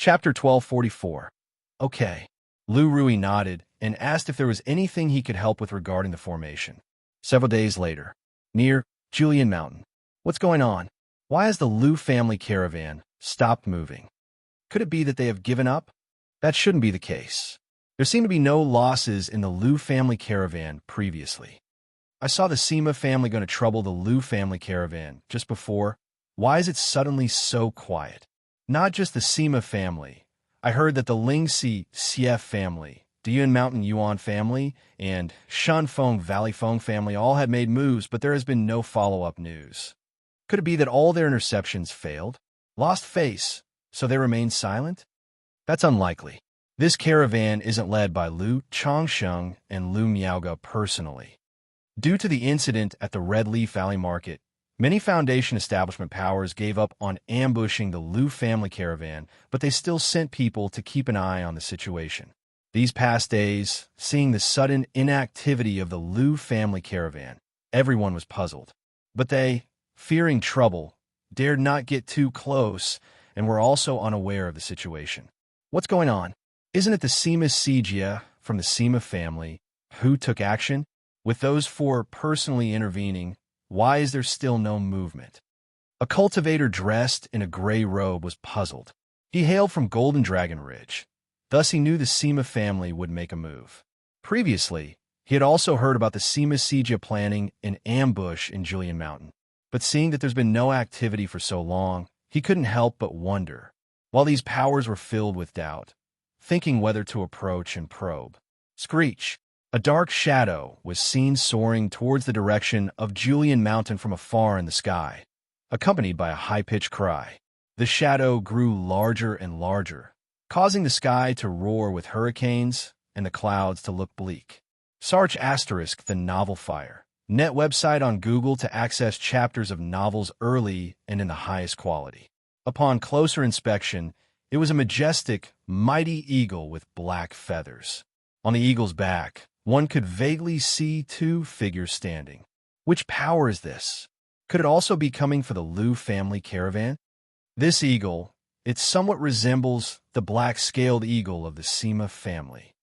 Chapter 1244. Okay. Lu Rui nodded and asked if there was anything he could help with regarding the formation. Several days later, near Julian Mountain. What's going on? Why has the Lu family caravan stopped moving? Could it be that they have given up? That shouldn't be the case. There seemed to be no losses in the Lu family caravan previously. I saw the Sima family going to trouble the Lu family caravan just before. Why is it suddenly so quiet? Not just the Sima family. I heard that the Xianxia family, Diyun Mountain Yuan family, and Shanfeng Valley Feng family all had made moves, but there has been no follow-up news. Could it be that all their interceptions failed? Lost face, so they remain silent? That's unlikely. This caravan isn't led by Lu Changsheng and Lu Miaoge personally. Due to the incident at the Red Leaf Valley Market, many Foundation establishment powers gave up on ambushing the Lu family caravan, but they still sent people to keep an eye on the situation. These past days, seeing the sudden inactivity of the Lu family caravan, everyone was puzzled. But they, fearing trouble, dared not get too close and were also unaware of the situation. What's going on? Isn't it the Xianxia from the Sima family who took action? With those four personally intervening, why is there still no movement? A cultivator dressed in a gray robe was puzzled. He hailed from Golden Dragon Ridge. Thus he knew the Sima family would make a move. Previously, he had also heard about the Xianxia planning an ambush in Julian Mountain. But seeing that there's been no activity for so long, he couldn't help but wonder, while these powers were filled with doubt, thinking whether to approach and probe. Screech! A dark shadow was seen soaring towards the direction of Julian Mountain from afar in the sky, accompanied by a high-pitched cry. The shadow grew larger and larger, causing the sky to roar with hurricanes and the clouds to look bleak. Search * the novel fire. Net website on Google to access chapters of novels early and in the highest quality. Upon closer inspection, it was a majestic, mighty eagle with black feathers. On the eagle's back, one could vaguely see two figures standing. Which power is this? Could it also be coming for the Lu family caravan? This eagle, it somewhat resembles the black-scaled eagle of the Sima family.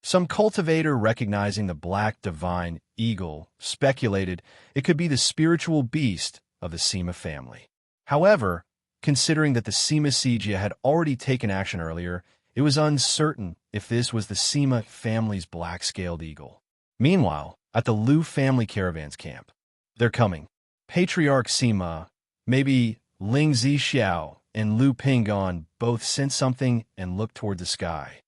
Some cultivator recognizing the black divine eagle speculated it could be the spiritual beast of the Sima family. However, considering that the Xianxia had already taken action earlier, it was uncertain if this was the Sima family's black-scaled eagle. Meanwhile, at the Lu family caravan's camp, they're coming. Patriarch Sima, maybe Ling Zixiao and Lu Pingon both sensed something and looked toward the sky,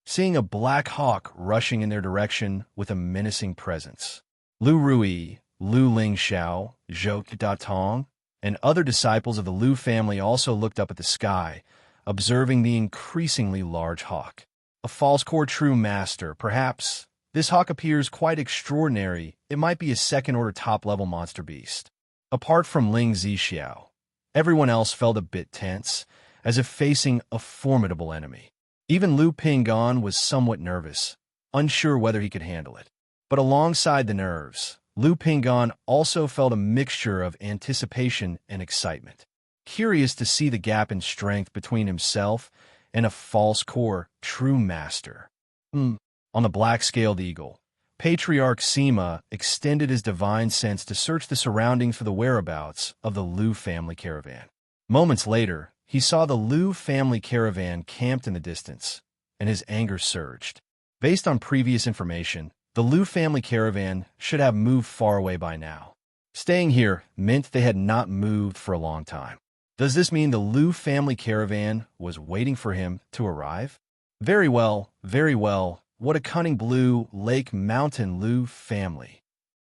seeing a black hawk rushing in their direction with a menacing presence. Lu Rui, Lu Lingxiao, Zhou Datong, and other disciples of the Lu family also looked up at the sky, observing the increasingly large hawk. A false core true master, perhaps. This hawk appears quite extraordinary. It might be a second-order top-level monster beast. Apart from Ling Zixiao, everyone else felt a bit tense, as if facing a formidable enemy. Even Lu Pingon was somewhat nervous, unsure whether he could handle it. But alongside the nerves, Lu Pingon also felt a mixture of anticipation and excitement, curious to see the gap in strength between himself and a false core true master. On the black-scaled eagle, Patriarch Sima extended his divine sense to search the surroundings for the whereabouts of the Lu family caravan. Moments later, he saw the Lu family caravan camped in the distance, and his anger surged. Based on previous information, the Lu family caravan should have moved far away by now. Staying here meant they had not moved for a long time. Does this mean the Lu family caravan was waiting for him to arrive? Very well, very well. What a cunning blue lake mountain Lu family.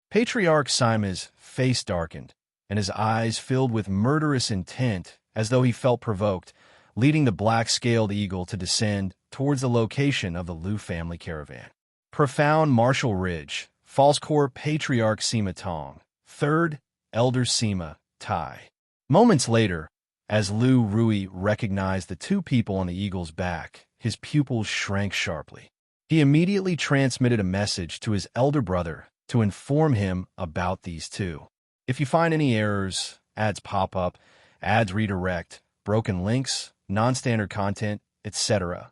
Patriarch Sima's face darkened, and his eyes filled with murderous intent as though he felt provoked, leading the black-scaled eagle to descend towards the location of the Lu family caravan. Profound Martial Ridge, False Core Patriarch Sima Tong, Third Elder Sima Tai. Moments later, as Lu Rui recognized the two people on the eagle's back, his pupils shrank sharply. He immediately transmitted a message to his elder brother to inform him about these two. If you find any errors, ads pop up, ads redirect, broken links, non-standard content, etc.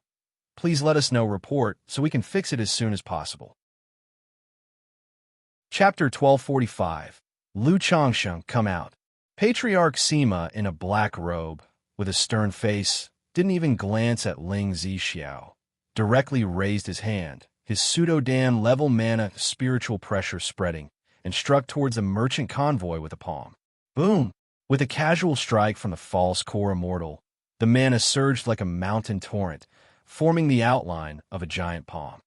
Please let us know report so we can fix it as soon as possible. Chapter 1245. Lu Xianxia come out. Patriarch Sima in a black robe, with a stern face, didn't even glance at Ling Zixiao. Directly raised his hand, his pseudo-Dan level mana spiritual pressure spreading, and struck towards the merchant convoy with a palm. Boom! With a casual strike from the false core immortal, the mana surged like a mountain torrent, forming the outline of a giant palm.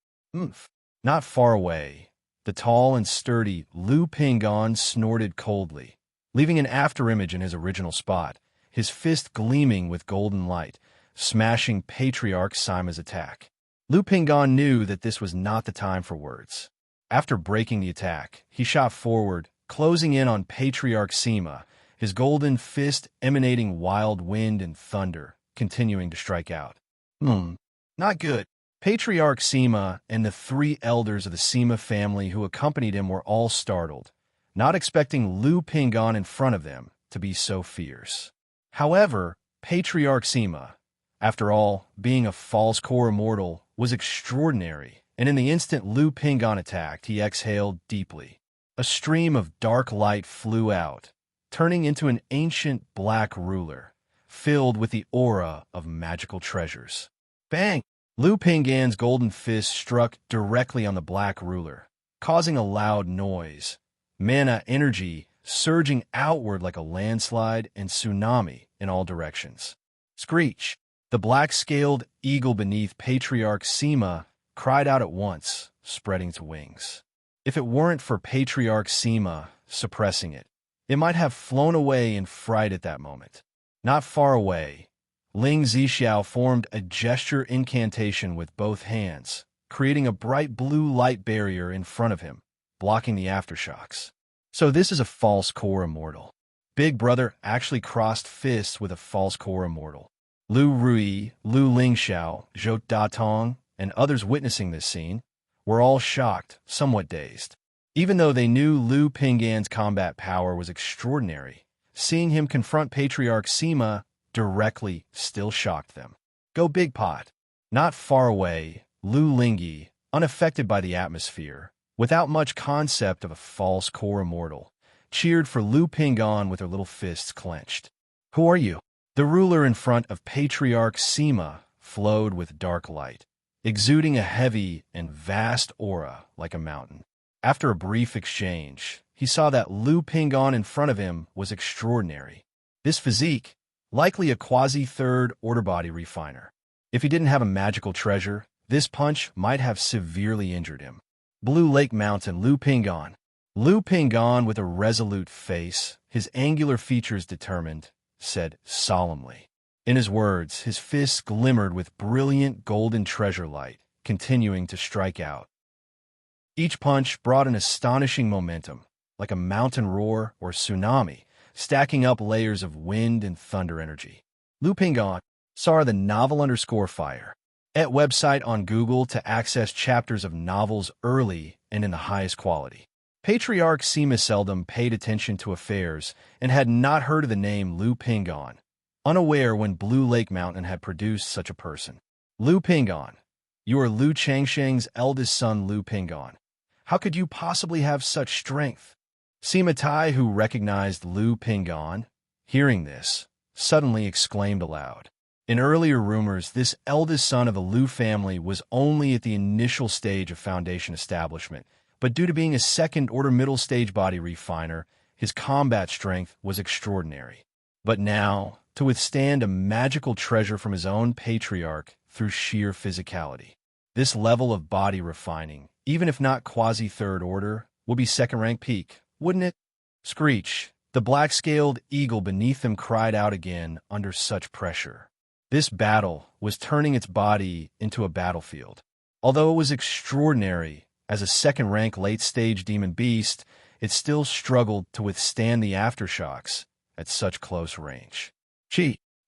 Not far away, the tall and sturdy Lu Pingon snorted coldly, leaving an afterimage in his original spot, his fist gleaming with golden light, smashing Patriarch Sima's attack. Lu Pingon knew that this was not the time for words. After breaking the attack, he shot forward, closing in on Patriarch Sima, his golden fist emanating wild wind and thunder, continuing to strike out. Not good. Patriarch Sima and the 3 elders of the Sima family who accompanied him were all startled, not expecting Lu Pingon in front of them to be so fierce. However, Patriarch Sima, after all, being a false core immortal, was extraordinary, and in the instant Lu Pingon attacked, he exhaled deeply. A stream of dark light flew out, turning into an ancient black ruler, filled with the aura of magical treasures. Bang! Lu Pingon's golden fist struck directly on the black ruler, causing a loud noise. Mana energy surging outward like a landslide and tsunami in all directions. Screech! The black-scaled eagle beneath Patriarch Sima cried out at once, spreading its wings. If it weren't for Patriarch Sima suppressing it, it might have flown away in fright at that moment. Not far away, Ling Zixiao formed a gesture incantation with both hands, creating a bright blue light barrier in front of him, blocking the aftershocks. So this is a false core immortal. Big Brother actually crossed fists with a false core immortal. Lu Rui, Lu Lingxiao, Zhou Datong, and others witnessing this scene were all shocked, somewhat dazed. Even though they knew Lu Pingon's combat power was extraordinary, seeing him confront Patriarch Sima directly still shocked them. Go Big Pot! Not far away, Lu Lingyi, unaffected by the atmosphere, without much concept of a false core immortal, cheered for Lu Pingon with her little fists clenched. Who are you? The ruler in front of Patriarch Sima flowed with dark light, exuding a heavy and vast aura like a mountain. After a brief exchange, he saw that Lu Pingon in front of him was extraordinary. This physique, likely a quasi-third order body refiner. If he didn't have a magical treasure, this punch might have severely injured him. Blue Lake Mountain Lu Pingon. Lu Pingon, with a resolute face, his angular features determined, said solemnly. In his words, his fists glimmered with brilliant golden treasure light, continuing to strike out. Each punch brought an astonishing momentum, like a mountain roar or tsunami, stacking up layers of wind and thunder energy. Lu Pingon, saw the novel_fire. At website on Google to access chapters of novels early and in the highest quality. Patriarch Sima seldom paid attention to affairs and had not heard of the name Lu Pingon, unaware when Blue Lake Mountain had produced such a person. Lu Pingon, you are Lu Changsheng's eldest son Lu Pingon. How could you possibly have such strength? Sima Tai, who recognized Lu Pingon, hearing this, suddenly exclaimed aloud. In earlier rumors, this eldest son of the Lu family was only at the initial stage of Foundation establishment, but due to being a second-order middle-stage body refiner, his combat strength was extraordinary. But now, to withstand a magical treasure from his own patriarch through sheer physicality. This level of body refining, even if not quasi-third order, would be second-rank peak, wouldn't it? Screech, the black-scaled eagle beneath them cried out again under such pressure. This battle was turning its body into a battlefield. Although it was extraordinary, as a second-rank late-stage demon beast, it still struggled to withstand the aftershocks at such close range.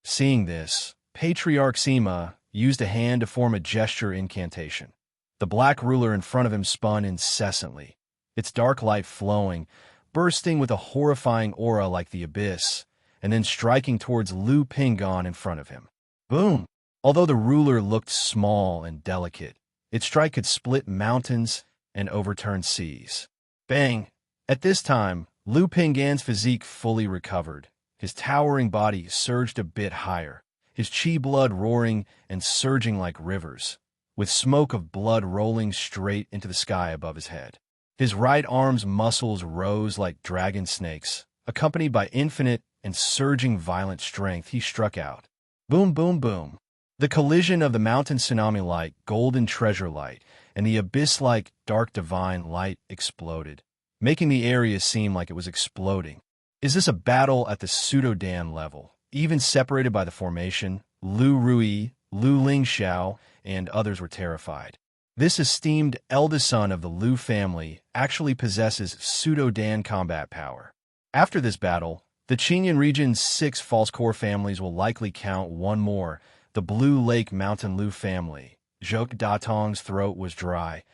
Seeing this, Patriarch Sima used a hand to form a gesture incantation. The black ruler in front of him spun incessantly, its dark light flowing, bursting with a horrifying aura like the abyss, and then striking towards Lu Pingon in front of him. Boom! Although the ruler looked small and delicate, its strike could split mountains and overturn seas. Bang! At this time, Lu Pinggan's physique fully recovered. His towering body surged a bit higher, his chi blood roaring and surging like rivers, with smoke of blood rolling straight into the sky above his head. His right arm's muscles rose like dragon snakes, accompanied by infinite and surging violent strength. He struck out. Boom, boom, boom. The collision of the mountain tsunami light, golden treasure light, and the abyss-like dark divine light exploded, making the area seem like it was exploding. Is this a battle at the pseudo-Dan level? Even separated by the formation, Lu Rui, Lu Lingxiao, and others were terrified. This esteemed eldest son of the Lu family actually possesses pseudo-Dan combat power. After this battle, the Qinyan region's 6 false core families will likely count one more, the Blue Lake Mountain Lu family. Zhou Datong's throat was dry,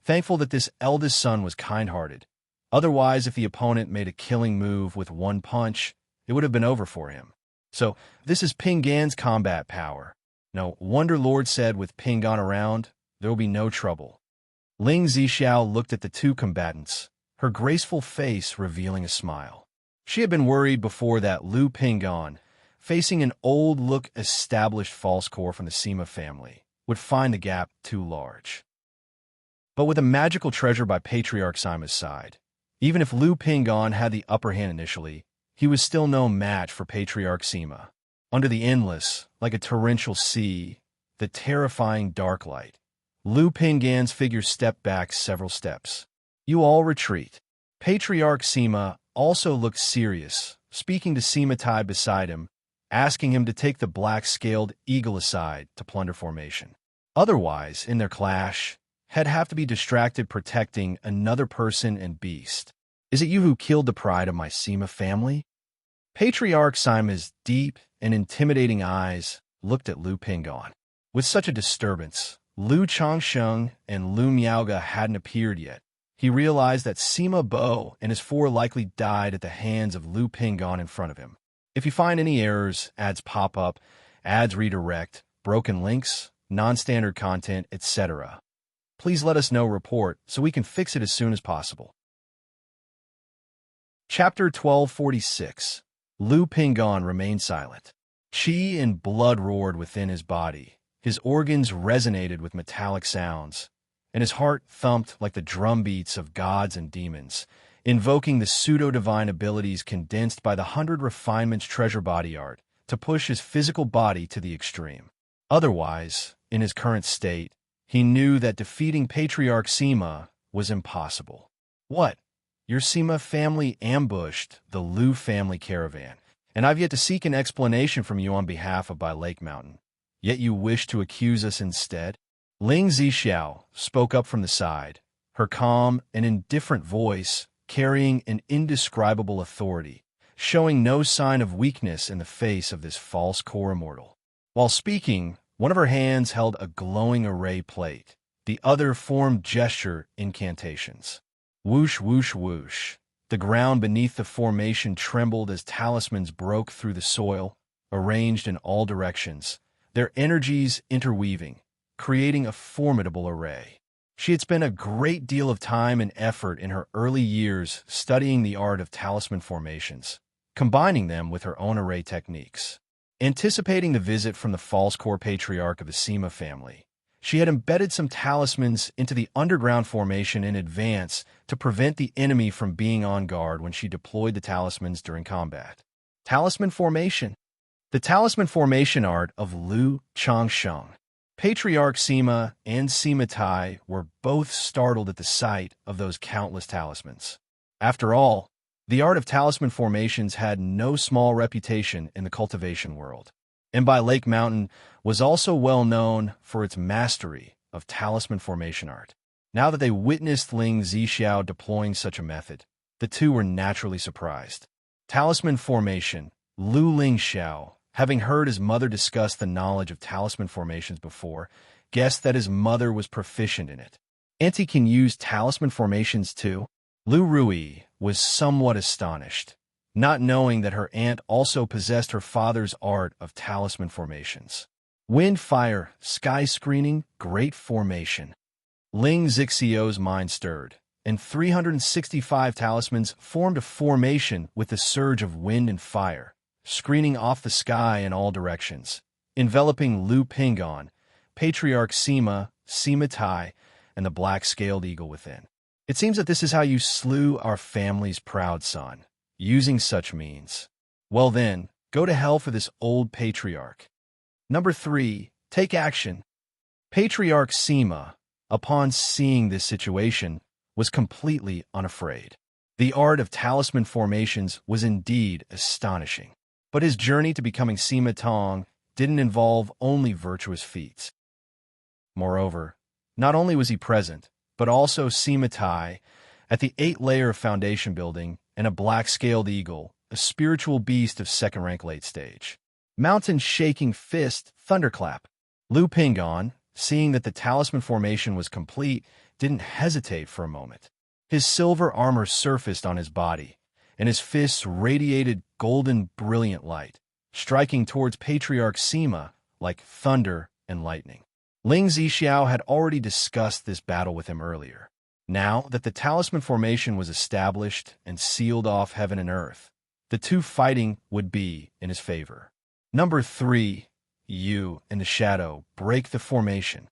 thankful that this eldest son was kind-hearted. Otherwise, if the opponent made a killing move with one punch, it would have been over for him. So, this is Pinggan's combat power. No wonder Lord said with Pinggan around, there will be no trouble. Ling Zixiao looked at the two combatants, her graceful face revealing a smile. She had been worried before that Lu Pinggan, facing an old-look established false core from the Sima family, would find the gap too large. But with a magical treasure by Patriarch Sima's side, even if Lu Pinggan had the upper hand initially, he was still no match for Patriarch Sima. Under the endless, like a torrential sea, the terrifying dark light, Lu Pinggan's figure stepped back several steps. You all retreat. Patriarch Sima also looked serious, speaking to Sima Tai beside him, asking him to take the black-scaled eagle aside to plunder formation. Otherwise, in their clash, he'd have to be distracted protecting another person and beast. Is it you who killed the pride of my Sima family? Patriarch Sima's deep and intimidating eyes looked at Lu Pinggan. With such a disturbance, Lu Changsheng and Lu Miaoga hadn't appeared yet. He realized that Sima Bo and his 4 likely died at the hands of Lu Pinggan in front of him. If you find any errors, ads pop up, ads redirect, broken links, non-standard content, etc., please let us know report so we can fix it as soon as possible. Chapter 1246. Lu Pinggan remained silent. Qi and blood roared within his body. His organs resonated with metallic sounds, and his heart thumped like the drumbeats of gods and demons, invoking the pseudo-divine abilities condensed by the 100 Refinements treasure body art to push his physical body to the extreme. Otherwise, in his current state, he knew that defeating Patriarch Sima was impossible. What? Your Sima family ambushed the Lu family caravan, and I've yet to seek an explanation from you on behalf of By Lake Mountain. Yet you wish to accuse us instead? Ling Zixiao spoke up from the side, her calm and indifferent voice carrying an indescribable authority, showing no sign of weakness in the face of this false core immortal. While speaking, one of her hands held a glowing array plate, the other formed gesture incantations. Whoosh, whoosh, whoosh. The ground beneath the formation trembled as talismans broke through the soil, arranged in all directions, their energies interweaving, creating a formidable array. She had spent a great deal of time and effort in her early years studying the art of talisman formations, combining them with her own array techniques. Anticipating the visit from the false core patriarch of the Sima family, she had embedded some talismans into the underground formation in advance to prevent the enemy from being on guard when she deployed the talismans during combat. Talisman formation. The talisman formation art of Lu Changsheng. Patriarch Sima and Sima Tai were both startled at the sight of those countless talismans. After all, the art of talisman formations had no small reputation in the cultivation world, and By Lake Mountain was also well known for its mastery of talisman formation art. Now that they witnessed Ling Zixiao deploying such a method, the two were naturally surprised. Talisman formation. Lu Lingxiao, having heard his mother discuss the knowledge of talisman formations before, guessed that his mother was proficient in it. Auntie can use talisman formations too? Lu Rui was somewhat astonished, not knowing that her aunt also possessed her father's art of talisman formations. Wind, fire, sky screening, great formation. Ling Xixiu's mind stirred, and 365 talismans formed a formation with the surge of wind and fire, screening off the sky in all directions, enveloping Lu Pingon, Patriarch Sima, Sima Tai, and the black-scaled eagle within. It seems that this is how you slew our family's proud son, using such means. Well then, go to hell for this old patriarch. Number 3. Take action. Patriarch Sima, upon seeing this situation, was completely unafraid. The art of talisman formations was indeed astonishing, but his journey to becoming Sima Tong didn't involve only virtuous feats. Moreover, not only was he present, but also Sima Tai, at the 8-layer of foundation building, and a black-scaled eagle, a spiritual beast of second-rank late stage. Mountain-shaking fist, thunderclap. Lu Pingon, seeing that the talisman formation was complete, didn't hesitate for a moment. His silver armor surfaced on his body, and his fists radiated golden, brilliant light, striking towards Patriarch Sima like thunder and lightning. Ling Zixiao had already discussed this battle with him earlier. Now that the talisman formation was established and sealed off heaven and earth, the two fighting would be in his favor. Number 3. You, in the shadow, break the formation.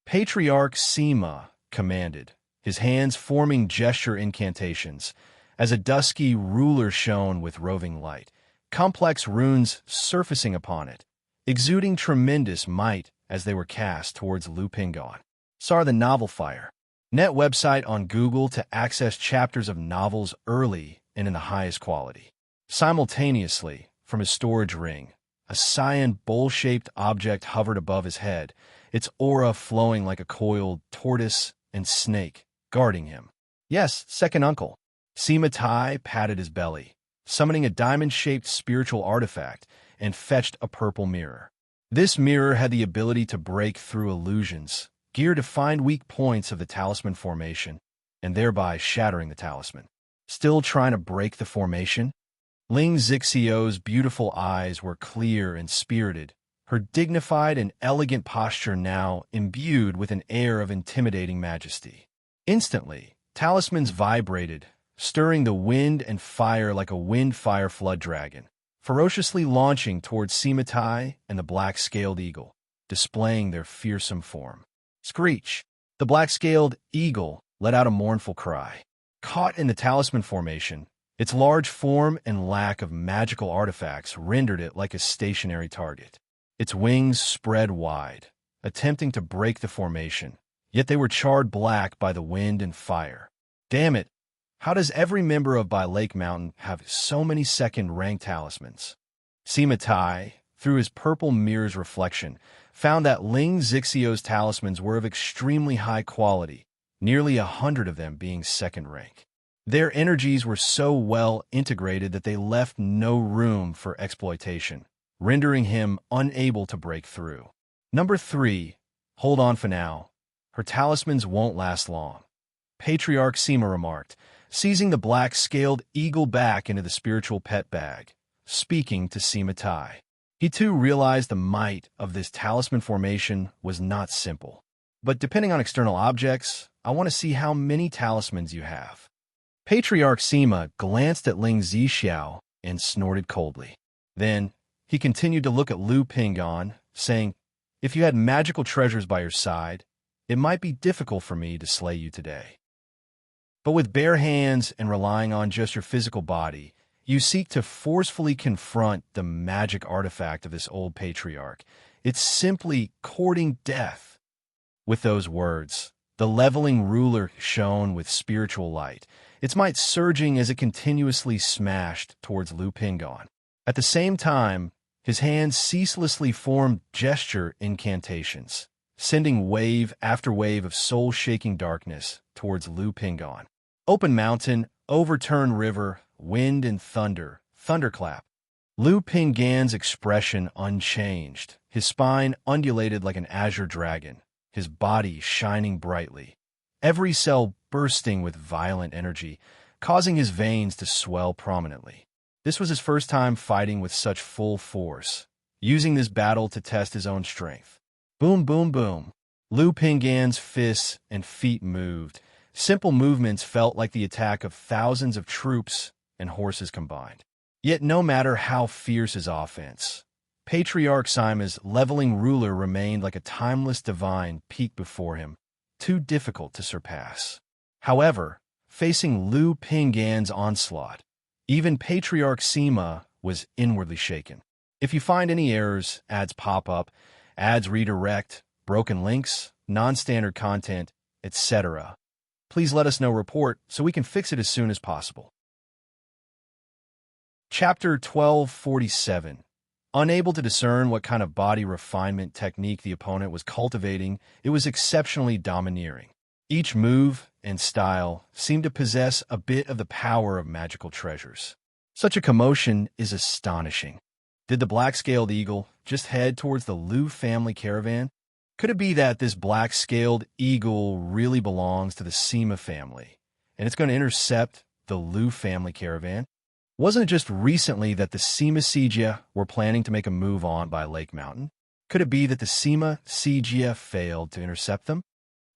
Patriarch Sima commanded, his hands forming gesture incantations, as a dusky ruler shone with roving light, complex runes surfacing upon it, exuding tremendous might as they were cast towards Lu Pingon. Sar the Novel Fire. Net website on Google to access chapters of novels early and in the highest quality. Simultaneously, from his storage ring, a cyan bowl-shaped object hovered above his head, its aura flowing like a coiled tortoise and snake, guarding him. Yes, second uncle. Sima Tai patted his belly, summoning a diamond-shaped spiritual artifact, and fetched a purple mirror. This mirror had the ability to break through illusions, geared to find weak points of the talisman formation, and thereby shattering the talisman. Still trying to break the formation? Ling Zixiu's beautiful eyes were clear and spirited, her dignified and elegant posture now imbued with an air of intimidating majesty. Instantly, talismans vibrated, stirring the wind and fire like a wind-fire flood dragon, ferociously launching towards Sima Tai and the black-scaled eagle, displaying their fearsome form. Screech! The black-scaled eagle let out a mournful cry. Caught in the talisman formation, its large form and lack of magical artifacts rendered it like a stationary target. Its wings spread wide, attempting to break the formation, yet they were charred black by the wind and fire. Damn it! How does every member of By Lake Mountain have so many second-rank talismans? Sima Tai, through his purple mirror's reflection, found that Ling Zixiu's talismans were of extremely high quality, nearly 100 of them being second-rank. Their energies were so well integrated that they left no room for exploitation, rendering him unable to break through. Number 3. Hold on for now. Her talismans won't last long. Patriarch Sima remarked, seizing the black-scaled eagle back into the spiritual pet bag, speaking to Sima Tai. He too realized the might of this talisman formation was not simple. But depending on external objects, I want to see how many talismans you have. Patriarch Sima glanced at Ling Zixiao and snorted coldly. Then, he continued to look at Lu Pingon, saying, "If you had magical treasures by your side, it might be difficult for me to slay you today. But with bare hands and relying on just your physical body, you seek to forcefully confront the magic artifact of this old patriarch. It's simply courting death." With those words, the leveling ruler shone with spiritual light, its might surging as it continuously smashed towards Lu Pingon. At the same time, his hands ceaselessly formed gesture incantations, sending wave after wave of soul-shaking darkness towards Lu Pingon. Open mountain, overturn river, wind and thunder, thunderclap. Lu Pingon's expression unchanged, his spine undulated like an azure dragon, his body shining brightly, every cell bursting with violent energy, causing his veins to swell prominently. This was his first time fighting with such full force, using this battle to test his own strength. Boom, boom, boom. Lu Pinggan's fists and feet moved. Simple movements felt like the attack of thousands of troops and horses combined. Yet no matter how fierce his offense, Patriarch Sima's leveling ruler remained like a timeless divine peak before him, too difficult to surpass. However, facing Lu Pinggan's onslaught, even Patriarch Sima was inwardly shaken. If you find any errors, ads pop up, ads redirect, broken links, non-standard content, etc., please let us know report so we can fix it as soon as possible. Chapter 1247. Unable to discern what kind of body refinement technique the opponent was cultivating, it was exceptionally domineering. Each move and style seemed to possess a bit of the power of magical treasures. Such a commotion is astonishing. Did the black-scaled eagle just head towards the Lu family caravan? Could it be that this black-scaled eagle really belongs to the Sima family, and it's going to intercept the Lu family caravan? Wasn't it just recently that the Sima Xianxia were planning to make a move on by Lake Mountain? Could it be that the Sima Xianxia failed to intercept them?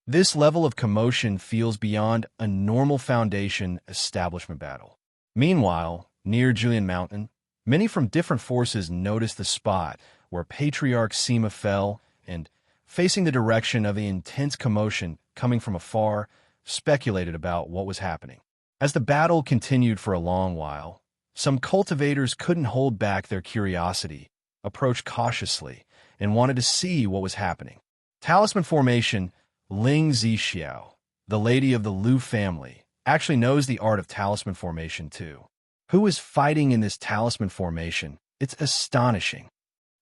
This level of commotion feels beyond a normal Foundation establishment battle. Meanwhile, near Julian Mountain, many from different forces noticed the spot where Patriarch Sima fell and, facing the direction of the intense commotion coming from afar, speculated about what was happening. As the battle continued for a long while, some cultivators couldn't hold back their curiosity, approached cautiously, and wanted to see what was happening. Talisman formation, Ling Zixiao, the lady of the Lu family, actually knows the art of talisman formation too. Who is fighting in this talisman formation? It's astonishing.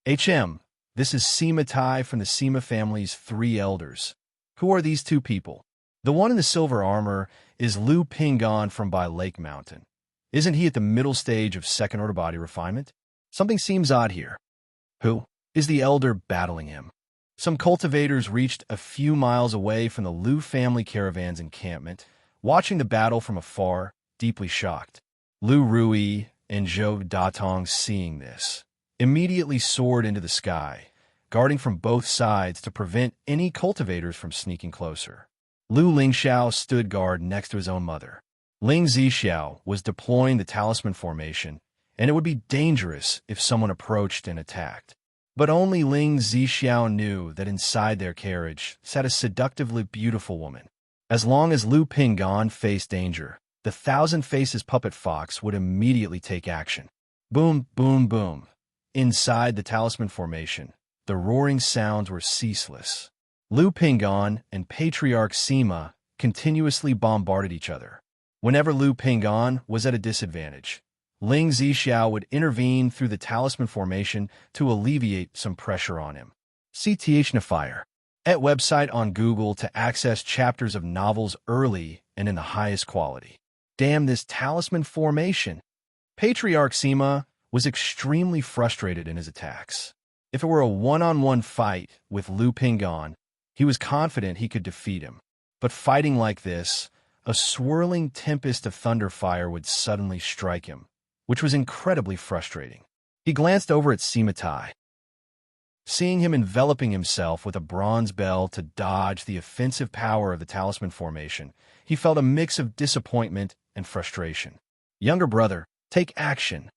This is Sima Tai from the Sima family's 3 elders. Who are these 2 people? The one in the silver armor is Lu Pinggan from by Lake Mountain. Isn't he at the middle stage of second-order body refinement? Something seems odd here. Who is the elder battling him? Some cultivators reached a few miles away from the Lu family caravan's encampment, watching the battle from afar, deeply shocked. Lu Rui and Zhou Datong, seeing this, immediately soared into the sky, guarding from both sides to prevent any cultivators from sneaking closer. Lu Lingxiao stood guard next to his own mother. Ling Zixiao was deploying the talisman formation, and it would be dangerous if someone approached and attacked. But only Ling Zixiao knew that inside their carriage sat a seductively beautiful woman. As long as Lu Pinggan faced danger, the Thousand Faces puppet fox would immediately take action. Boom, boom, boom. Inside the talisman formation, the roaring sounds were ceaseless. Lu Pinggan and Patriarch Sima continuously bombarded each other. Whenever Lu Pinggan was at a disadvantage, Ling Zixiao would intervene through the talisman formation to alleviate some pressure on him. See Xianxia at website on Google to access chapters of novels early and in the highest quality. Damn this talisman formation! Patriarch Sima was extremely frustrated in his attacks. If it were a one-on-one fight with Lu Pinggan, he was confident he could defeat him. But fighting like this, a swirling tempest of thunderfire would suddenly strike him, which was incredibly frustrating. He glanced over at Sima Tai. Seeing him enveloping himself with a bronze bell to dodge the offensive power of the talisman formation, he felt a mix of disappointment and frustration. "Younger brother, take action,"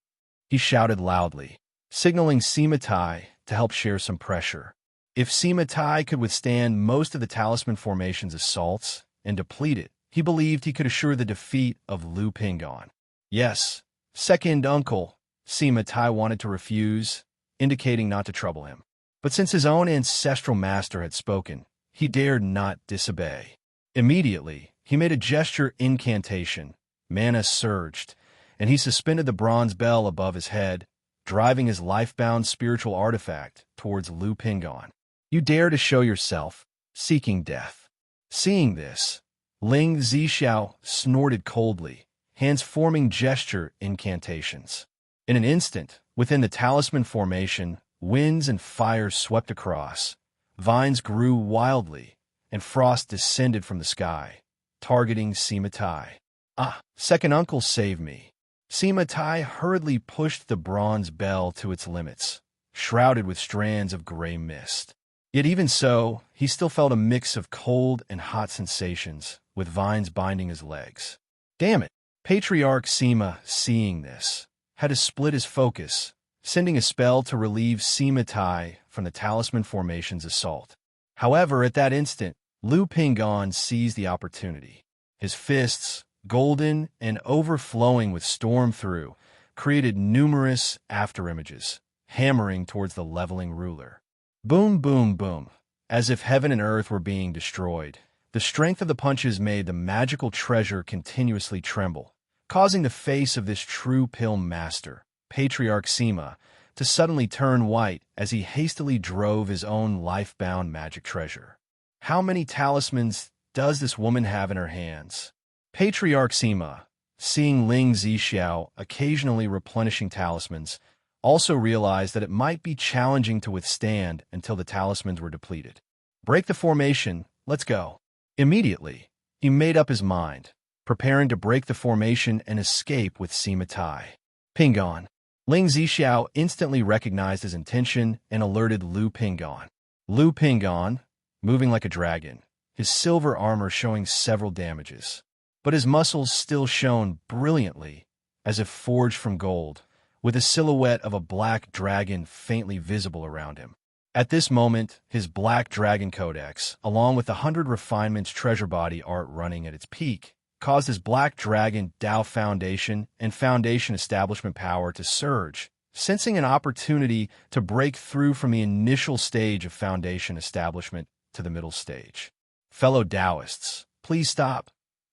he shouted loudly, signaling Sima Tai to help share some pressure. If Sima Tai could withstand most of the talisman formation's assaults and deplete it, he believed he could assure the defeat of Lu Pinggan. "Yes, second uncle," Sima Tai wanted to refuse, indicating not to trouble him. But since his own ancestral master had spoken, he dared not disobey. Immediately, he made a gesture incantation. Mana surged, and he suspended the bronze bell above his head, driving his life-bound spiritual artifact towards Lu Pinggan. "You dare to show yourself, seeking death." Seeing this, Ling Zixiao snorted coldly, hands forming gesture incantations. In an instant, within the talisman formation, winds and fire swept across, vines grew wildly, and frost descended from the sky, targeting Sima Tai. "Ah, second uncle, save me." Sima Tai hurriedly pushed the bronze bell to its limits, shrouded with strands of gray mist. Yet even so, he still felt a mix of cold and hot sensations, with vines binding his legs. Damn it! Patriarch Sima, seeing this, had to split his focus, sending a spell to relieve Sima Tai from the Talisman Formation's assault. However, at that instant, Lu Pingon seized the opportunity. His fists, golden and overflowing with storm through, created numerous afterimages, hammering towards the leveling ruler. Boom, boom, boom. As if heaven and earth were being destroyed, the strength of the punches made the magical treasure continuously tremble, causing the face of this true pill master, Patriarch Sima, to suddenly turn white as he hastily drove his own life-bound magic treasure. How many talismans does this woman have in her hands? Patriarch Sima, seeing Ling Zixiao occasionally replenishing talismans, also realized that it might be challenging to withstand until the talismans were depleted. Break the formation, let's go. Immediately, he made up his mind, preparing to break the formation and escape with Sima Tai. Pingon. Ling Zixiao instantly recognized his intention and alerted Lu Pingon. Lu Pingon, moving like a dragon, his silver armor showing several damages, but his muscles still shone brilliantly, as if forged from gold, with a silhouette of a black dragon faintly visible around him. At this moment, his Black Dragon Codex, along with the 100 Refinements treasure body art running at its peak, caused his Black Dragon Dao Foundation and Foundation Establishment power to surge, sensing an opportunity to break through from the initial stage of Foundation Establishment to the middle stage. Fellow Taoists, please stop.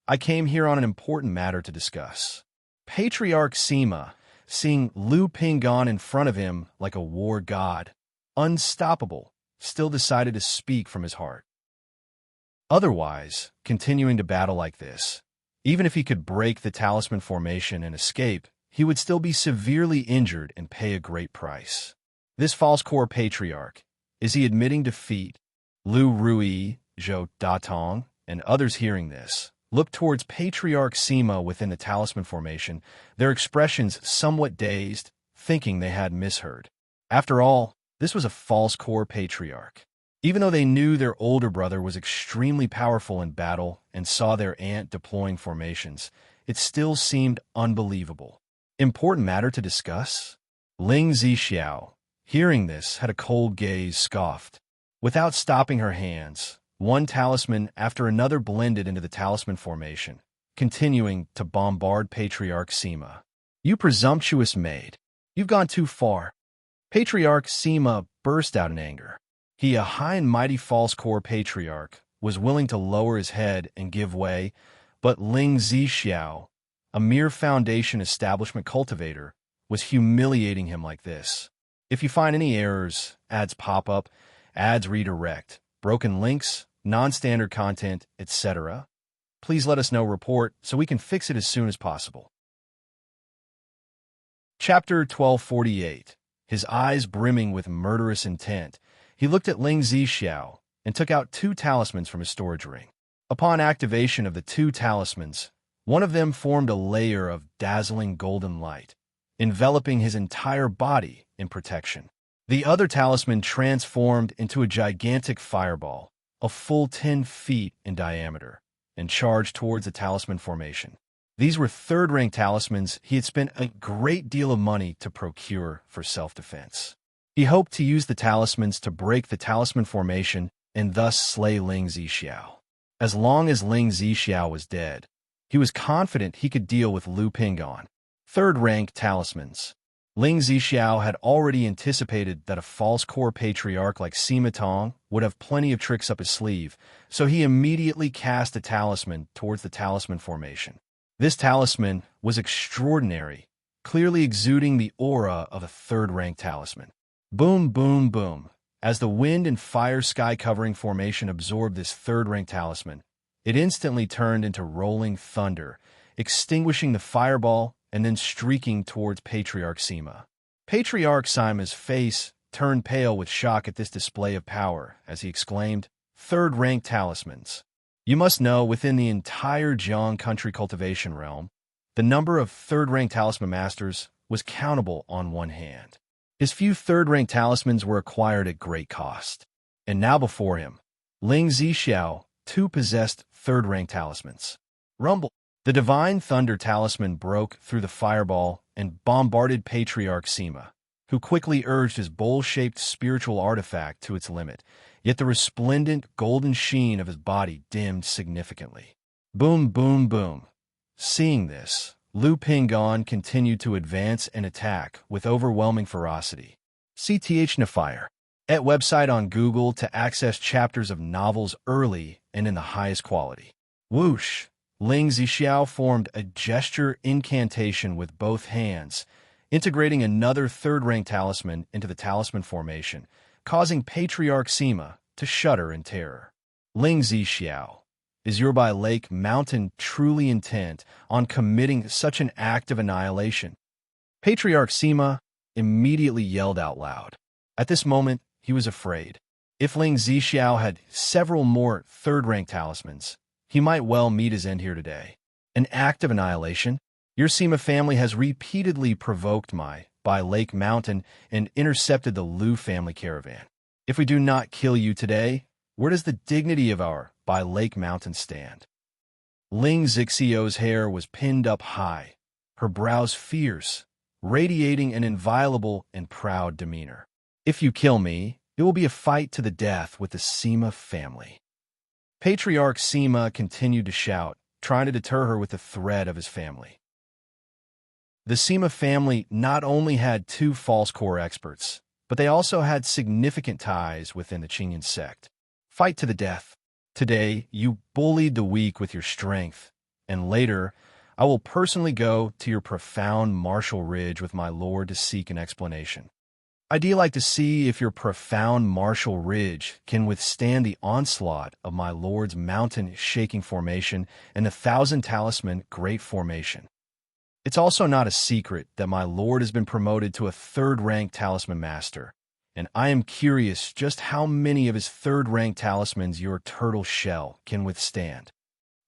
I came here on an important matter to discuss. Patriarch Sima, seeing Lu Pingon in front of him like a war god, unstoppable, still decided to speak from his heart. Otherwise, continuing to battle like this, even if he could break the talisman formation and escape, he would still be severely injured and pay a great price. This false core patriarch, is he admitting defeat? Lu Rui, Zhou Datong, and others hearing this, looked towards Patriarch Sima within the talisman formation, their expressions somewhat dazed, thinking they had misheard. After all, this was a false core patriarch. Even though they knew their older brother was extremely powerful in battle and saw their aunt deploying formations, it still seemed unbelievable. Important matter to discuss? Ling Zixiao, hearing this, had a cold gaze, scoffed. Without stopping her hands, one talisman after another blended into the talisman formation, continuing to bombard Patriarch Sima. You presumptuous maid! You've gone too far. Patriarch Sima burst out in anger. He, a high and mighty false core patriarch, was willing to lower his head and give way, but Ling Zixiao, a mere Foundation Establishment cultivator, was humiliating him like this. If you find any errors, ads pop up, ads redirect, broken links, non-standard content, etc., please let us know, report, so we can fix it as soon as possible. Chapter 1248. His eyes brimming with murderous intent, he looked at Ling Zixiao and took out 2 talismans from his storage ring. Upon activation of the 2 talismans, one of them formed a layer of dazzling golden light, enveloping his entire body in protection. The other talisman transformed into a gigantic fireball, a full 10 feet in diameter, and charged towards the talisman formation. These were third-rank talismans he had spent a great deal of money to procure for self-defense. He hoped to use the talismans to break the talisman formation and thus slay Ling Zixiao. As long as Ling Zixiao was dead, he was confident he could deal with Lu Pingon. Third-rank talismans. Ling Zixiao had already anticipated that a false core patriarch like Sima Tong would have plenty of tricks up his sleeve, so he immediately cast a talisman towards the talisman formation. This talisman was extraordinary, clearly exuding the aura of a third-rank talisman. Boom, boom, boom. As the wind and fire sky covering formation absorbed this third-rank talisman, it instantly turned into rolling thunder, extinguishing the fireball and then streaking towards Patriarch Sima. Patriarch Sima's face turned pale with shock at this display of power as he exclaimed, "Third-rank talismans." You must know, within the entire Jiang country cultivation realm, the number of third-rank talisman masters was countable on one hand. His few third-rank talismans were acquired at great cost. And now before him, Ling Zixiao, two possessed third-rank talismans. Rumble. The Divine Thunder talisman broke through the fireball and bombarded Patriarch Sima, who quickly urged his bowl-shaped spiritual artifact to its limit, yet the resplendent golden sheen of his body dimmed significantly. Boom, boom, boom. Seeing this, Lu Pingon continued to advance and attack with overwhelming ferocity. CTH Nafire. At website on Google to access chapters of novels early and in the highest quality. Whoosh! Ling Zixiao formed a gesture incantation with both hands, integrating another third-rank talisman into the talisman formation, causing Patriarch Sima to shudder in terror. Ling Zixiao, is your by Lake Mountain truly intent on committing such an act of annihilation? Patriarch Sima immediately yelled out loud. At this moment, he was afraid. If Ling Zixiao had several more third-rank talismans, he might well meet his end here today. An act of annihilation? Your Sima family has repeatedly provoked my by Lake Mountain and intercepted the Lu family caravan. If we do not kill you today, where does the dignity of our by Lake Mountain stand? Ling Zixiao's hair was pinned up high, her brows fierce, radiating an inviolable and proud demeanor. If you kill me, it will be a fight to the death with the Sima family. Patriarch Sima continued to shout, trying to deter her with the threat of his family. The Sima family not only had two false core experts, but they also had significant ties within the Qingyan sect. Fight to the death. Today, you bullied the weak with your strength, and later, I will personally go to your profound martial ridge with my lord to seek an explanation. I'd like to see if your profound martial ridge can withstand the onslaught of my lord's mountain-shaking formation and the 1,000-talisman great formation. It's also not a secret that my lord has been promoted to a third-rank talisman master, and I am curious just how many of his third-rank talismans your turtle shell can withstand.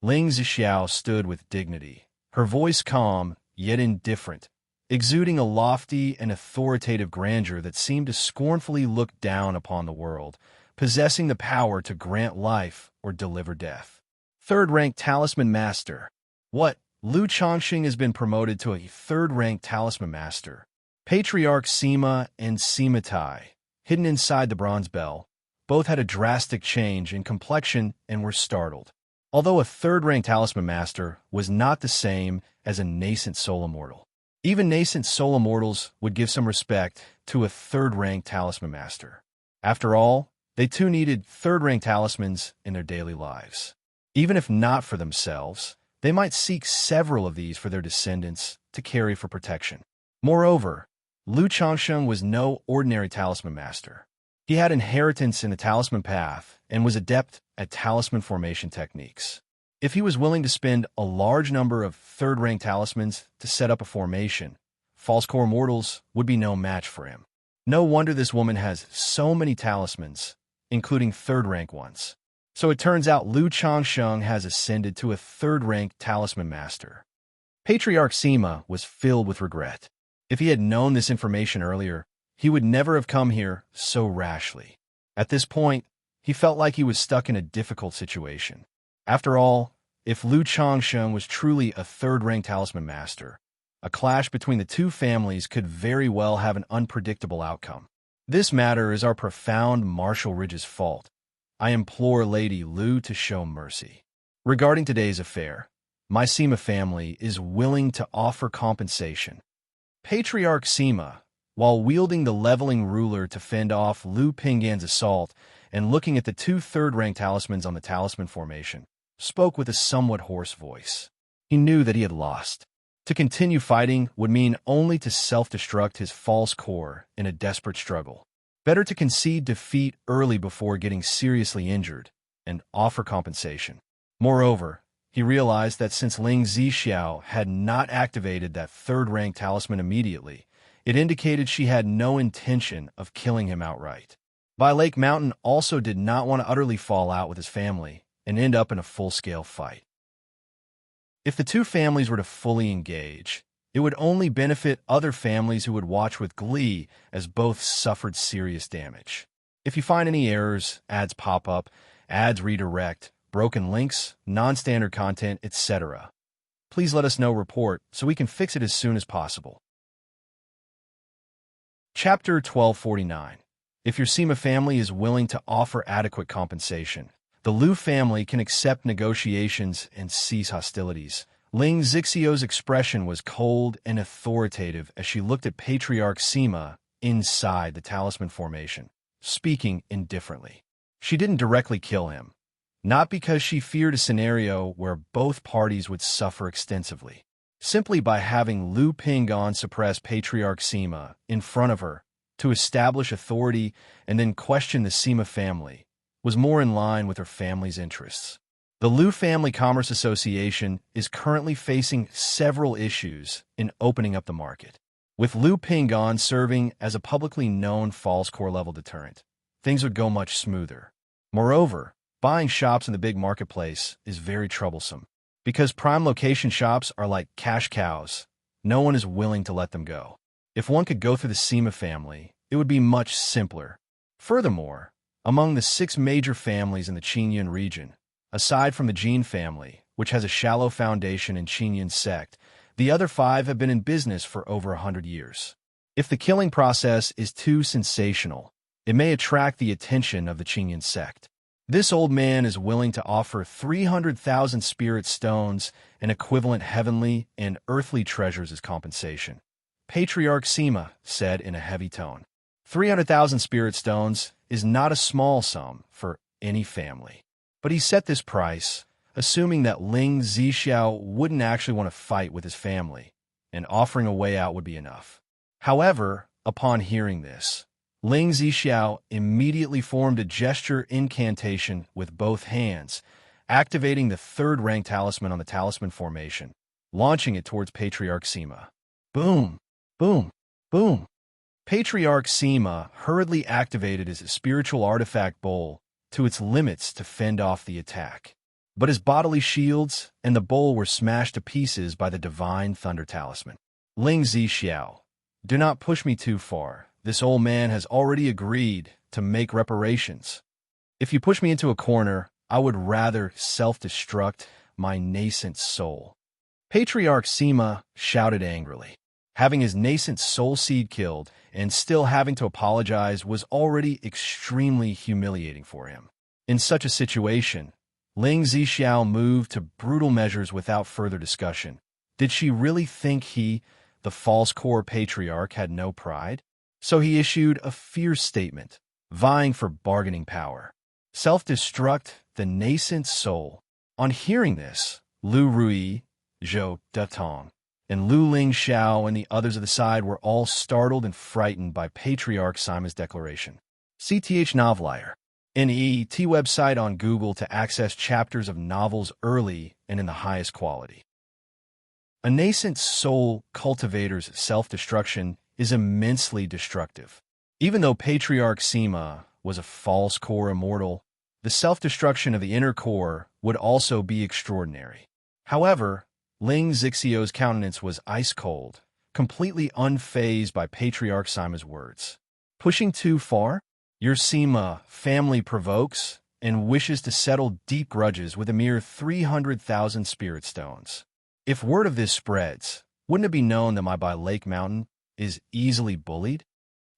Ling Zixiao stood with dignity, her voice calm, yet indifferent, exuding a lofty and authoritative grandeur that seemed to scornfully look down upon the world, possessing the power to grant life or deliver death. Third-rank talisman master. What? Lu Changxing has been promoted to a third-rank talisman master. Patriarch Sima and Sima Tai, hidden inside the bronze bell, both had a drastic change in complexion and were startled. Although a third-rank talisman master was not the same as a nascent soul immortal. Even nascent soul immortals would give some respect to a third-rank talisman master. After all, they too needed third-rank talismans in their daily lives. Even if not for themselves, they might seek several of these for their descendants to carry for protection. Moreover, Lu Changsheng was no ordinary talisman master. He had inheritance in the talisman path and was adept at talisman formation techniques. If he was willing to spend a large number of third-rank talismans to set up a formation, false core mortals would be no match for him. No wonder this woman has so many talismans, including third-rank ones. So it turns out Lu Changsheng has ascended to a third-rank talisman master. Patriarch Sima was filled with regret. If he had known this information earlier, he would never have come here so rashly. At this point, he felt like he was stuck in a difficult situation. After all, if Lu Changsheng was truly a third-rank talisman master, a clash between the two families could very well have an unpredictable outcome. This matter is our profound martial ridge's fault. I implore Lady Lu to show mercy. Regarding today's affair, my Sima family is willing to offer compensation. Patriarch Sima, while wielding the leveling ruler to fend off Lu Pingyan's assault and looking at the two third-rank talismans on the talisman formation, spoke with a somewhat hoarse voice. He knew that he had lost. To continue fighting would mean only to self-destruct his false core in a desperate struggle. Better to concede defeat early before getting seriously injured and offer compensation. Moreover, he realized that since Ling Zixiao had not activated that third-rank talisman immediately, it indicated she had no intention of killing him outright. By Lake Mountain also did not want to utterly fall out with his family and end up in a full-scale fight. If the two families were to fully engage, It would only benefit other families who would watch with glee as both suffered serious damage. If you find any errors, ads pop up, ads redirect, broken links, non-standard content, etc., please let us know report so we can fix it as soon as possible. Chapter 1249. If your Sima family is willing to offer adequate compensation, the Lu family can accept negotiations and cease hostilities. Ling Xixiu's expression was cold and authoritative as she looked at Patriarch Sima inside the talisman formation, speaking indifferently. She didn't directly kill him, not because she feared a scenario where both parties would suffer extensively. Simply by having Lu Pingon suppress Patriarch Sima in front of her to establish authority and then question the Sima family was more in line with her family's interests. The Lu Family Commerce Association is currently facing several issues in opening up the market. With Lu Pingon serving as a publicly known false core level deterrent, things would go much smoother. Moreover, buying shops in the big marketplace is very troublesome. Because prime location shops are like cash cows, no one is willing to let them go. If one could go through the Sima family, it would be much simpler. Furthermore, among the 6 major families in the Qingyun region, aside from the Jin family, which has a shallow foundation in Qingyun sect, the other 5 have been in business for over 100 years. If the killing process is too sensational, it may attract the attention of the Qingyun sect. This old man is willing to offer 300,000 spirit stones and equivalent heavenly and earthly treasures as compensation. Patriarch Sima said in a heavy tone. 300,000 spirit stones is not a small sum for any family. But he set this price, assuming that Ling Zixiao wouldn't actually want to fight with his family, and offering a way out would be enough. However, upon hearing this, Ling Zixiao immediately formed a gesture incantation with both hands, activating the 3rd rank talisman on the talisman formation, launching it towards Patriarch Sima. Boom! Boom! Boom! Patriarch Sima hurriedly activated his spiritual artifact bowl to its limits to fend off the attack. But his bodily shields and the bowl were smashed to pieces by the divine thunder talisman. Ling Zixiao, do not push me too far. This old man has already agreed to make reparations. If you push me into a corner, I would rather self-destruct my nascent soul. Patriarch Sima shouted angrily. Having his nascent soul seed killed and still having to apologize was already extremely humiliating for him. In such a situation, Ling Zixiao moved to brutal measures without further discussion. Did she really think he, the false core patriarch, had no pride? So he issued a fierce statement, vying for bargaining power. Self-destruct the nascent soul. On hearing this, Lu Rui, Zhou Datong, and Lu Ling Xiao and the others of the side were all startled and frightened by Patriarch Sima's declaration. CTH Novelier, NET website on Google to access chapters of novels early and in the highest quality. A nascent soul cultivator's self-destruction is immensely destructive. Even though Patriarch Sima was a false core immortal, the self-destruction of the inner core would also be extraordinary. However, Ling Xixiu's countenance was ice-cold, completely unfazed by Patriarch Sima's words. Pushing too far? Your Sima family provokes and wishes to settle deep grudges with a mere 300,000 spirit stones. If word of this spreads, wouldn't it be known that my by Lake Mountain is easily bullied?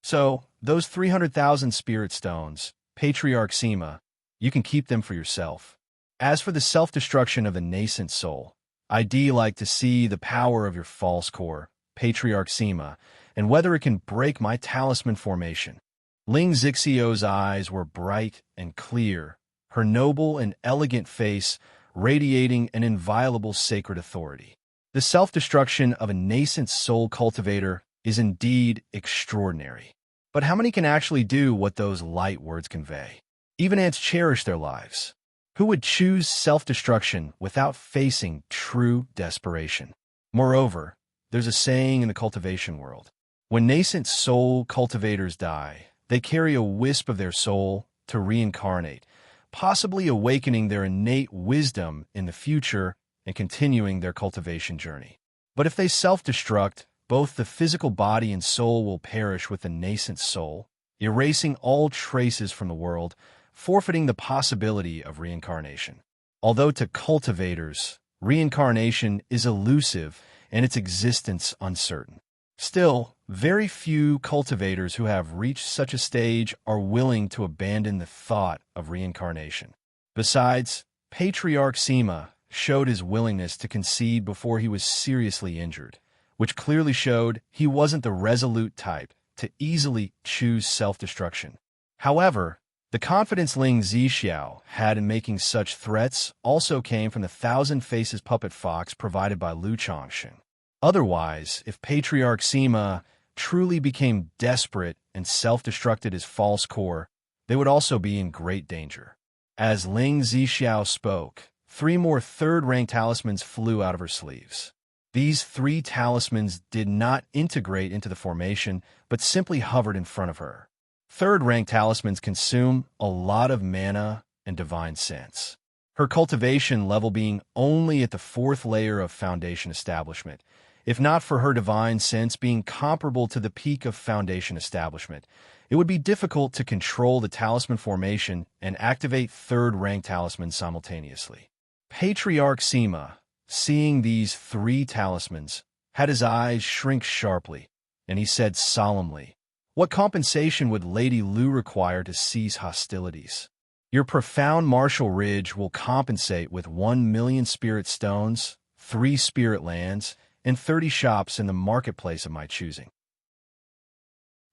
So, those 300,000 spirit stones, Patriarch Sima, you can keep them for yourself. As for the self-destruction of the nascent soul, I'd like to see the power of your false core, Patriarch Sima, and whether it can break my talisman formation. Ling Xixiu's eyes were bright and clear, her noble and elegant face radiating an inviolable sacred authority. The self-destruction of a nascent soul cultivator is indeed extraordinary. But how many can actually do what those light words convey? Even ants cherish their lives. Who would choose self-destruction without facing true desperation? Moreover, there's a saying in the cultivation world. When nascent soul cultivators die, they carry a wisp of their soul to reincarnate, possibly awakening their innate wisdom in the future and continuing their cultivation journey. But if they self-destruct, both the physical body and soul will perish with the nascent soul, erasing all traces from the world, forfeiting the possibility of reincarnation. Although to cultivators, reincarnation is elusive and its existence uncertain. Still, very few cultivators who have reached such a stage are willing to abandon the thought of reincarnation. Besides, Patriarch Sima showed his willingness to concede before he was seriously injured, which clearly showed he wasn't the resolute type to easily choose self-destruction. However, the confidence Ling Zixiao had in making such threats also came from the Thousand Faces puppet fox provided by Lu Changxing. Otherwise, if Patriarch Sima truly became desperate and self-destructed his false core, they would also be in great danger. As Ling Zixiao spoke, 3 more third-rank talismans flew out of her sleeves. These 3 talismans did not integrate into the formation, but simply hovered in front of her. Third-rank talismans consume a lot of mana and divine sense. Her cultivation level being only at the 4th layer of foundation establishment, if not for her divine sense being comparable to the peak of foundation establishment, it would be difficult to control the talisman formation and activate third-rank talismans simultaneously. Patriarch Sima, seeing these 3 talismans, had his eyes shrink sharply, and he said solemnly, "What compensation would Lady Lu require to cease hostilities? Your profound martial ridge will compensate with 1,000,000 spirit stones, 3 spirit lands, and 30 shops in the marketplace of my choosing.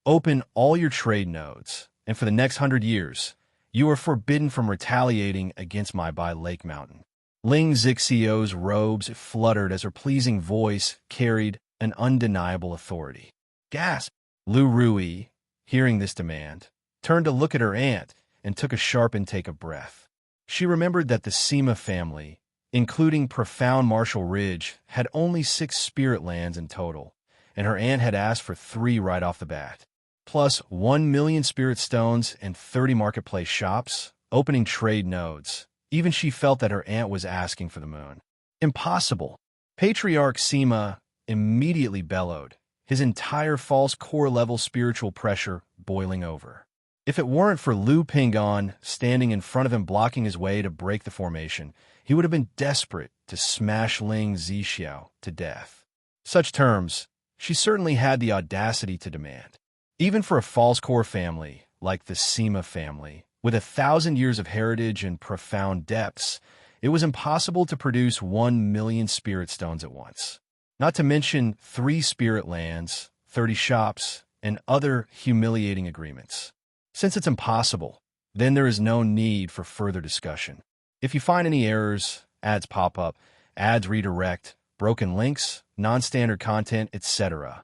Open all your trade nodes, and for the next 100 years, you are forbidden from retaliating against my by Lake Mountain." Ling Zixiao's robes fluttered as her pleasing voice carried an undeniable authority. Gasp! Lu Rui, hearing this demand, turned to look at her aunt and took a sharp intake of breath. She remembered that the Sima family, including Profound Martial Ridge, had only 6 spirit lands in total, and her aunt had asked for 3 right off the bat. Plus 1,000,000 spirit stones and 30 marketplace shops, opening trade nodes. Even she felt that her aunt was asking for the moon. Impossible! Patriarch Sima immediately bellowed, his entire false core-level spiritual pressure boiling over. If it weren't for Lu Pingon standing in front of him blocking his way to break the formation, he would have been desperate to smash Ling Zixiao to death. Such terms, she certainly had the audacity to demand. Even for a false core family, like the Sima family, with 1,000 years of heritage and profound depths, it was impossible to produce 1,000,000 spirit stones at once. Not to mention 3 spirit lands, 30 shops, and other humiliating agreements. Since it's impossible, then there is no need for further discussion. If you find any errors, ads pop up, ads redirect, broken links, non-standard content, etc.,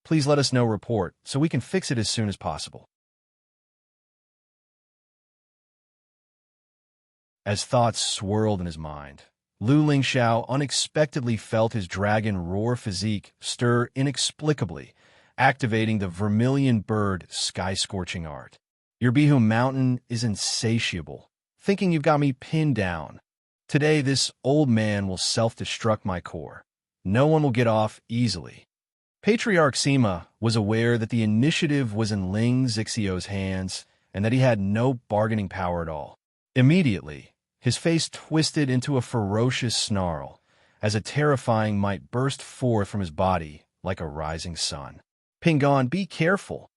please let us know report so we can fix it as soon as possible. As thoughts swirled in his mind, Lu Lingxiao unexpectedly felt his dragon roar physique stir inexplicably, activating the vermilion bird sky-scorching art. Your Bihu Mountain is insatiable, thinking you've got me pinned down. Today this old man will self-destruct my core. No one will get off easily. Patriarch Sima was aware that the initiative was in Ling Zixiao's hands and that he had no bargaining power at all. Immediately, his face twisted into a ferocious snarl, as a terrifying might burst forth from his body like a rising sun. Pingon, be careful.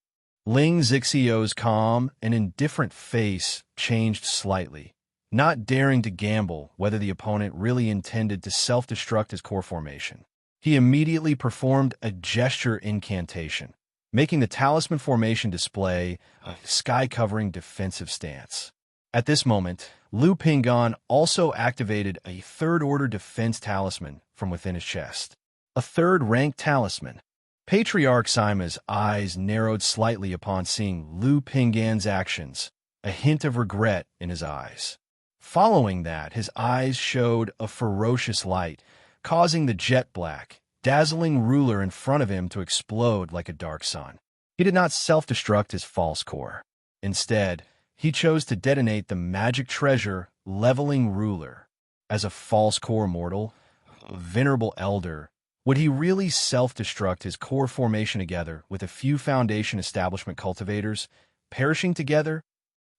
Ling Zixiao's calm and indifferent face changed slightly, not daring to gamble whether the opponent really intended to self-destruct his core formation. He immediately performed a gesture incantation, making the talisman formation display a sky-covering defensive stance. At this moment, Lu Pingon also activated a third-order defense talisman from within his chest. A third-rank talisman. Patriarch Sima's eyes narrowed slightly upon seeing Lu Pingon's actions, a hint of regret in his eyes. Following that, his eyes showed a ferocious light, causing the jet-black, dazzling ruler in front of him to explode like a dark sun. He did not self-destruct his false core. Instead, he chose to detonate the magic treasure leveling ruler. As a false core mortal, a venerable elder, Would he really self-destruct his core formation together with a few Foundation establishment cultivators, perishing together?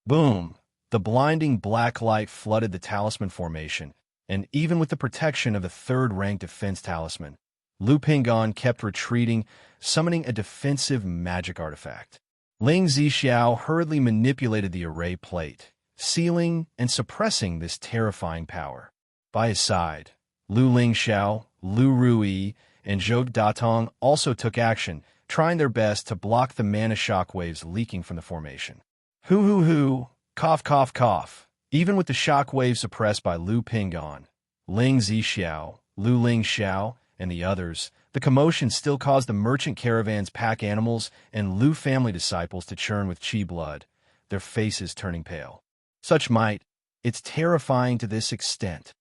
Boom! The blinding black light flooded the talisman formation, and even with the protection of the third-rank defense talisman, Lu Pingon kept retreating, summoning a defensive magic artifact. Ling Zixiao hurriedly manipulated the array plate, sealing and suppressing this terrifying power. By his side, Lu Lingxiao, Lu Rui, and Zhou Datong also took action, trying their best to block the mana shockwaves leaking from the formation. Hoo, cough, cough, cough. Even with the shockwaves suppressed by Lu Pingon, Ling Zixiao, Lu Lingxiao, and the others, the commotion still caused the merchant caravan's pack animals and Lu family disciples to churn with chi blood, their faces turning pale. Such might, it's terrifying to this extent.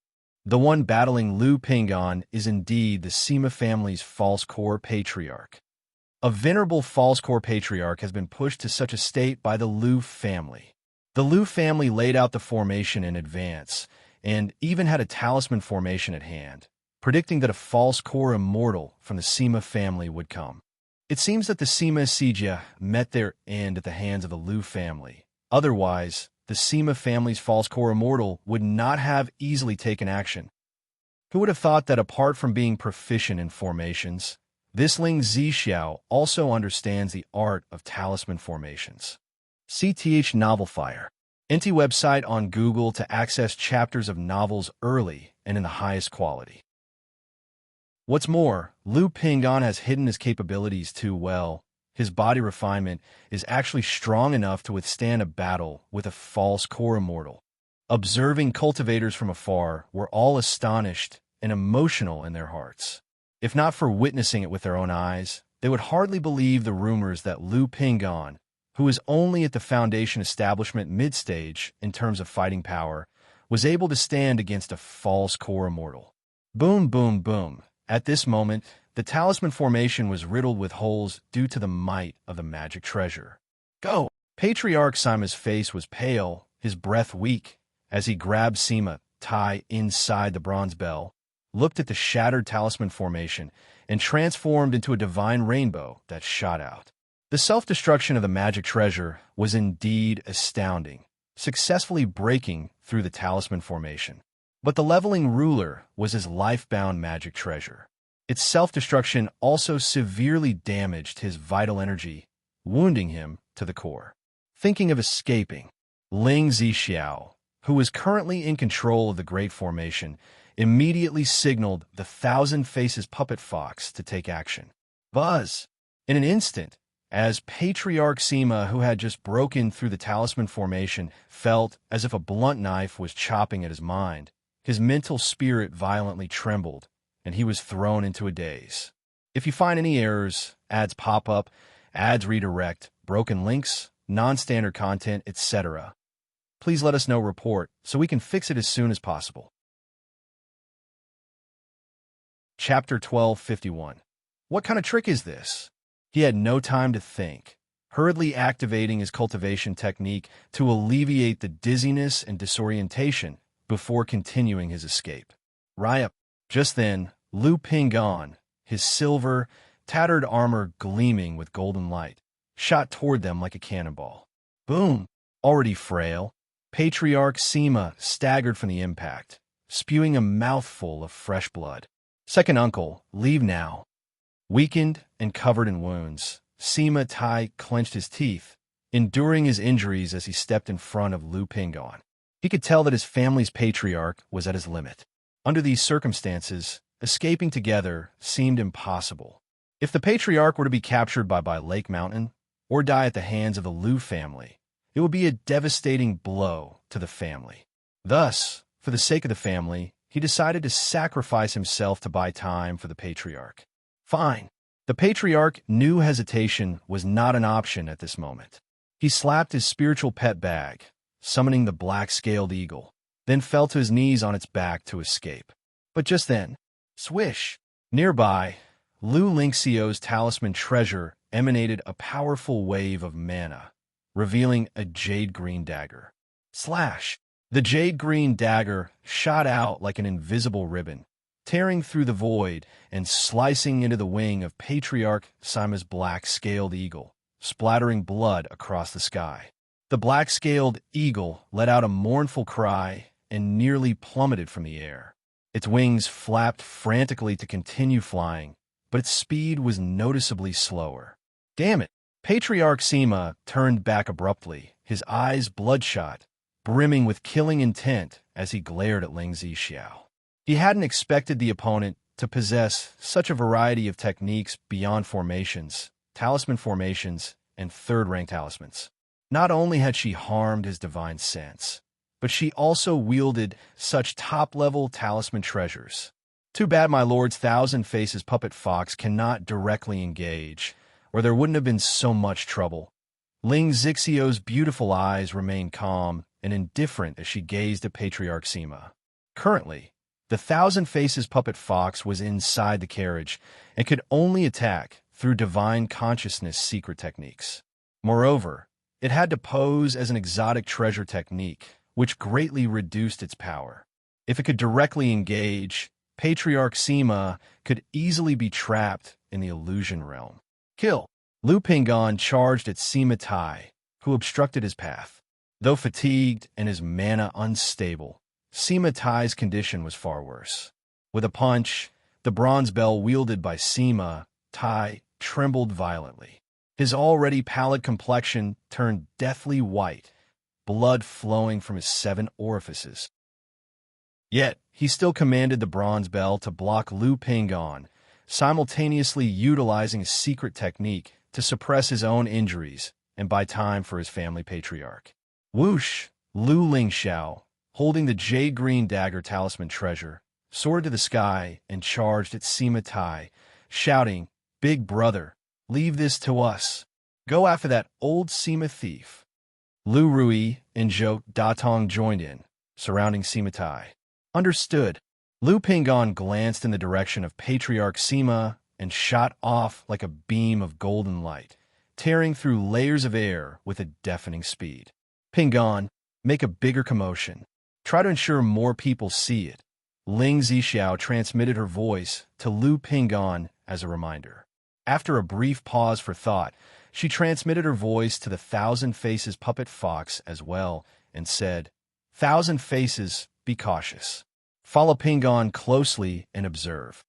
The one battling Lu Pingon is indeed the Sima family's false core patriarch. A venerable false core patriarch has been pushed to such a state by the Lu family. The Lu family laid out the formation in advance, and even had a talisman formation at hand, predicting that a false core immortal from the Sima family would come. It seems that the Sima Xianxia met their end at the hands of the Lu family. Otherwise, the Sima family's false core immortal would not have easily taken action. Who would have thought that apart from being proficient in formations, this Ling Zixiao also understands the art of talisman formations? CTH Novel Fire. NT website on Google to access chapters of novels early and in the highest quality. What's more, Lu Pingon has hidden his capabilities too well. His body refinement is actually strong enough to withstand a battle with a false core immortal. Observing cultivators from afar were all astonished and emotional in their hearts. If not for witnessing it with their own eyes, they would hardly believe the rumors that Lu Pingon, who is only at the Foundation establishment mid-stage in terms of fighting power, was able to stand against a false core immortal. Boom, boom, boom. At this moment, the talisman formation was riddled with holes due to the might of the magic treasure. Go! Patriarch Sima's face was pale, his breath weak, as he grabbed Sima Tai inside the bronze bell, looked at the shattered talisman formation, and transformed into a divine rainbow that shot out. The self-destruction of the magic treasure was indeed astounding, successfully breaking through the talisman formation. But the leveling ruler was his life-bound magic treasure. Its self-destruction also severely damaged his vital energy, wounding him to the core. Thinking of escaping, Ling Zixiao, who was currently in control of the Great Formation, immediately signaled the Thousand Faces puppet fox to take action. Buzz! In an instant, as Patriarch Sima, who had just broken through the talisman formation, felt as if a blunt knife was chopping at his mind, his mental spirit violently trembled, and he was thrown into a daze. If you find any errors, ads pop up, ads redirect, broken links, non-standard content, etc., please let us know report so we can fix it as soon as possible. Chapter 1251. What kind of trick is this? He had no time to think, hurriedly activating his cultivation technique to alleviate the dizziness and disorientation before continuing his escape. Ryup. Just then, Lu Pingon, his silver, tattered armor gleaming with golden light, shot toward them like a cannonball. Boom! Already frail, Patriarch Sima staggered from the impact, spewing a mouthful of fresh blood. Second uncle, leave now. Weakened and covered in wounds, Sima Tai clenched his teeth, enduring his injuries as he stepped in front of Lu Pingon. He could tell that his family's patriarch was at his limit. Under these circumstances, escaping together seemed impossible. If the patriarch were to be captured by Lake Mountain, or die at the hands of the Lu family, it would be a devastating blow to the family. Thus, for the sake of the family, he decided to sacrifice himself to buy time for the patriarch. Fine. The patriarch knew hesitation was not an option at this moment. He slapped his spiritual pet bag, summoning the black-scaled eagle, then fell to his knees on its back to escape. But just then, swish! Nearby, Lu Lingxiao's talisman treasure emanated a powerful wave of mana, revealing a jade-green dagger. Slash! The jade-green dagger shot out like an invisible ribbon, tearing through the void and slicing into the wing of Patriarch Sima's black-scaled eagle, splattering blood across the sky. The black-scaled eagle let out a mournful cry and nearly plummeted from the air. Its wings flapped frantically to continue flying, but its speed was noticeably slower. Damn it! Patriarch Sima turned back abruptly, his eyes bloodshot, brimming with killing intent as he glared at Ling Zixiao. He hadn't expected the opponent to possess such a variety of techniques beyond formations, talisman formations, and third-rank talismans. Not only had she harmed his divine sense, but she also wielded such top-level talisman treasures. Too bad my lord's Thousand Faces puppet fox cannot directly engage, or there wouldn't have been so much trouble. Ling Zixiao's beautiful eyes remained calm and indifferent as she gazed at Patriarch Sima. Currently, the Thousand Faces puppet fox was inside the carriage and could only attack through divine consciousness secret techniques. Moreover, it had to pose as an exotic treasure technique, which greatly reduced its power. If it could directly engage, Patriarch Sima could easily be trapped in the illusion realm. Kill! Lu Pingon charged at Sima Tai, who obstructed his path. Though fatigued and his mana unstable, Sima Tai's condition was far worse. With a punch, the bronze bell wielded by Sima Tai trembled violently. His already pallid complexion turned deathly white, blood flowing from his 7 orifices. Yet, he still commanded the bronze bell to block Lu Pingon, simultaneously utilizing a secret technique to suppress his own injuries and buy time for his family patriarch. Whoosh! Lu Lingxiao, holding the jade-green dagger talisman treasure, soared to the sky and charged at Sima Tai, shouting, "Big brother, leave this to us. Go after that old Sima thief." Lu Rui and Zhou Datong joined in, surrounding Sima Tai. Understood. Lu Pingon glanced in the direction of Patriarch Sima and shot off like a beam of golden light, tearing through layers of air with a deafening speed. Pingon, make a bigger commotion. Try to ensure more people see it. Ling Zixiao transmitted her voice to Lu Pingon as a reminder. After a brief pause for thought, she transmitted her voice to the Thousand Faces puppet fox as well and said, "Thousand Faces, be cautious. Follow Pingon closely and observe."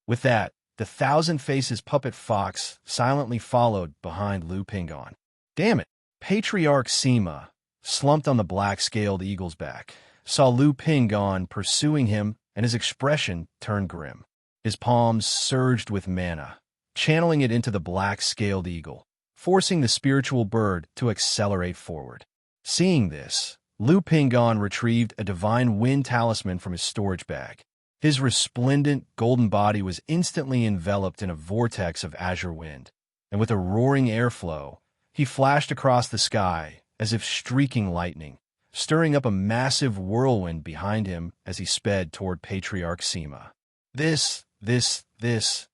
With that, the Thousand Faces puppet fox silently followed behind Lu Pingon. Damn it! Patriarch Sima, slumped on the black-scaled eagle's back, saw Lu Pingon pursuing him, and his expression turned grim. His palms surged with mana, channeling it into the black-scaled eagle, forcing the spiritual bird to accelerate forward. Seeing this, Lu Pingon retrieved a divine wind talisman from his storage bag. His resplendent golden body was instantly enveloped in a vortex of azure wind, and with a roaring airflow, he flashed across the sky as if streaking lightning, stirring up a massive whirlwind behind him as he sped toward Patriarch Sima. The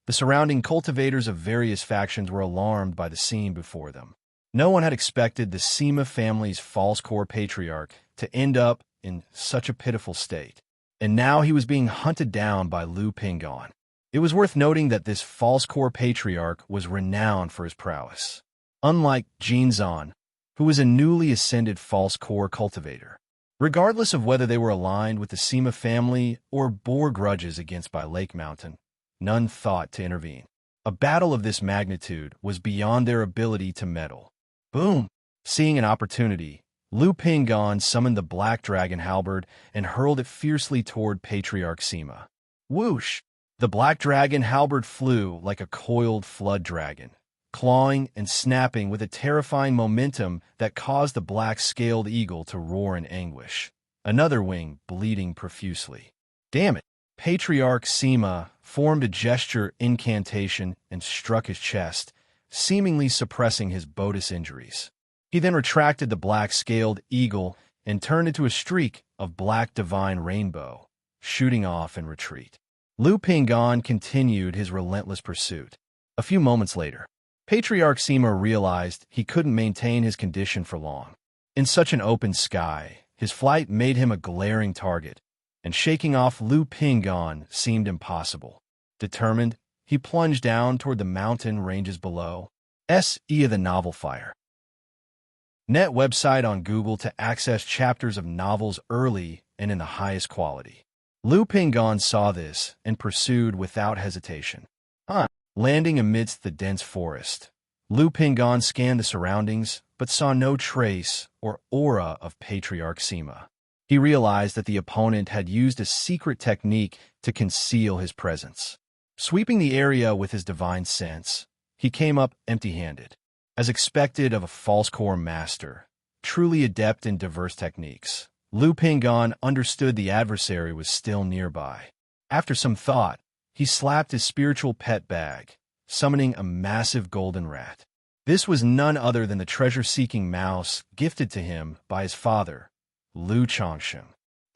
surrounding cultivators of various factions were alarmed by the scene before them. No one had expected the Sima family's false core patriarch to end up in such a pitiful state, and now he was being hunted down by Lu Pingon. It was worth noting that this false core patriarch was renowned for his prowess. Unlike Jinzan, who was a newly ascended false core cultivator. Regardless of whether they were aligned with the Sima family or bore grudges against by Lake Mountain, none thought to intervene. A battle of this magnitude was beyond their ability to meddle. Boom! Seeing an opportunity, Lu Pingon summoned the Black Dragon halberd and hurled it fiercely toward Patriarch Sima. Whoosh! The Black Dragon halberd flew like a coiled flood dragon, clawing and snapping with a terrifying momentum that caused the black-scaled eagle to roar in anguish, another wing bleeding profusely. Damn it! Patriarch Sima formed a gesture incantation and struck his chest, seemingly suppressing his bodis injuries. He then retracted the black-scaled eagle and turned into a streak of black divine rainbow, shooting off in retreat. Lu Pingon continued his relentless pursuit. A few moments later, Patriarch Sima realized he couldn't maintain his condition for long. In such an open sky, his flight made him a glaring target, and shaking off Lu Pingon seemed impossible. Determined, he plunged down toward the mountain ranges below. S.E. of the Novel Fire. Net website on Google to access chapters of novels early and in the highest quality. Lu Pingon saw this and pursued without hesitation. Landing amidst the dense forest, Lu Pingon scanned the surroundings but saw no trace or aura of Patriarch Sima. He realized that the opponent had used a secret technique to conceal his presence. Sweeping the area with his divine sense, he came up empty-handed. As expected of a false core master, truly adept in diverse techniques, Lu Pingon understood the adversary was still nearby. After some thought, he slapped his spiritual pet bag, summoning a massive golden rat. This was none other than the treasure-seeking mouse gifted to him by his father, Lu Xianxia.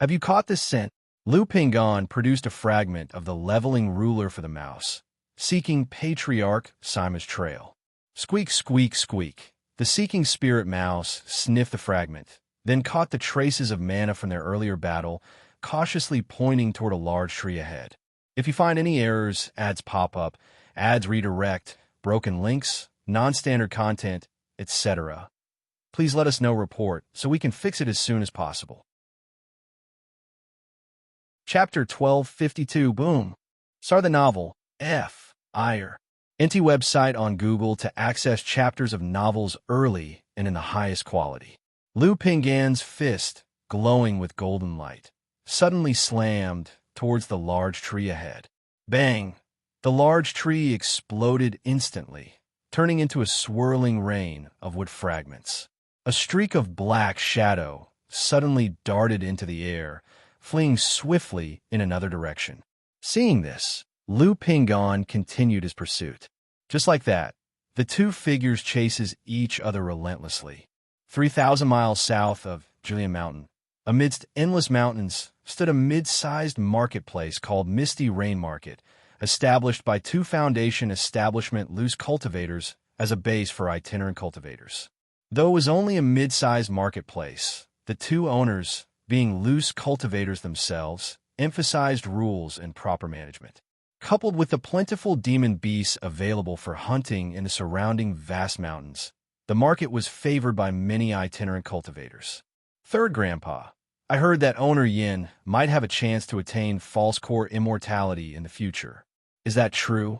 Have you caught this scent? Lu Pingon produced a fragment of the leveling ruler for the mouse, seeking Patriarch Sima's trail. Squeak, squeak, squeak. The seeking spirit mouse sniffed the fragment, then caught the traces of mana from their earlier battle, cautiously pointing toward a large tree ahead. If you find any errors, ads pop up, ads redirect, broken links, non-standard content, etc., please let us know. Report so we can fix it as soon as possible. Chapter 1252. Boom. Start the novel. F. Ire. NT website on Google to access chapters of novels early and in the highest quality. Lu Pingon's fist, glowing with golden light, suddenly slammed towards the large tree ahead. Bang! The large tree exploded instantly, turning into a swirling rain of wood fragments. A streak of black shadow suddenly darted into the air, fleeing swiftly in another direction. Seeing this, Lu Pingon continued his pursuit. Just like that, the two figures chases each other relentlessly. 3,000 miles south of Julian Mountain, amidst endless mountains, stood a mid-sized marketplace called Misty Rain Market, established by two Foundation establishment loose cultivators as a base for itinerant cultivators. Though it was only a mid-sized marketplace, the two owners, being loose cultivators themselves, emphasized rules and proper management. Coupled with the plentiful demon beasts available for hunting in the surrounding vast mountains, the market was favored by many itinerant cultivators. Third Grandpa, I heard that owner Yin might have a chance to attain false core immortality in the future. Is that true?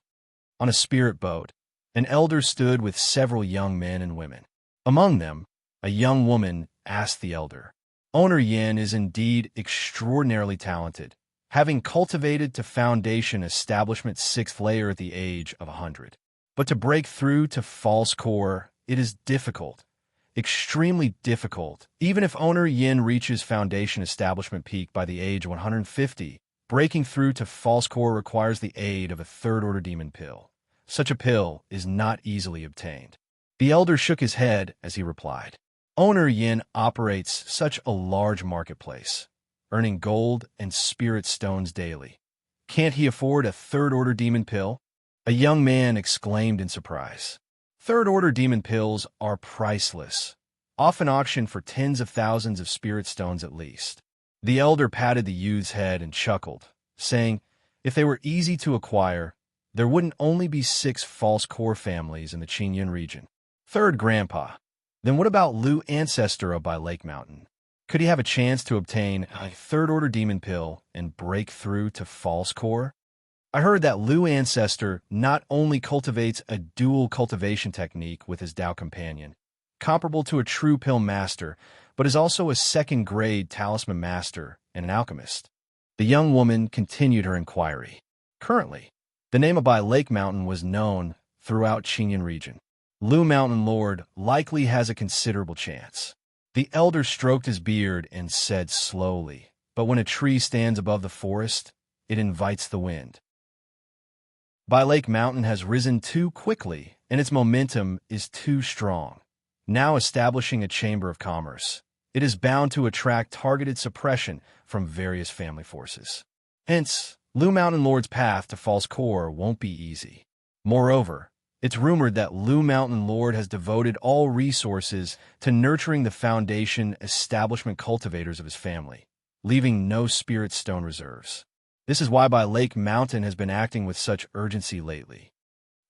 On a spirit boat, an elder stood with several young men and women. Among them, a young woman asked the elder, Owner Yin is indeed extraordinarily talented, having cultivated to Foundation Establishment 6th layer at the age of 100. But to break through to false core, it is difficult, extremely difficult. Even if owner Yin reaches Foundation Establishment peak by the age of 150, breaking through to false core requires the aid of a third-order demon pill. Such a pill is not easily obtained. The elder shook his head as he replied, Owner Yin operates such a large marketplace, earning gold and spirit stones daily. Can't he afford a third-order demon pill? A young man exclaimed in surprise. Third-order demon pills are priceless, often auctioned for tens of thousands of spirit stones at least. The elder patted the youth's head and chuckled, saying, if they were easy to acquire, there wouldn't only be 6 false core families in the Qingyun region. Third Grandpa, then what about Lu Ancestor by Lake Mountain? Could he have a chance to obtain a third-order demon pill and break through to false core? I heard that Lu Ancestor not only cultivates a dual cultivation technique with his Dao companion, comparable to a true pill master, but is also a second-grade talisman master and an alchemist. The young woman continued her inquiry. Currently, the name of Bai Lake Mountain was known throughout Qingyun region. Lu Mountain Lord likely has a considerable chance. The elder stroked his beard and said slowly, but when a tree stands above the forest, it invites the wind. Bai Lake Mountain has risen too quickly, and its momentum is too strong. Now establishing a chamber of commerce, it is bound to attract targeted suppression from various family forces. Hence, Lu Mountain Lord's path to false core won't be easy. Moreover, it's rumored that Lu Mountain Lord has devoted all resources to nurturing the Foundation Establishment cultivators of his family, leaving no spirit stone reserves. This is why by Lake Mountain has been acting with such urgency lately.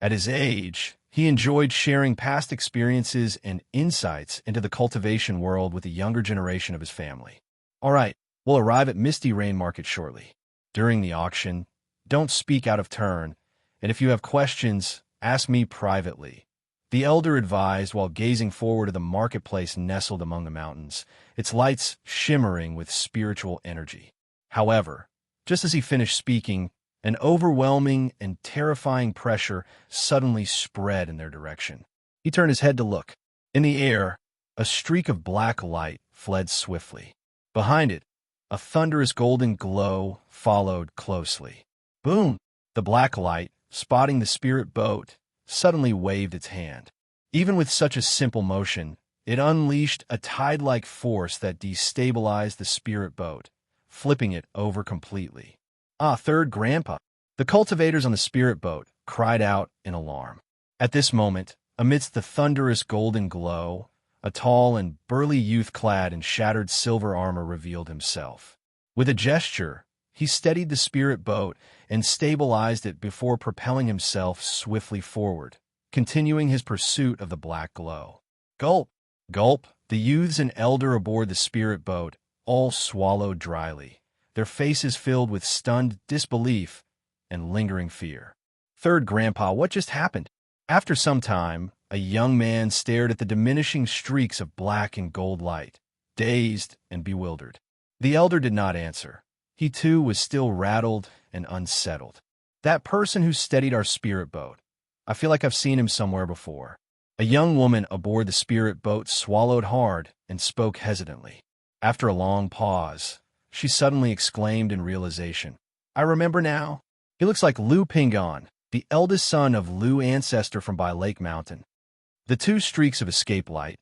At his age, he enjoyed sharing past experiences and insights into the cultivation world with the younger generation of his family. All right, we'll arrive at Misty Rain Market shortly. During the auction, don't speak out of turn, and if you have questions, ask me privately. The elder advised while gazing forward to the marketplace nestled among the mountains, its lights shimmering with spiritual energy. However, just as he finished speaking, an overwhelming and terrifying pressure suddenly spread in their direction. He turned his head to look. In the air, a streak of black light fled swiftly. Behind it, a thunderous golden glow followed closely. Boom! The black light, spotting the spirit boat, suddenly waved its hand. Even with such a simple motion, it unleashed a tide-like force that destabilized the spirit boat, flipping it over completely. Ah, third grandpa! The cultivators on the spirit boat cried out in alarm. At this moment, amidst the thunderous golden glow, a tall and burly youth clad in shattered silver armor revealed himself. With a gesture, he steadied the spirit boat and stabilized it before propelling himself swiftly forward, continuing his pursuit of the black glow. Gulp! Gulp! The youths and elder aboard the spirit boat all swallowed dryly, their faces filled with stunned disbelief and lingering fear. Third grandpa, what just happened? After some time, a young man stared at the diminishing streaks of black and gold light, dazed and bewildered. The elder did not answer. He too was still rattled and unsettled. That person who steadied our spirit boat. I feel like I've seen him somewhere before. A young woman aboard the spirit boat swallowed hard and spoke hesitantly. After a long pause, she suddenly exclaimed in realization, I remember now. He looks like Lu Pingon, the eldest son of Lu ancestor from by Lake Mountain. The two streaks of escape light,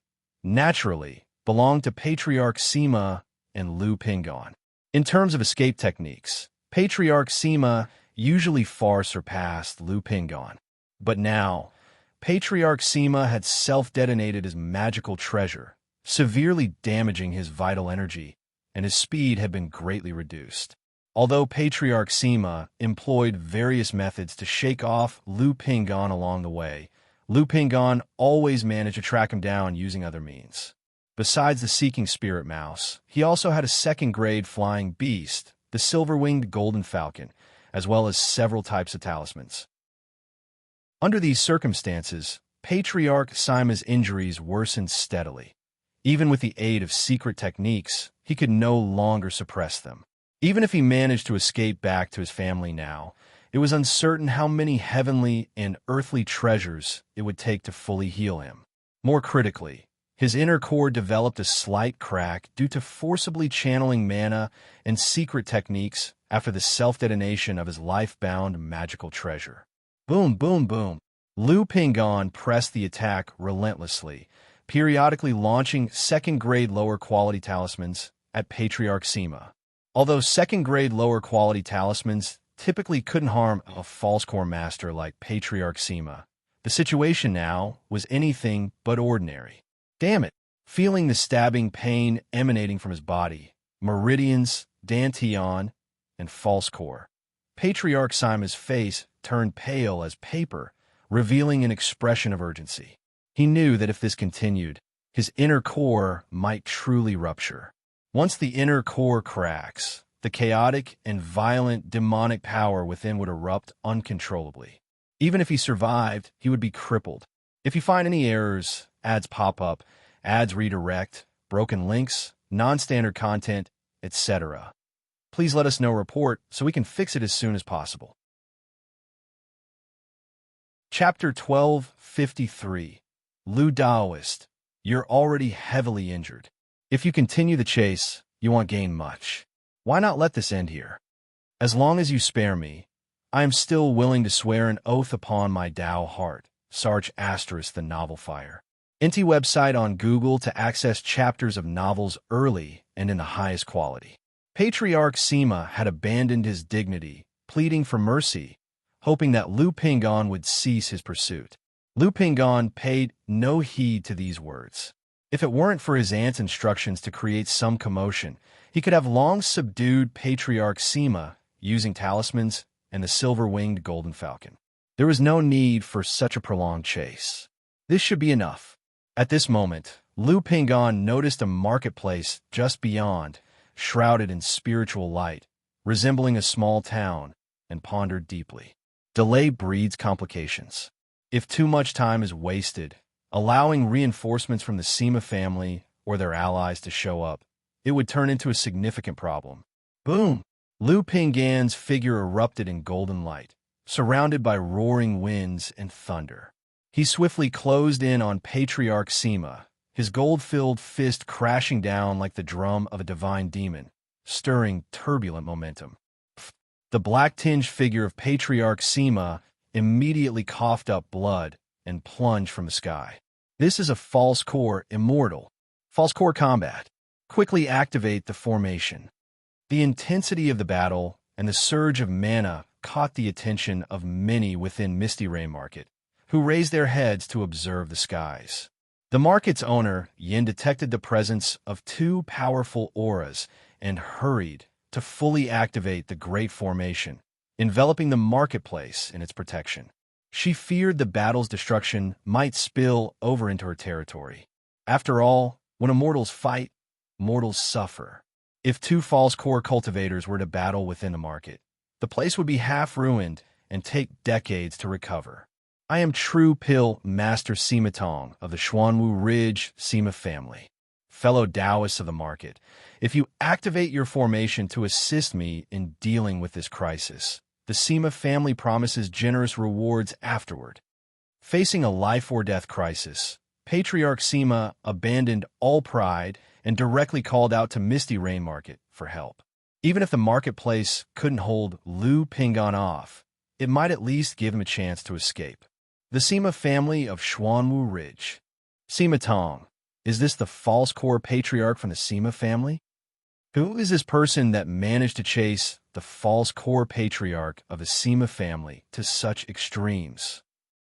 naturally, belonged to Patriarch Sima and Lu Pingon. In terms of escape techniques, Patriarch Sima usually far surpassed Lu Pingon. But now, Patriarch Sima had self-detonated his magical treasure, severely damaging his vital energy, and his speed had been greatly reduced. Although Patriarch Sima employed various methods to shake off Lu Pingon along the way, Lu Pingon always managed to track him down using other means. Besides the Seeking Spirit Mouse, he also had a second-grade flying beast, the silver-winged golden falcon, as well as several types of talismans. Under these circumstances, Patriarch Sima's injuries worsened steadily. Even with the aid of secret techniques, he could no longer suppress them. Even if he managed to escape back to his family now, it was uncertain how many heavenly and earthly treasures it would take to fully heal him. More critically, his inner core developed a slight crack due to forcibly channeling mana and secret techniques after the self-detonation of his life-bound magical treasure. Boom, boom, boom. Lu Pingon pressed the attack relentlessly, periodically launching second-grade lower-quality talismans at Patriarch Sima. Although second-grade lower-quality talismans typically couldn't harm a false core master like Patriarch Sima, the situation now was anything but ordinary. Damn it! Feeling the stabbing pain emanating from his body, meridians, dantian, and false core, Patriarch Sima's face turned pale as paper, revealing an expression of urgency. He knew that if this continued, his inner core might truly rupture. Once the inner core cracks, the chaotic and violent demonic power within would erupt uncontrollably. Even if he survived, he would be crippled. If you find any errors, ads pop up, ads redirect, broken links, non-standard content, etc., please let us know report so we can fix it as soon as possible. Chapter 1253. Lu Daoist. You're already heavily injured. If you continue the chase, you won't gain much. Why not let this end here? As long as you spare me, I am still willing to swear an oath upon my Dao heart. Sarge * the novel fire. Inti website on Google to access chapters of novels early and in the highest quality. Patriarch Sima had abandoned his dignity, pleading for mercy, hoping that Lu Pingon would cease his pursuit. Lu Pingon paid no heed to these words. If it weren't for his aunt's instructions to create some commotion, he could have long subdued Patriarch Sima using talismans and the silver-winged golden falcon. There was no need for such a prolonged chase. This should be enough. At this moment, Lu Pingan noticed a marketplace just beyond, shrouded in spiritual light, resembling a small town, and pondered deeply. Delay breeds complications. If too much time is wasted, allowing reinforcements from the Sima family or their allies to show up, it would turn into a significant problem. Boom! Lu Pingan's figure erupted in golden light, surrounded by roaring winds and thunder. He swiftly closed in on Patriarch Sima, his gold-filled fist crashing down like the drum of a divine demon, stirring turbulent momentum. The black-tinged figure of Patriarch Sima immediately coughed up blood and plunged from the sky. This is a false core immortal. False core combat. Quickly activate the formation. The intensity of the battle and the surge of mana caught the attention of many within Misty Rain Market, who raised their heads to observe the skies. The market's owner, Yin, detected the presence of two powerful auras and hurried to fully activate the Great Formation, enveloping the marketplace in its protection. She feared the battle's destruction might spill over into her territory. After all, when immortals fight, mortals suffer. If two false core cultivators were to battle within the market, the place would be half ruined and take decades to recover. I am True Pill Master Sima Tong of the Xuanwu Ridge Sima family. Fellow Taoists of the market, if you activate your formation to assist me in dealing with this crisis, the Sima family promises generous rewards afterward. Facing a life-or-death crisis, Patriarch Sima abandoned all pride and directly called out to Misty Rain Market for help. Even if the marketplace couldn't hold Lu Pingan off, it might at least give him a chance to escape. The Sima family of Xuanwu Ridge. Sima Tong, is this the false core patriarch from the Sima family? Who is this person that managed to chase the false core patriarch of the Sima family to such extremes?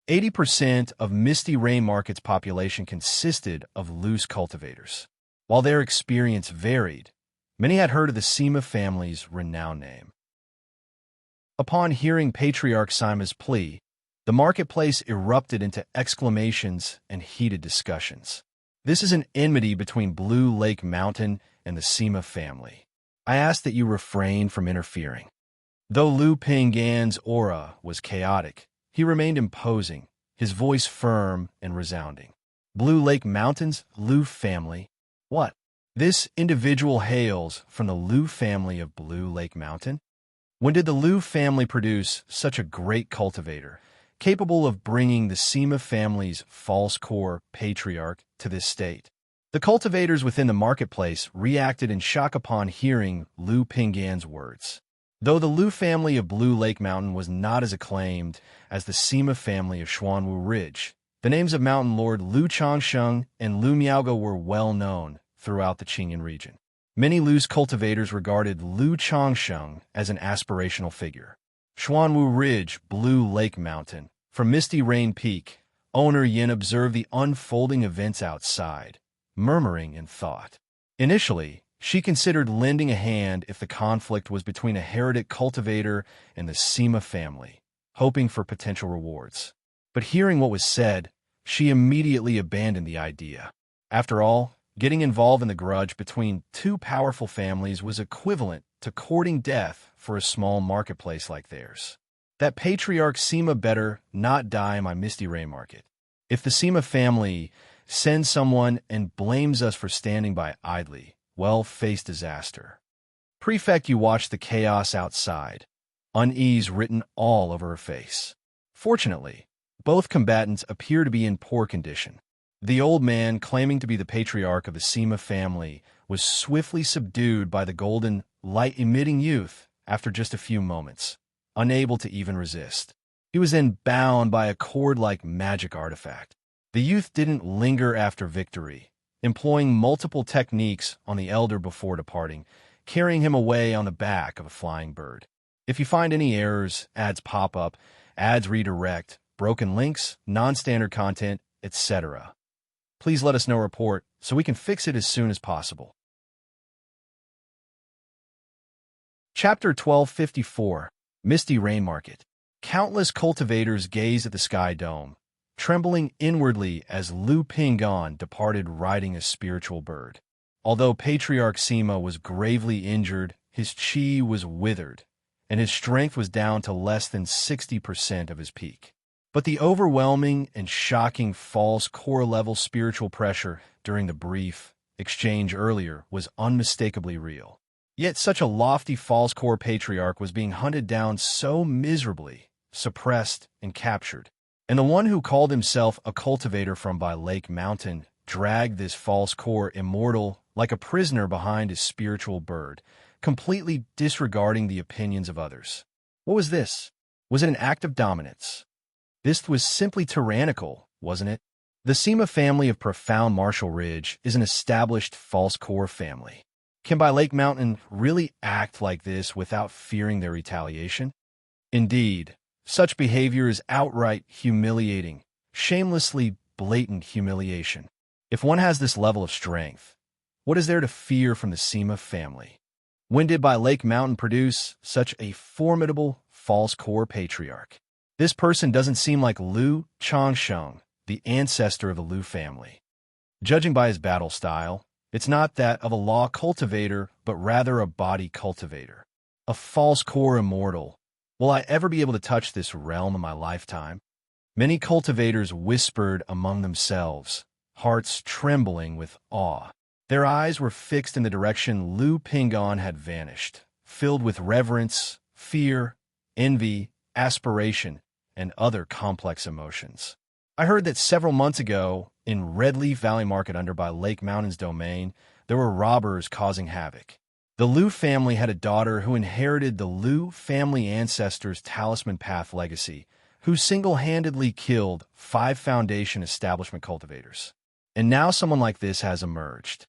80% of Misty Rain Market's population consisted of loose cultivators. While their experience varied, many had heard of the Sima family's renowned name. Upon hearing Patriarch Sima's plea, the marketplace erupted into exclamations and heated discussions. This is an enmity between Blue Lake Mountain and the Sima family. I ask that you refrain from interfering. Though Lu Pingan's aura was chaotic, he remained imposing, his voice firm and resounding. Blue Lake Mountain's Lu family? What? This individual hails from the Lu family of Blue Lake Mountain? When did the Lu family produce such a great cultivator, capable of bringing the Sima family's false core patriarch to this state? The cultivators within the marketplace reacted in shock upon hearing Lu Pingan's words. Though the Lu family of Blue Lake Mountain was not as acclaimed as the Sima family of Xuanwu Ridge, the names of Mountain Lord Lu Changsheng and Lu Miaoge were well known throughout the Qingyan region. Many loose cultivators regarded Lu Changsheng as an aspirational figure. Xuanwu Ridge, Blue Lake Mountain. From Misty Rain Peak, owner Yin observed the unfolding events outside, murmuring in thought. Initially, she considered lending a hand if the conflict was between a heretic cultivator and the Sima family, hoping for potential rewards. But hearing what was said, she immediately abandoned the idea. After all, getting involved in the grudge between two powerful families was equivalent to courting death for a small marketplace like theirs. That Patriarch Sima better not die in my Misty Rain Market. If the Sima family sends someone and blames us for standing by idly, well, face disaster. Prefect, you watched the chaos outside, unease written all over her face. Fortunately, both combatants appear to be in poor condition. The old man, claiming to be the patriarch of the Sima family, was swiftly subdued by the golden, light-emitting youth after just a few moments, unable to even resist. He was then bound by a cord-like magic artifact. The youth didn't linger after victory, employing multiple techniques on the elder before departing, carrying him away on the back of a flying bird. If you find any errors, ads pop up, ads redirect, broken links, non-standard content, etc., Please let us know report so we can fix it as soon as possible. Chapter 1254, Misty Rain Market. Countless cultivators gazed at the sky dome, trembling inwardly as Lu Pingon departed riding a spiritual bird. Although Patriarch Sima was gravely injured, his chi was withered, and his strength was down to less than 60% of his peak. But the overwhelming and shocking false core-level spiritual pressure during the brief exchange earlier was unmistakably real. Yet such a lofty false core patriarch was being hunted down so miserably, suppressed, and captured. And the one who called himself a cultivator from by Lake Mountain dragged this false core immortal like a prisoner behind his spiritual bird, completely disregarding the opinions of others. What was this? Was it an act of dominance? This was simply tyrannical, wasn't it? The Sima family of profound Marshall Ridge is an established false core family. Can by Lake Mountain really act like this without fearing their retaliation? Indeed, such behavior is outright humiliating, shamelessly blatant humiliation. If one has this level of strength, what is there to fear from the Sima family? When did by Lake Mountain produce such a formidable false core patriarch? This person doesn't seem like Lu Changsheng, the ancestor of the Lu family. Judging by his battle style, it's not that of a law cultivator, but rather a body cultivator. A false core immortal. Will I ever be able to touch this realm in my lifetime? Many cultivators whispered among themselves, hearts trembling with awe. Their eyes were fixed in the direction Lu Pingon had vanished, filled with reverence, fear, envy, aspiration, and other complex emotions. I heard that several months ago, in Redleaf Valley Market under by Lake Mountain's domain, there were robbers causing havoc. The Lu family had a daughter who inherited the Lu family ancestors' talisman path legacy, who single-handedly killed 5 Foundation establishment cultivators. And now someone like this has emerged.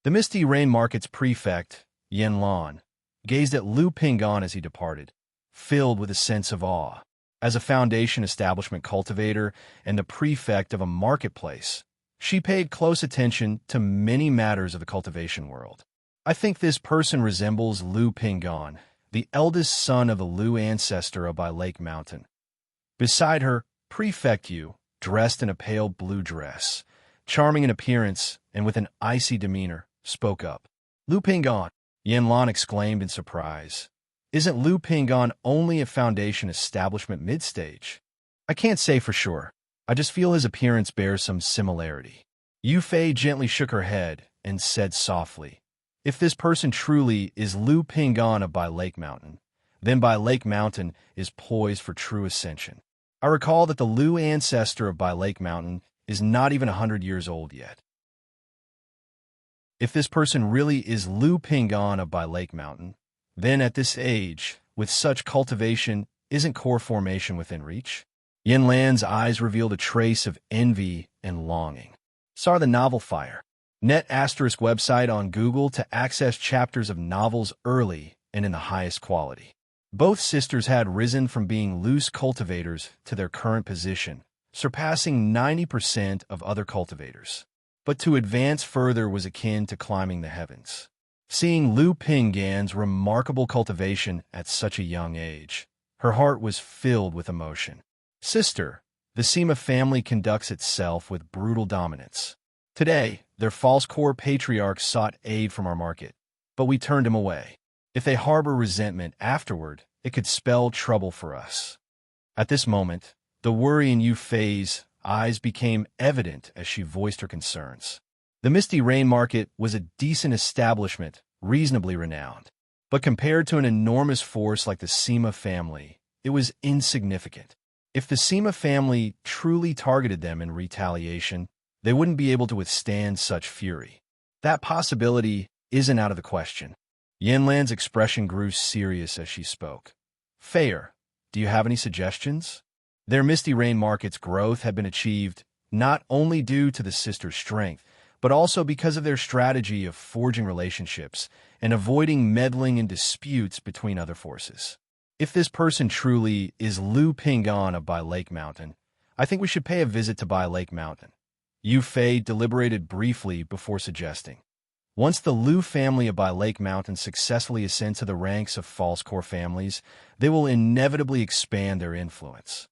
The Misty Rain Market's prefect, Yen Lan, gazed at Lu Pingon as he departed, filled with a sense of awe. As a Foundation establishment cultivator and the prefect of a marketplace, she paid close attention to many matters of the cultivation world. I think this person resembles Lu Pingon, the eldest son of the Lu ancestor of by Lake Mountain. Beside her, Prefect Yu, dressed in a pale blue dress, charming in appearance and with an icy demeanor, spoke up. Lu Pingon, Yen Lan exclaimed in surprise. Isn't Lu Pingon only a Foundation establishment mid-stage? I can't say for sure. I just feel his appearance bears some similarity. Yu Fei gently shook her head and said softly, if this person truly is Lu Pingon of by Lake Mountain, then by Lake Mountain is poised for true ascension. I recall that the Lu ancestor of by Lake Mountain is not even 100 years old yet. If this person really is Lu Pingon of by Lake Mountain, then at this age, with such cultivation, isn't core formation within reach? Yen Lan's eyes revealed a trace of envy and longing. Saw the novel Fire. Net * website on Google to access chapters of novels early and in the highest quality. Both sisters had risen from being loose cultivators to their current position, surpassing 90% of other cultivators. But to advance further was akin to climbing the heavens. Seeing Lu Pingon's remarkable cultivation at such a young age, her heart was filled with emotion. Sister, the Sima family conducts itself with brutal dominance. Today, their false core patriarch sought aid from our market, but we turned him away. If they harbor resentment afterward, it could spell trouble for us. At this moment, the worry in Yu Fei's eyes became evident as she voiced her concerns. The Misty Rain Market was a decent establishment, reasonably renowned. But compared to an enormous force like the Sima family, it was insignificant. If the Sima family truly targeted them in retaliation, they wouldn't be able to withstand such fury. That possibility isn't out of the question. Yen Lan's expression grew serious as she spoke. Fair, do you have any suggestions? Their Misty Rain Market's growth had been achieved not only due to the sisters' strength, but also because of their strategy of forging relationships and avoiding meddling in disputes between other forces. If this person truly is Lu Pingon of by Lake Mountain, I think we should pay a visit to by Lake Mountain. Yu Fei deliberated briefly before suggesting. Once the Lu family of Bai Lake Mountain successfully ascend to the ranks of false core families, they will inevitably expand their influence.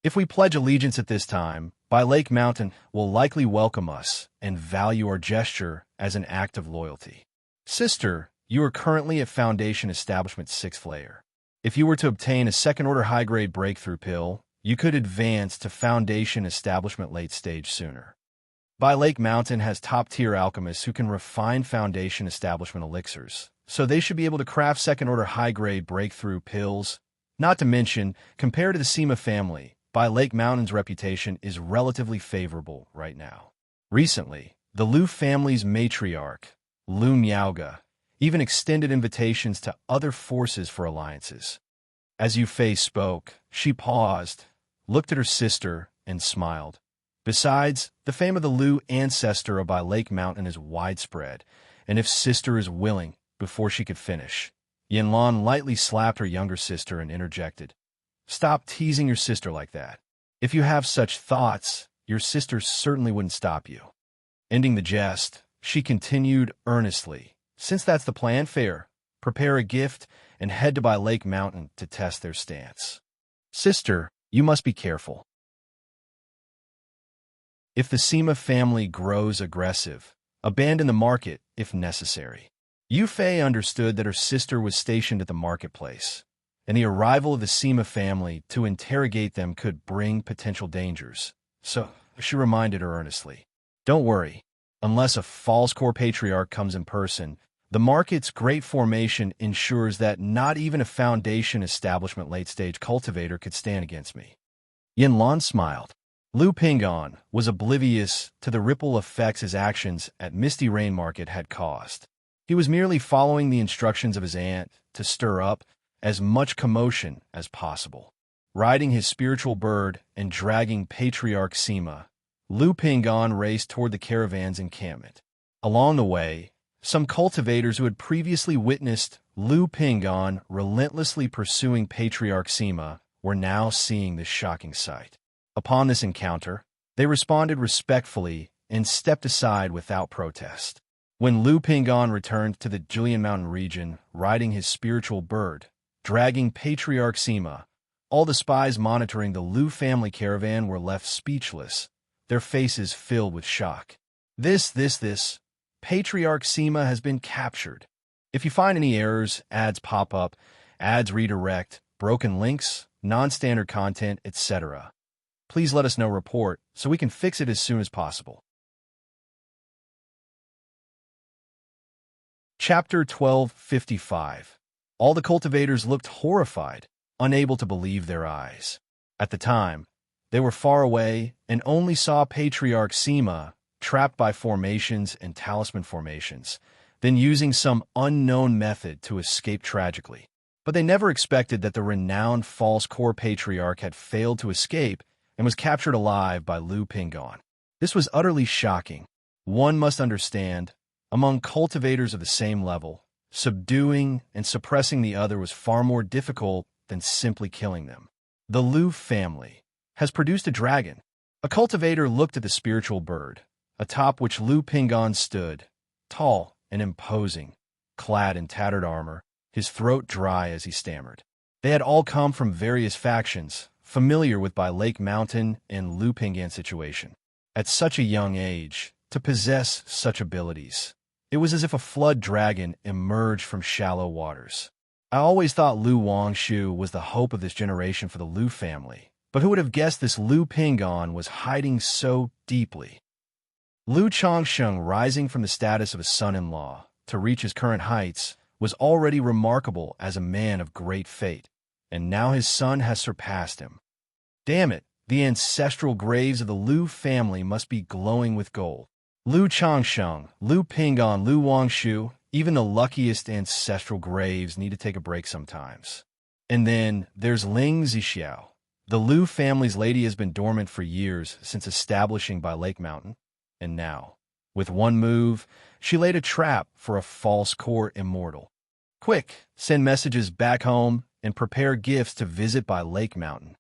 If we pledge allegiance at this time, Bai Lake Mountain will likely welcome us and value our gesture as an act of loyalty. Sister, you are currently at Foundation Establishment's 6th layer. If you were to obtain a second-order high-grade breakthrough pill, you could advance to Foundation Establishment late stage sooner. Bai Lake Mountain has top-tier alchemists who can refine Foundation Establishment elixirs, so they should be able to craft second-order high-grade breakthrough pills. Not to mention, compared to the Sima family, Bai Lake Mountain's reputation is relatively favorable right now. Recently, the Lu family's matriarch, Lu Miaoga, even extended invitations to other forces for alliances. As Yu Fei spoke, she paused, looked at her sister, and smiled. Besides, the fame of the Lu ancestor of Bai Lake Mountain is widespread, and if sister is willing, before she could finish, Yanlan lightly slapped her younger sister and interjected, "Stop teasing your sister like that. If you have such thoughts, your sister certainly wouldn't stop you." Ending the jest, she continued earnestly, "Since that's the plan, fair, prepare a gift and head to Bai Lake Mountain to test their stance. Sister, you must be careful. If the Sima family grows aggressive, abandon the market if necessary." Yu Fei understood that her sister was stationed at the marketplace, and the arrival of the Sima family to interrogate them could bring potential dangers. So she reminded her earnestly, "Don't worry. Unless a false core patriarch comes in person, the market's great formation ensures that not even a Foundation Establishment late-stage cultivator could stand against me." Yanlan smiled. Lu Pingon was oblivious to the ripple effects his actions at Misty Rain Market had caused. He was merely following the instructions of his aunt to stir up as much commotion as possible. Riding his spiritual bird and dragging Patriarch Sima, Lu Pingon raced toward the caravan's encampment. Along the way, some cultivators who had previously witnessed Lu Pingon relentlessly pursuing Patriarch Sima were now seeing this shocking sight. Upon this encounter, they responded respectfully and stepped aside without protest. When Lu Pingon returned to the Julian Mountain region, riding his spiritual bird, dragging Patriarch Sima, all the spies monitoring the Lu family caravan were left speechless, their faces filled with shock. This, Patriarch Sima has been captured. If you find any errors, ads pop up, ads redirect, broken links, non-standard content, etc., please let us know report so we can fix it as soon as possible. Chapter 1255. All the cultivators looked horrified, unable to believe their eyes. At the time, they were far away and only saw Patriarch Sima trapped by formations and talisman formations, then using some unknown method to escape tragically. But they never expected that the renowned false core patriarch had failed to escape and was captured alive by Lu Pingon. This was utterly shocking. One must understand, among cultivators of the same level, subduing and suppressing the other was far more difficult than simply killing them. The Lu family has produced a dragon. A cultivator looked at the spiritual bird, atop which Lu Pingon stood, tall and imposing, clad in tattered armor, his throat dry as he stammered. They had all come from various factions, familiar with Bai Lake Mountain and Lu Pingan's situation. At such a young age, to possess such abilities, it was as if a flood dragon emerged from shallow waters. I always thought Lu Wangshu was the hope of this generation for the Lu family, but who would have guessed this Lu Pingon was hiding so deeply? Lu Changsheng, rising from the status of a son-in-law to reach his current heights, was already remarkable as a man of great fate, and now his son has surpassed him. Damn it, the ancestral graves of the Lu family must be glowing with gold. Lu Changsheng, Lu Pingon, Lu Wangshu, even the luckiest ancestral graves need to take a break sometimes. And then there's Ling Zixiao. The Lu family's lady has been dormant for years since establishing Bai Lake Mountain, and now, with one move, she laid a trap for a false core immortal. Quick, send messages back home and prepare gifts to visit Bai Lake Mountain.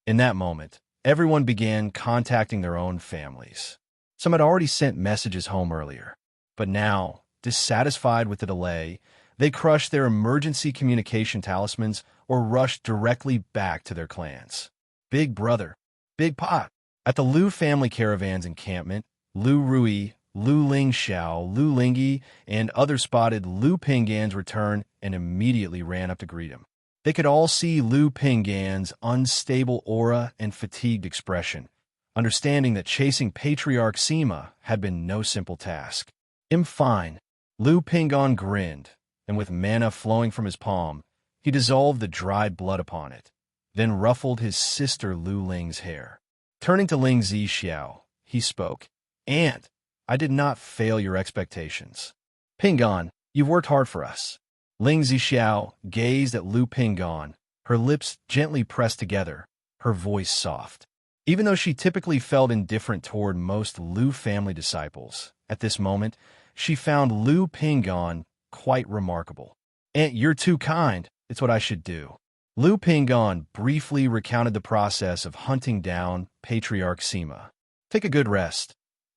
In that moment, everyone began contacting their own families. Some had already sent messages home earlier, but now, dissatisfied with the delay, they crushed their emergency communication talismans or rushed directly back to their clans. Big brother, big pot. At the Lu family caravan's encampment, Lu Rui, Lu Lingxiao, Lu Lingyi, and others spotted Lu Pinggan's return and immediately ran up to greet him. They could all see Lu Pinggan's unstable aura and fatigued expression, understanding that chasing Patriarch Sima had been no simple task. "I'm fine." Lu Pinggan grinned, and with mana flowing from his palm, he dissolved the dried blood upon it, then ruffled his sister Lu Ling's hair. Turning to Ling Zixiao, he spoke, "Aunt, I did not fail your expectations. Pinggan, you've worked hard for us." Ling Zixiao gazed at Lu Pinggan, her lips gently pressed together, her voice soft. Even though she typically felt indifferent toward most Lu family disciples, at this moment, she found Lu Pinggan quite remarkable. "Aunt, you're too kind. It's what I should do." Lu Pinggan briefly recounted the process of hunting down Patriarch Sima. "Take a good rest.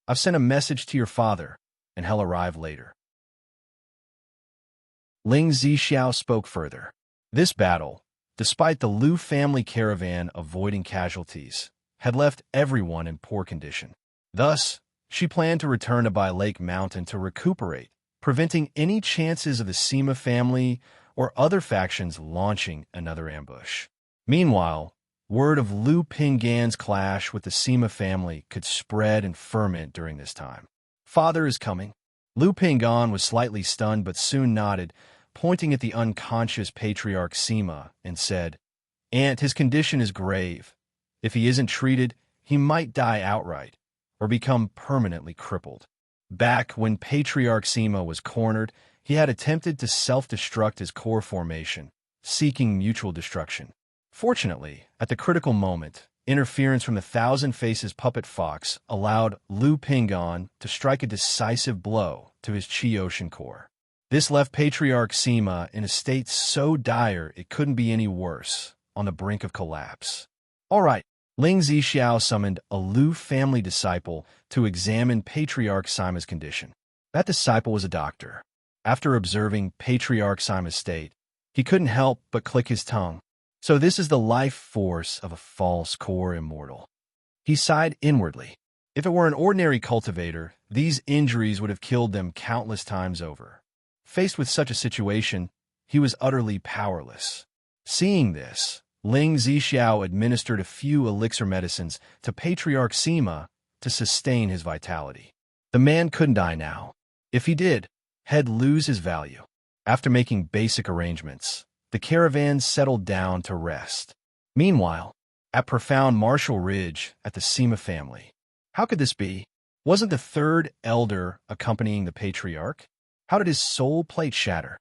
I've sent a message to your father, and he'll arrive later." Ling Zixiao spoke further. This battle, despite the Lu family caravan avoiding casualties, had left everyone in poor condition. Thus, she planned to return to Bai Lake Mountain to recuperate, preventing any chances of the Sima family or other factions launching another ambush. Meanwhile, word of Lu Pinggan's clash with the Sima family could spread and ferment during this time. "Father is coming." Lu Pinggan was slightly stunned but soon nodded, pointing at the unconscious Patriarch Sima, and said, "Aunt, his condition is grave. If he isn't treated, he might die outright, or become permanently crippled." Back when Patriarch Sima was cornered, he had attempted to self-destruct his core formation, seeking mutual destruction. Fortunately, at the critical moment, interference from the Thousand Faces puppet fox allowed Lu Pinggan to strike a decisive blow to his Qi Ocean core. This left Patriarch Sima in a state so dire it couldn't be any worse, on the brink of collapse. "All right." Ling Zixiao summoned a Lu family disciple to examine Patriarch Sima's condition. That disciple was a doctor. After observing Patriarch Sima's state, he couldn't help but click his tongue. So this is the life force of a false core immortal. He sighed inwardly. If it were an ordinary cultivator, these injuries would have killed them countless times over. Faced with such a situation, he was utterly powerless. Seeing this, Ling Zixiao administered a few elixir medicines to Patriarch Sima to sustain his vitality. The man couldn't die now. If he did, he'd lose his value. After making basic arrangements, the caravan settled down to rest. Meanwhile, at Profound Marshall Ridge at the Sima family. How could this be? Wasn't the third elder accompanying the patriarch? How did his soul plate shatter?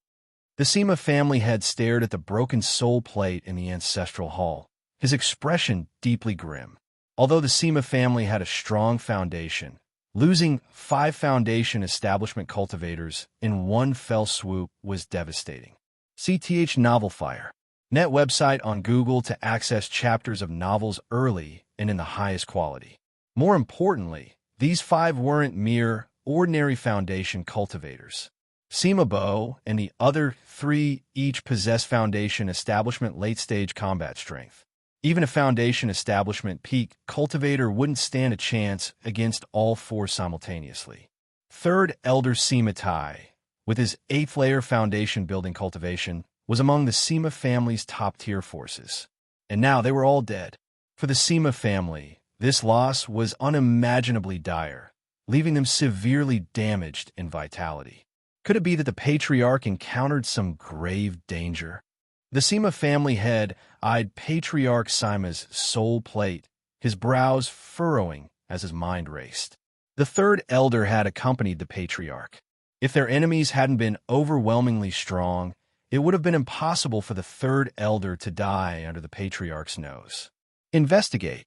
The Sima family had stared at the broken soul plate in the ancestral hall, his expression deeply grim. Although the Sima family had a strong foundation, losing 5 foundation establishment cultivators in one fell swoop was devastating. CTH Novel Fire. Net website on Google to access chapters of novels early and in the highest quality. More importantly, these 5 weren't mere ordinary foundation cultivators. Sima Bo and the other 3 each possess foundation establishment late-stage combat strength. Even a foundation establishment peak cultivator wouldn't stand a chance against all 4 simultaneously. Third Elder Sima Tai, with his 8th layer foundation building cultivation, was among the Sima family's top-tier forces. And now they were all dead. For the Sima family, this loss was unimaginably dire, leaving them severely damaged in vitality. Could it be that the patriarch encountered some grave danger? The Sima family head eyed Patriarch Sima's soul plate, his brows furrowing as his mind raced. The third elder had accompanied the patriarch. If their enemies hadn't been overwhelmingly strong, it would have been impossible for the third elder to die under the patriarch's nose. Investigate.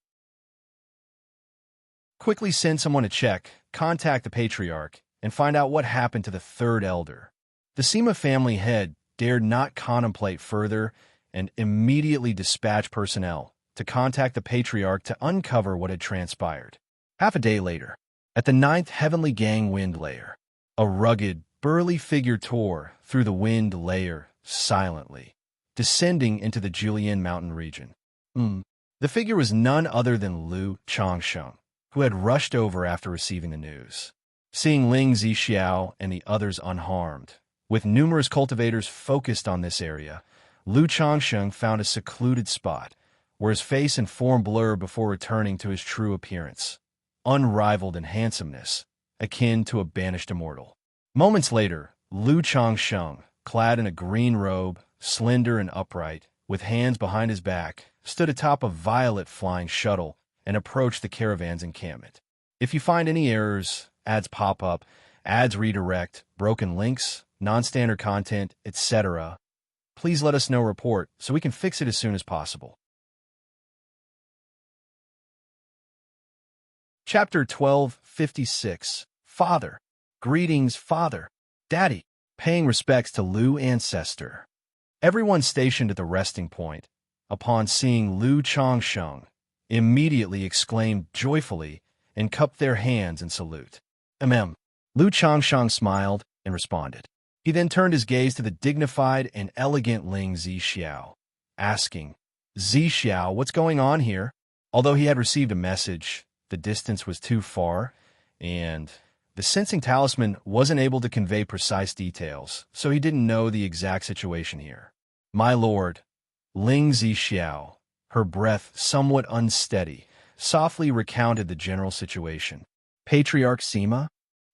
Quickly send someone to check, contact the patriarch, and find out what happened to the third elder. The Sima family head dared not contemplate further and immediately dispatched personnel to contact the patriarch to uncover what had transpired. Half a day later, At the ninth heavenly gang wind layer, a rugged, burly figure tore through the wind layer silently, descending into the Julian mountain region. The figure was none other than Lu Changsheng, who had rushed over after receiving the news. Seeing Ling Zixiao and the others unharmed, with numerous cultivators focused on this area, Lu Changsheng found a secluded spot, where his face and form blurred before returning to his true appearance, unrivaled in handsomeness, akin to a banished immortal. Moments later, Lu Changsheng, clad in a green robe, slender and upright, with hands behind his back, stood atop a violet flying shuttle and approached the caravan's encampment. If you find any errors, ads pop up, ads redirect, broken links, non-standard content, etc., please let us know report so we can fix it as soon as possible. Chapter 1256. Father. Greetings, Father. Daddy. Paying respects to Lu ancestor. Everyone stationed at the resting point, upon seeing Lu Changsheng, immediately exclaimed joyfully and cupped their hands in salute. Lu Changsheng smiled and responded. He then turned his gaze to the dignified and elegant Ling Zixiao, asking, Zixiao, what's going on here? Although he had received a message, the distance was too far, and the sensing talisman wasn't able to convey precise details, so he didn't know the exact situation here. My lord, Ling Zixiao, her breath somewhat unsteady, softly recounted the general situation. Patriarch Sima?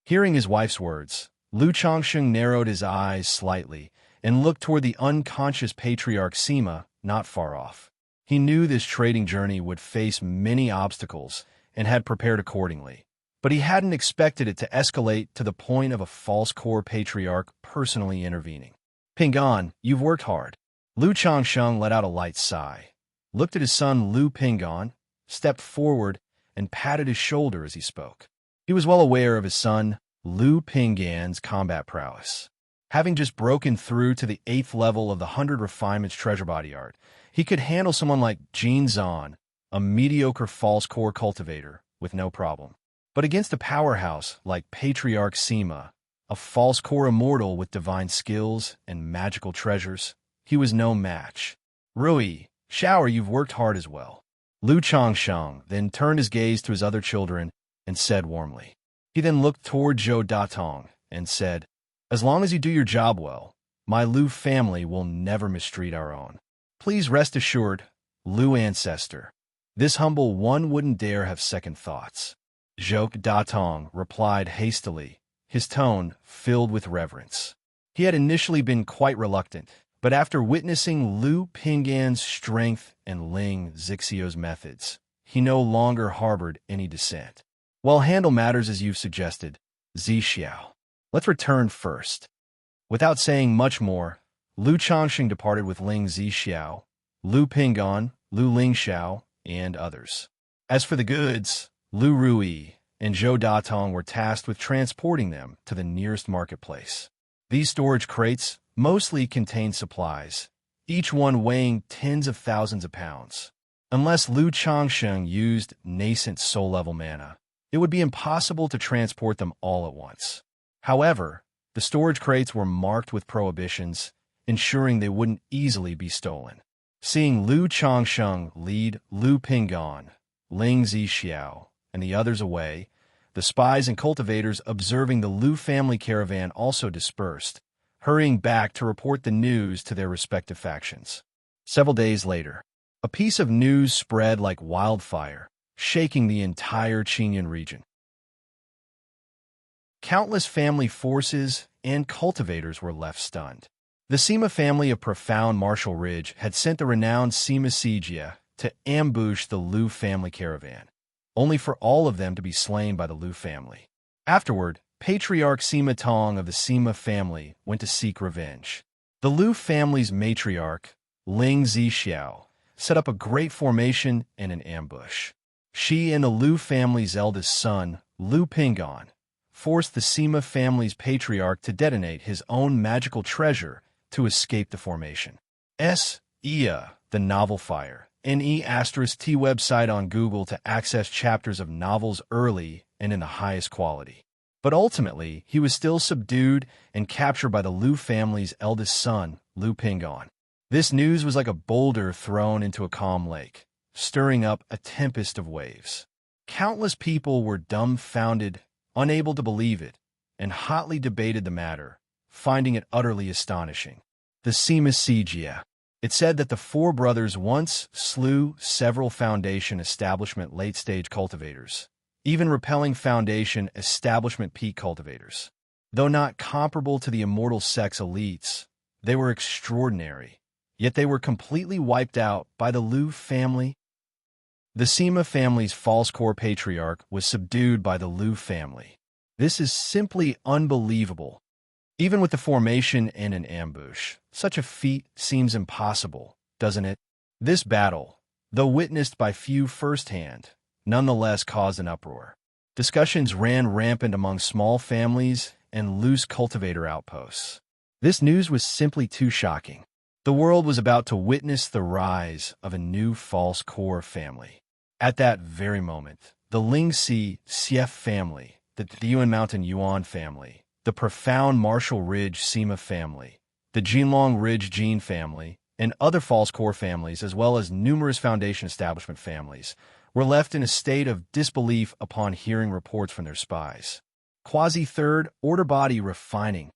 Hearing his wife's words, Lu Changsheng narrowed his eyes slightly and looked toward the unconscious Patriarch Sima not far off. He knew this trading journey would face many obstacles and had prepared accordingly, but he hadn't expected it to escalate to the point of a false core patriarch personally intervening. Pingan, you've worked hard. Lu Changsheng let out a light sigh, looked at his son Lu Pingan, stepped forward, and patted his shoulder as he spoke. He was well aware of his son Lu Pingan's combat prowess. Having just broken through to the 8th level of the 100 Refinements Treasure Body Art, he could handle someone like Jin Zan, a mediocre false core cultivator, with no problem. But against a powerhouse like Patriarch Sima, a false core immortal with divine skills and magical treasures, he was no match. Rui, Shower, you've worked hard as well. Lu Changsheng then turned his gaze to his other children and said warmly. He then looked toward Zhou Datong and said, As long as you do your job well, my Lu family will never mistreat our own. Please rest assured, Lu ancestor, this humble one wouldn't dare have second thoughts. Zhou Datong replied hastily, his tone filled with reverence. He had initially been quite reluctant, but after witnessing Lu Pingan's strength and Ling Zixiao's methods, he no longer harbored any dissent. Well, handle matters as you've suggested, Zixiao. Let's return first. Without saying much more, Lu Changsheng departed with Ling Zixiao, Lu Pingan, Lu Lingxiao, and others. As for the goods, Lu Rui and Zhou Datong were tasked with transporting them to the nearest marketplace. These storage crates mostly contained supplies, each one weighing tens of thousands of pounds. Unless Lu Changsheng used nascent soul-level mana, it would be impossible to transport them all at once. However, the storage crates were marked with prohibitions, ensuring they wouldn't easily be stolen. Seeing Lu Changsheng lead Lu Pingan, Ling Zixiao, and the others away, the spies and cultivators observing the Lu family caravan also dispersed, hurrying back to report the news to their respective factions. Several days later, a piece of news spread like wildfire, shaking the entire Qinyan region. Countless family forces and cultivators were left stunned. The Sima family of Profound Martial Ridge had sent the renowned Sima Xianxia to ambush the Lu family caravan, only for all of them to be slain by the Lu family. Afterward, Patriarch Sima Tong of the Sima family went to seek revenge. The Lu family's matriarch, Ling Zixiao, set up a great formation and an ambush. She and the Lu family's eldest son, Lu Pingan, forced the Sima family's patriarch to detonate his own magical treasure to escape the formation. Ia, the novel Fire, N-E*T website on Google to access chapters of novels early and in the highest quality. But ultimately, he was still subdued and captured by the Lu family's eldest son, Lu Pingon. This news was like a boulder thrown into a calm lake, stirring up a tempest of waves. Countless people were dumbfounded, unable to believe it, and hotly debated the matter, finding it utterly astonishing. The Xianxia. It said that the four brothers once slew several Foundation establishment late-stage cultivators, even repelling Foundation establishment peak cultivators. Though not comparable to the immortal sex elites, they were extraordinary, yet they were completely wiped out by the Lu family. The Sima family's false core patriarch was subdued by the Lu family. This is simply unbelievable. Even with the formation in an ambush, such a feat seems impossible, doesn't it? This battle, though witnessed by few firsthand, nonetheless caused an uproar. Discussions ran rampant among small families and loose cultivator outposts. This news was simply too shocking. The world was about to witness the rise of a new false core family. At that very moment, the Xianxia family, the Yuan Mountain Yuan family, the profound Marshall Ridge Sima family, the Jinlong Ridge Jin family, and other false core families, as well as numerous Foundation establishment families, were left in a state of disbelief upon hearing reports from their spies. Quasi-third order body refining.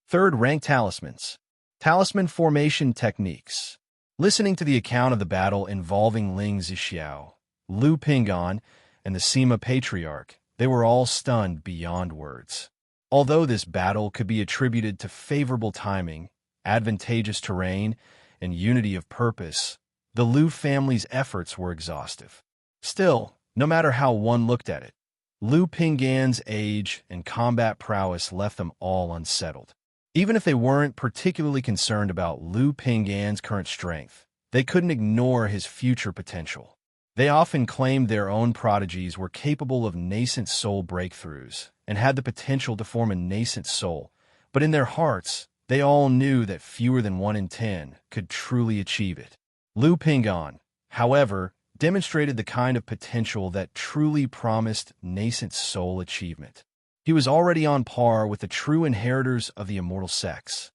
Third rank talismans. Talisman formation techniques. Listening to the account of the battle involving Ling Zixiao, Lu Pingon, and the Sima Patriarch, they were all stunned beyond words. Although this battle could be attributed to favorable timing, advantageous terrain, and unity of purpose, the Lu family's efforts were exhaustive. Still, no matter how one looked at it, Lu Pingan's age and combat prowess left them all unsettled. Even if they weren't particularly concerned about Lu Pingan's current strength, they couldn't ignore his future potential. They often claimed their own prodigies were capable of nascent soul breakthroughs and had the potential to form a nascent soul, but in their hearts, they all knew that fewer than 1 in 10 could truly achieve it. Lu Pingon, however, demonstrated the kind of potential that truly promised nascent soul achievement. He was already on par with the true inheritors of the immortal sex.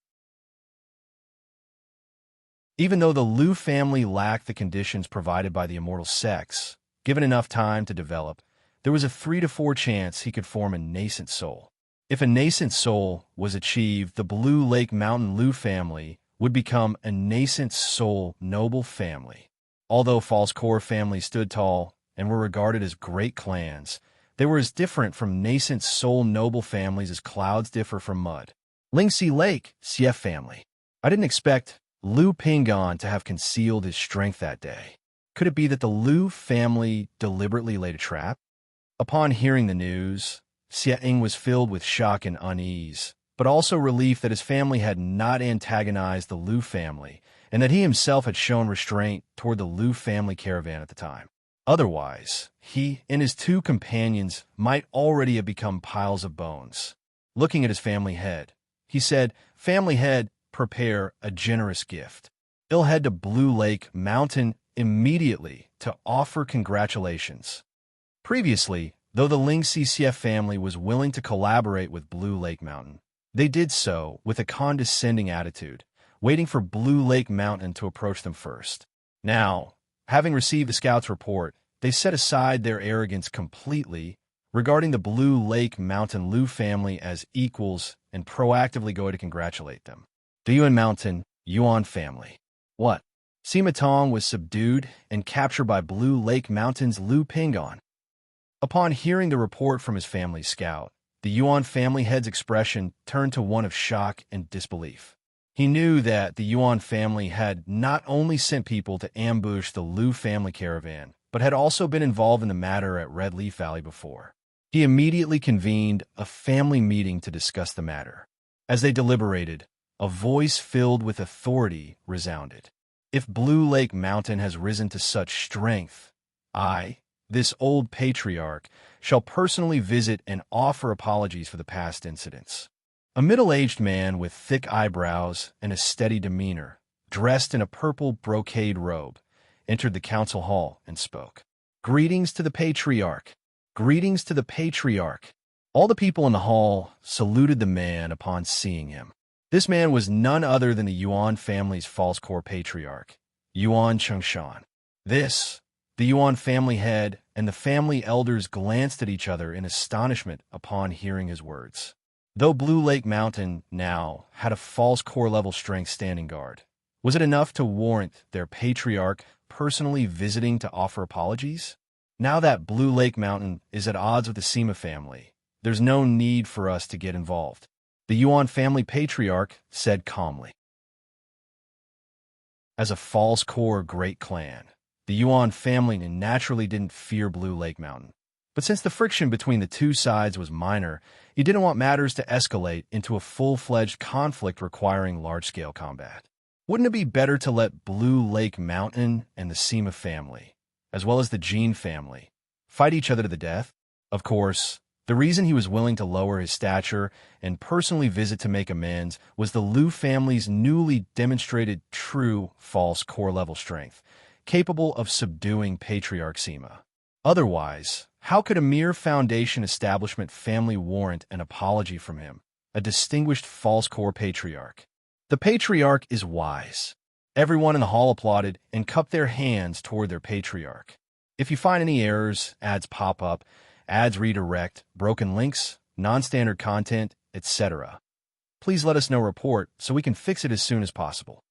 Even though the Lu family lacked the conditions provided by the immortal sex, given enough time to develop, there was a 3 to 4 chance he could form a nascent soul. If a nascent soul was achieved, the Blue Lake Mountain Lu family would become a nascent soul noble family. Although false core families stood tall and were regarded as great clans, they were as different from nascent soul noble families as clouds differ from mud. Lingxi Lake, Xie family. I didn't expect Lu Pingon to have concealed his strength that day. Could it be that the Lu family deliberately laid a trap? Upon hearing the news, Xie was filled with shock and unease, but also relief that his family had not antagonized the Lu family and that he himself had shown restraint toward the Lu family caravan at the time. Otherwise, he and his 2 companions might already have become piles of bones. Looking at his family head, he said, "Family head, prepare a generous gift. He'll head to Blue Lake Mountain immediately to offer congratulations." Previously, though the Xianxia family was willing to collaborate with Blue Lake Mountain, they did so with a condescending attitude, waiting for Blue Lake Mountain to approach them first. Now, having received the scout's report, they set aside their arrogance completely, regarding the Blue Lake Mountain Lu family as equals and proactively go to congratulate them. The Yuan Mountain Yuan family. What? Sima Tong was subdued and captured by Blue Lake Mountain's Lu Pingon. Upon hearing the report from his family's scout, the Yuan family head's expression turned to one of shock and disbelief. He knew that the Yuan family had not only sent people to ambush the Lu family caravan, but had also been involved in the matter at Red Leaf Valley before. He immediately convened a family meeting to discuss the matter. As they deliberated, a voice filled with authority resounded. "If Blue Lake Mountain has risen to such strength, I, this old patriarch, shall personally visit and offer apologies for the past incidents." A middle-aged man with thick eyebrows and a steady demeanor, dressed in a purple brocade robe, entered the council hall and spoke. "Greetings to the patriarch. Greetings to the patriarch. All the people in the hall saluted the man upon seeing him. This man was none other than the Yuan family's false core patriarch, Yuan Xianxia. The Yuan family head and the family elders glanced at each other in astonishment upon hearing his words. Though Blue Lake Mountain now had a false core level strength standing guard, was it enough to warrant their patriarch personally visiting to offer apologies? Now that Blue Lake Mountain is at odds with the Sima family, there's no need for us to get involved, the Yuan family patriarch said calmly. As a false core great clan, the Yuan family naturally didn't fear Blue Lake Mountain. But since the friction between the two sides was minor, he didn't want matters to escalate into a full-fledged conflict requiring large-scale combat. Wouldn't it be better to let Blue Lake Mountain and the Sima family, as well as the Jin family, fight each other to the death? Of course, the reason he was willing to lower his stature and personally visit to make amends was the Liu family's newly demonstrated true false core level strength, capable of subduing Patriarch Sima. Otherwise, how could a mere Foundation establishment family warrant an apology from him, a distinguished false core patriarch? The patriarch is wise. Everyone in the hall applauded and cupped their hands toward their patriarch. If you find any errors, ads pop up, ads redirect, broken links, non-standard content, etc., please let us know report so we can fix it as soon as possible.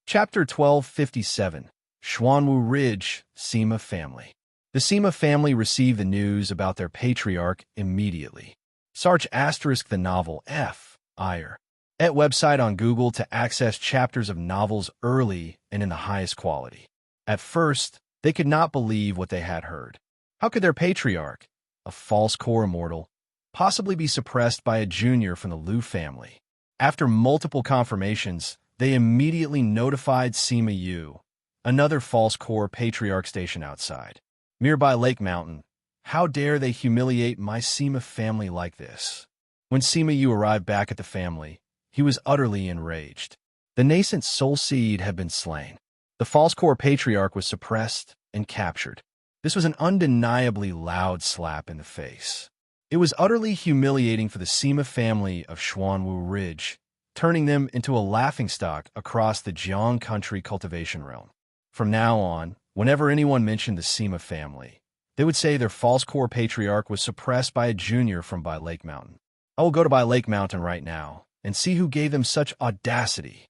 Chapter 1257, Xuanwu Ridge, Sima Family. The Sima family received the news about their patriarch immediately. Search * the novel F. Ire. Et website on Google to access chapters of novels early and in the highest quality. At first, they could not believe what they had heard. How could their patriarch, a false core immortal, possibly be suppressed by a junior from the Liu family? After multiple confirmations, they immediately notified Sima Yu, another false core patriarch stationed outside. Nearby Lake Mountain, how dare they humiliate my Sima family like this? When Sima Yu arrived back at the family, he was utterly enraged. The nascent soul seed had been slain. The false core patriarch was suppressed and captured. This was an undeniably loud slap in the face. It was utterly humiliating for the Sima family of Xuanwu Ridge, turning them into a laughingstock across the Jiang country cultivation realm. From now on, whenever anyone mentioned the Sima family, they would say their false core patriarch was suppressed by a junior from By Lake Mountain. I will go to By Lake Mountain right now and see who gave them such audacity.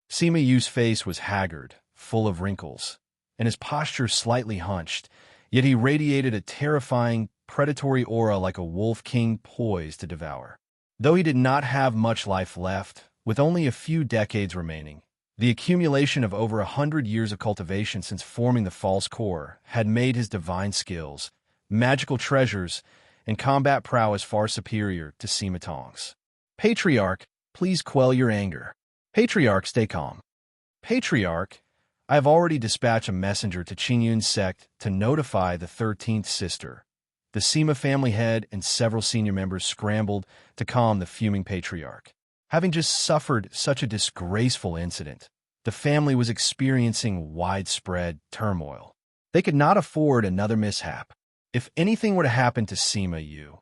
Sima Yu's face was haggard, full of wrinkles, and his posture slightly hunched, yet he radiated a terrifying, predatory aura like a wolf king poised to devour. Though he did not have much life left, with only a few decades remaining, the accumulation of over 100 years of cultivation since forming the false core had made his divine skills, magical treasures, and combat prowess far superior to Sima Tong's. Patriarch, please quell your anger. Patriarch, stay calm. Patriarch, I have already dispatched a messenger to Qingyun's sect to notify the 13th sister. The Sima family head and several senior members scrambled to calm the fuming patriarch. Having just suffered such a disgraceful incident, the family was experiencing widespread turmoil. They could not afford another mishap. If anything were to happen to Sima Yu,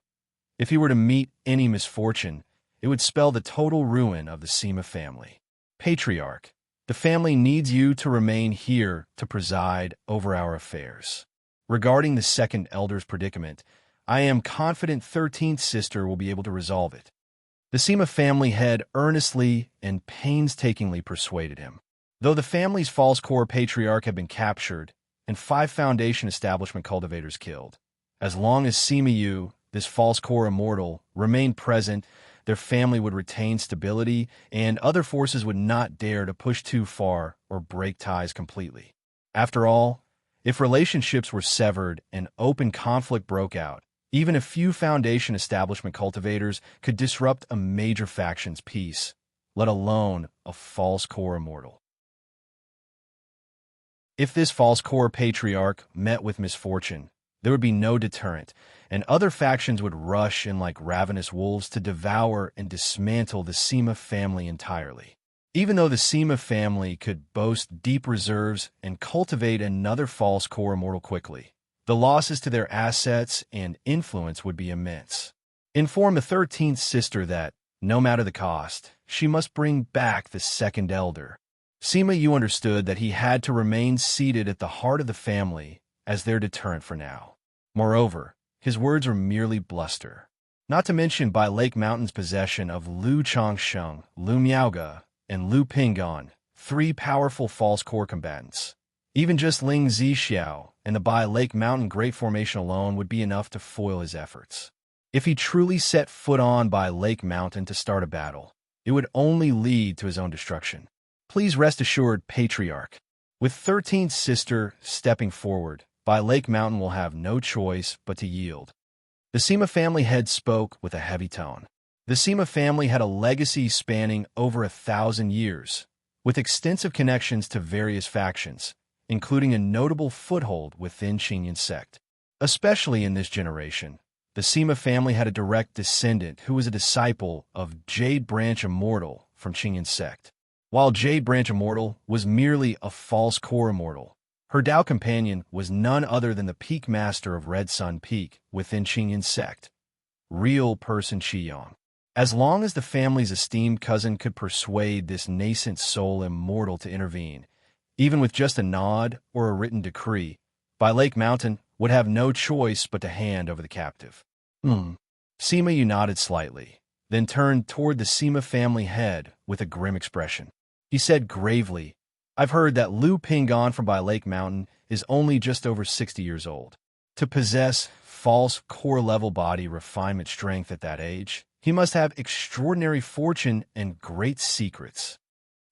if he were to meet any misfortune, it would spell the total ruin of the Sima family. Patriarch, the family needs you to remain here to preside over our affairs. Regarding the second elder's predicament, I am confident 13th sister will be able to resolve it. The Sima family head earnestly and painstakingly persuaded him. Though the family's false core patriarch had been captured and 5 Foundation establishment cultivators killed, as long as Sima Yu, this false core immortal, remained present, their family would retain stability, and other forces would not dare to push too far or break ties completely. After all, if relationships were severed and open conflict broke out, even a few Foundation establishment cultivators could disrupt a major faction's peace, let alone a false core immortal. If this false core patriarch met with misfortune, there would be no deterrent, and other factions would rush in like ravenous wolves to devour and dismantle the Sima family entirely. Even though the Sima family could boast deep reserves and cultivate another false core immortal quickly, the losses to their assets and influence would be immense. Inform the 13th sister that, no matter the cost, she must bring back the second elder. Sima Yu understood that he had to remain seated at the heart of the family as their deterrent for now. Moreover, his words were merely bluster. Not to mention by Lake Mountain's possession of Lu Changsheng, Lu Miaoge, and Lu Pinggan, 3 powerful false core combatants. Even just Ling Zixiao and the Bai Lake Mountain Great Formation alone would be enough to foil his efforts. If he truly set foot on Bai Lake Mountain to start a battle, it would only lead to his own destruction. Please rest assured, Patriarch. With 13th sister stepping forward, Bai Lake Mountain will have no choice but to yield. The Sima family head spoke with a heavy tone. The Sima family had a legacy spanning over 1,000 years, with extensive connections to various factions, including a notable foothold within Xinyan sect. Especially in this generation, the Sima family had a direct descendant who was a disciple of Jade Branch Immortal from Xinyan sect. While Jade Branch Immortal was merely a false core immortal, her Dao companion was none other than the peak master of Red Sun Peak within Xinyan sect, real person Qiyong. As long as the family's esteemed cousin could persuade this nascent soul immortal to intervene, even with just a nod or a written decree, Bai Lake Mountain would have no choice but to hand over the captive. Sima Yu nodded slightly, then turned toward the Sima family head with a grim expression. He said gravely, I've heard that Lu Pinggan from Bai Lake Mountain is only just over 60 years old. To possess false core-level body refinement strength at that age, he must have extraordinary fortune and great secrets.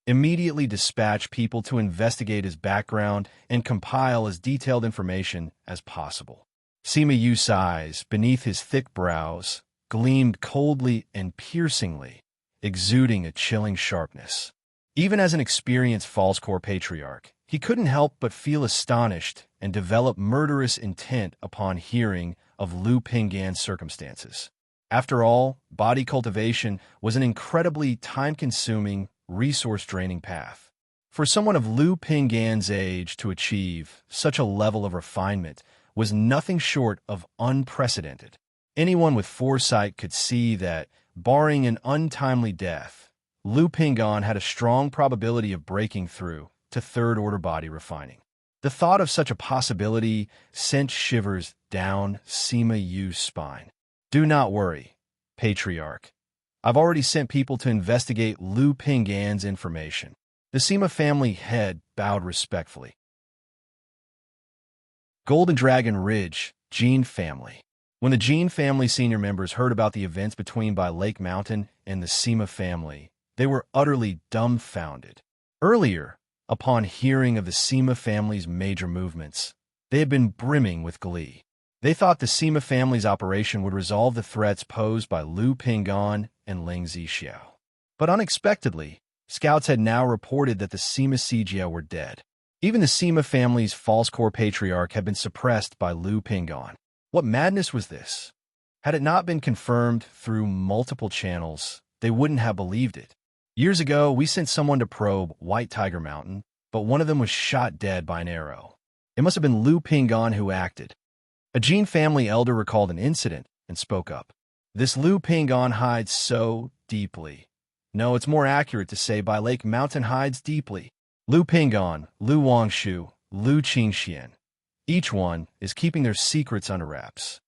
Immediately dispatch people to investigate his background and compile as detailed information as possible. Sima Yu's eyes, beneath his thick brows, gleamed coldly and piercingly, exuding a chilling sharpness. Even as an experienced false core patriarch, he couldn't help but feel astonished and develop murderous intent upon hearing of Lu Pinggan's circumstances. After all, body cultivation was an incredibly time-consuming, resource-draining path. For someone of Lu Pinggan's age to achieve such a level of refinement was nothing short of unprecedented. Anyone with foresight could see that, barring an untimely death, Lu Pinggan had a strong probability of breaking through to third-order body refining. The thought of such a possibility sent shivers down Sima Yu's spine. Do not worry, Patriarch. I've already sent people to investigate Lu Pinggan's information. The Sima family head bowed respectfully. Golden Dragon Ridge, Jin family. When the Jin family senior members heard about the events between Bai Lake Mountain and the Sima family, they were utterly dumbfounded. Earlier, upon hearing of the Sima family's major movements, they had been brimming with glee. They thought the Sima family's operation would resolve the threats posed by Lu Pinggan and Ling Zixiao. But unexpectedly, scouts had now reported that the Sima Sijiao were dead. Even the Sima family's false core patriarch had been suppressed by Lu Pinggan. What madness was this? Had it not been confirmed through multiple channels, they wouldn't have believed it. Years ago, we sent someone to probe White Tiger Mountain, but one of them was shot dead by an arrow. It must have been Lu Pinggan who acted. A Jin family elder recalled an incident and spoke up. This Lu Pinggan hides so deeply. No, it's more accurate to say Bai Lake Mountain hides deeply. Lu Pinggan, Lu Wangshu, Lu Qingxian. Each one is keeping their secrets under wraps.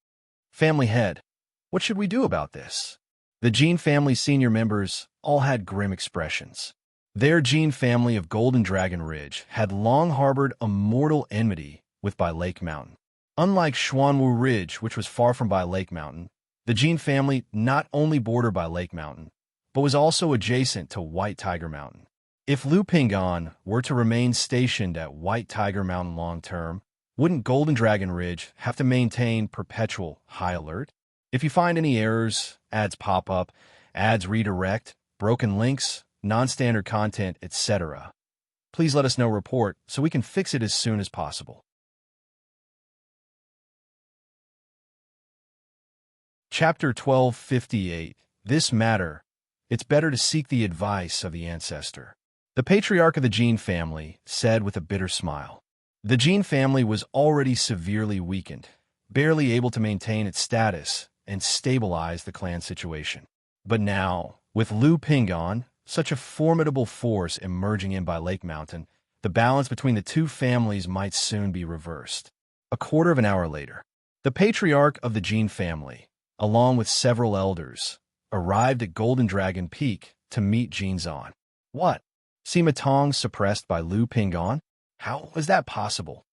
Family head, what should we do about this? The Jin family senior members all had grim expressions. Their Jin family of Golden Dragon Ridge had long harbored a mortal enmity with Bai Lake Mountain. Unlike Xuanwu Ridge, which was far from Bai Lake Mountain, the Jin family not only bordered Bai Lake Mountain, but was also adjacent to White Tiger Mountain. If Lu Pinggan were to remain stationed at White Tiger Mountain long-term, wouldn't Golden Dragon Ridge have to maintain perpetual high alert? If you find any errors, ads pop up, ads redirect, broken links, non-standard content, etc., please let us know report so we can fix it as soon as possible. Chapter 1258. This matter, it's better to seek the advice of the ancestor. The patriarch of the Jin family said with a bitter smile. The Jin family was already severely weakened, barely able to maintain its status and stabilize the clan situation. But now, with Lu Pingon, such a formidable force emerging in by Lake Mountain, the balance between the two families might soon be reversed. A quarter of an hour later, the patriarch of the Jin family, along with several elders, arrived at Golden Dragon Peak to meet Jin Zan. What? Sima Tong suppressed by Lu Pingon? How was that possible?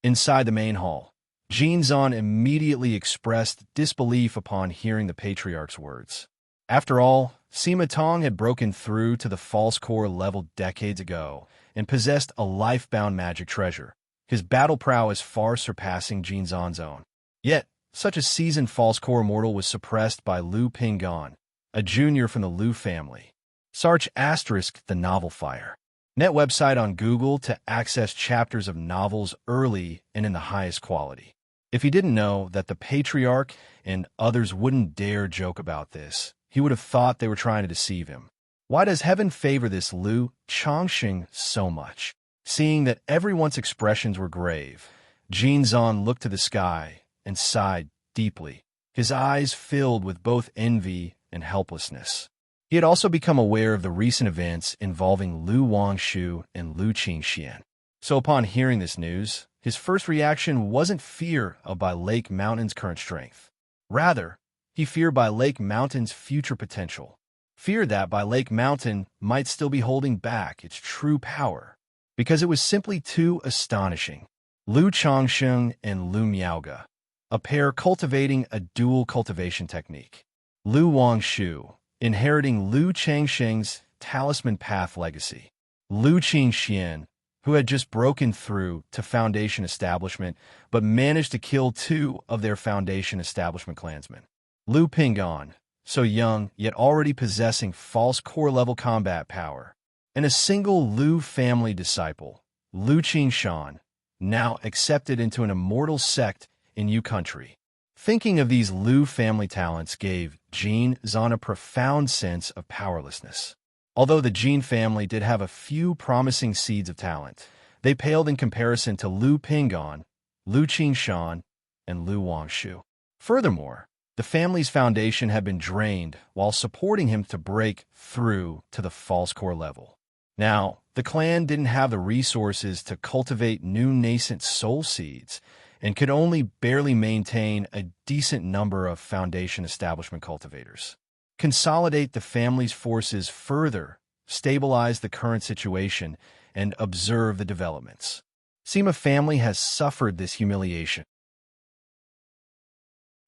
Inside the main hall, Jin Zan immediately expressed disbelief upon hearing the patriarch's words. After all, Sima Tong had broken through to the false core level decades ago and possessed a life-bound magic treasure, his battle prowess far surpassing Jin Zan's own. Yet, such a seasoned false core mortal was suppressed by Lu Pingon, a junior from the Lu family. Search * the novel Fire. Net website on Google to access chapters of novels early and in the highest quality. If he didn't know that the patriarch and others wouldn't dare joke about this, he would have thought they were trying to deceive him. Why does heaven favor this Lu Changxing so much? Seeing that everyone's expressions were grave, Jin Zan looked to the sky and sighed deeply, his eyes filled with both envy and helplessness. He had also become aware of the recent events involving Lu Wangshu and Lu Qingxian. So upon hearing this news, his first reaction wasn't fear of By Lake Mountain's current strength. Rather, he feared By Lake Mountain's future potential. Feared that By Lake Mountain might still be holding back its true power, because it was simply too astonishing. Lu Changsheng and Lu Miaoge, a pair cultivating a dual cultivation technique. Lu Wangshu, inheriting Lu Changsheng's talisman path legacy. Lu Qingxian, who had just broken through to Foundation Establishment but managed to kill 2 of their Foundation Establishment clansmen. Lu Pingon, so young yet already possessing false core-level combat power. And a single Lu family disciple, Lu Qingshan, now accepted into an immortal sect in Yu country. Thinking of these Lu family talents gave Jin Zan a profound sense of powerlessness. Although the Jin family did have a few promising seeds of talent, they paled in comparison to Lu Pingon, Lu Qingshan, and Lu Wangshu. Furthermore, the family's foundation had been drained while supporting him to break through to the false core level. Now, the clan didn't have the resources to cultivate new nascent soul seeds, and could only barely maintain a decent number of Foundation Establishment cultivators. Consolidate the family's forces further, stabilize the current situation, and observe the developments. Sima family has suffered this humiliation.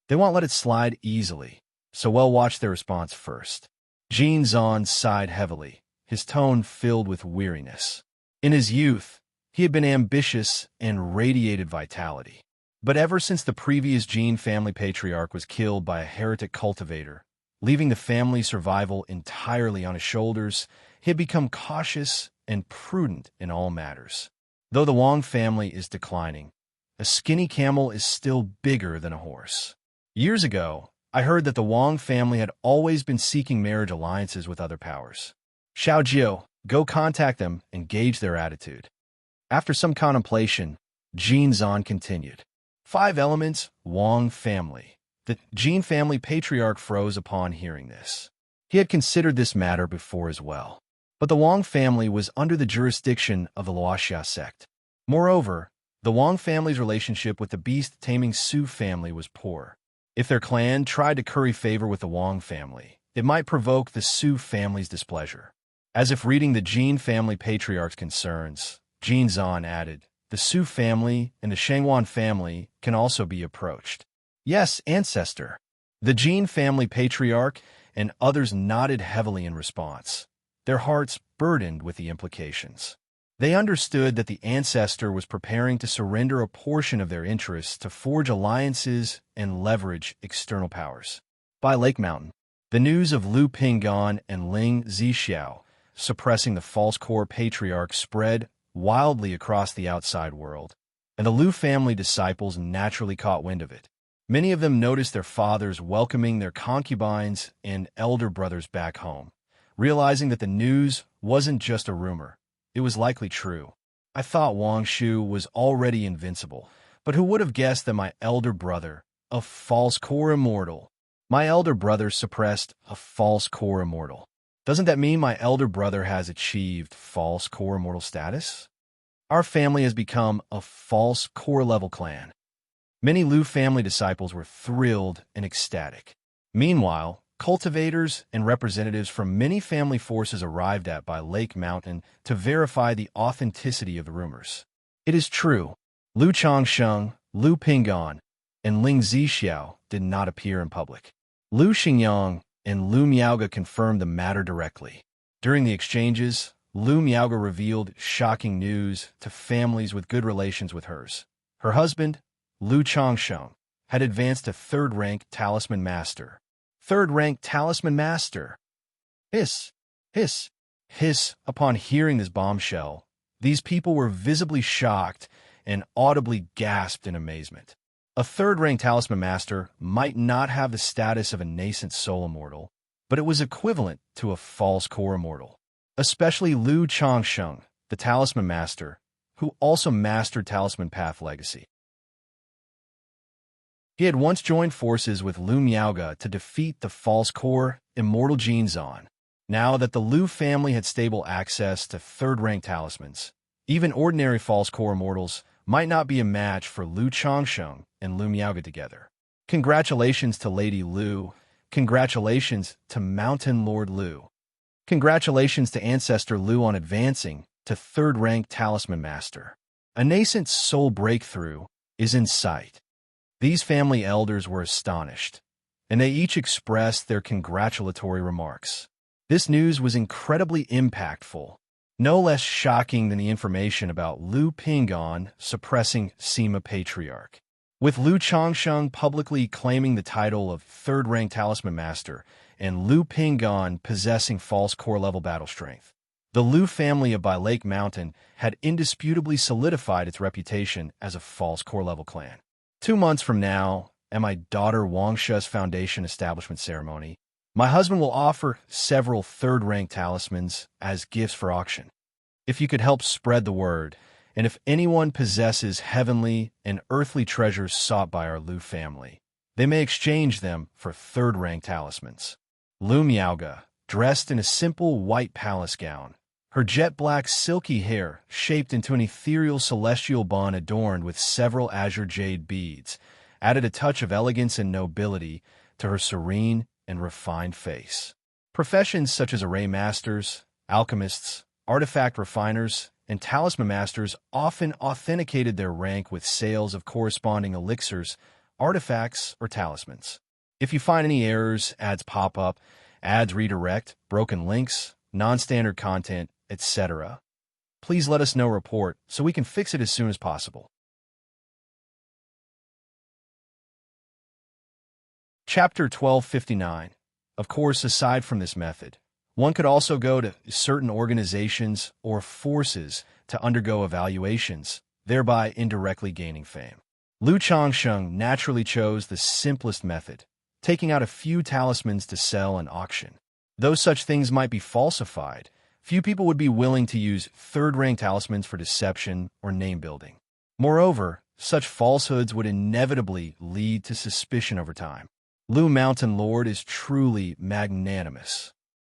They won't let it slide easily, so we'll watch their response first. Jin Zan sighed heavily, his tone filled with weariness. In his youth, he had been ambitious and radiated vitality. But ever since the previous Jin family patriarch was killed by a heretic cultivator, leaving the family's survival entirely on his shoulders, he had become cautious and prudent in all matters. Though the Wang family is declining, a skinny camel is still bigger than a horse. Years ago, I heard that the Wang family had always been seeking marriage alliances with other powers. Xiao Jiu, go contact them and gauge their attitude. After some contemplation, Jin Zan continued. 5 elements, Wang family. The Jin family patriarch froze upon hearing this. He had considered this matter before as well. But the Wang family was under the jurisdiction of the Wuxia sect. Moreover, the Wang family's relationship with the beast-taming Su family was poor. If their clan tried to curry favor with the Wang family, it might provoke the Su family's displeasure. As if reading the Jin family patriarch's concerns, Jin Zan added, the Su family and the Shangwan family can also be approached. Yes, ancestor. The Jin family patriarch and others nodded heavily in response, their hearts burdened with the implications. They understood that the ancestor was preparing to surrender a portion of their interests to forge alliances and leverage external powers. By Lake Mountain, the news of Lu Pingon and Ling Zixiao suppressing the false core patriarch spread wildly across the outside world, and the Lu family disciples naturally caught wind of it. Many of them noticed their fathers welcoming their concubines and elder brothers back home, realizing that the news wasn't just a rumor, it was likely true. I thought Wuxia was already invincible, but who would have guessed that my elder brother, a false core immortal, my elder brother suppressed a false core immortal. Doesn't that mean my elder brother has achieved false core immortal status? Our family has become a false core level clan. Many Lu family disciples were thrilled and ecstatic. Meanwhile, cultivators and representatives from many family forces arrived by Lake Mountain to verify the authenticity of the rumors. It is true, Lu Changsheng, Lu Pingan, and Ling Zixiao did not appear in public. Lu Xingyang and Lu Miaoga confirmed the matter directly. During the exchanges, Lu Miaoga revealed shocking news to families with good relations with hers. Her husband, Lu Changsheng, had advanced to third-rank talisman master. Third-rank talisman master. Hiss, hiss, hiss. Upon hearing this bombshell, these people were visibly shocked and audibly gasped in amazement. A third-rank talisman master might not have the status of a nascent soul immortal, but it was equivalent to a false core immortal. Especially Lu Changsheng, the talisman master, who also mastered Talisman Path Legacy. He had once joined forces with Lu Miaoga to defeat the false core Immortal Jinzan. Now that the Lu family had stable access to third-rank talismans, even ordinary false core immortals might not be a match for Lu Changsheng and Lu Miaoga together. Congratulations to Lady Lu. Congratulations to Mountain Lord Lu. Congratulations to Ancestor Lu on advancing to third-rank Talisman Master. A nascent soul breakthrough is in sight. These family elders were astonished, and they each expressed their congratulatory remarks. This news was incredibly impactful, no less shocking than the information about Lu Pingan suppressing Sima Patriarch. With Lu Changsheng publicly claiming the title of third-rank Talisman Master and Lu Pingan possessing false core-level battle strength, the Lu family of By Lake Mountain had indisputably solidified its reputation as a false core-level clan. 2 months from now, at my daughter Wuxia's foundation establishment ceremony, my husband will offer several third-rank talismans as gifts for auction. If you could help spread the word, and if anyone possesses heavenly and earthly treasures sought by our Lu family, they may exchange them for third-rank talismans. Lu Miaoga, dressed in a simple white palace gown, her jet-black silky hair shaped into an ethereal celestial bun adorned with several azure jade beads, added a touch of elegance and nobility to her serene and refined face. Professions such as array masters, alchemists, artifact refiners, and talisman masters often authenticated their rank with sales of corresponding elixirs, artifacts, or talismans. If you find any errors, ads pop up, ads redirect, broken links, non-standard content, etc., please let us know report so we can fix it as soon as possible. Chapter 1259. Of course, aside from this method, one could also go to certain organizations or forces to undergo evaluations, thereby indirectly gaining fame. Lu Changsheng naturally chose the simplest method, taking out a few talismans to sell and auction. Though such things might be falsified, few people would be willing to use third-rank talismans for deception or name-building. Moreover, such falsehoods would inevitably lead to suspicion over time. Lu Mountain Lord is truly magnanimous.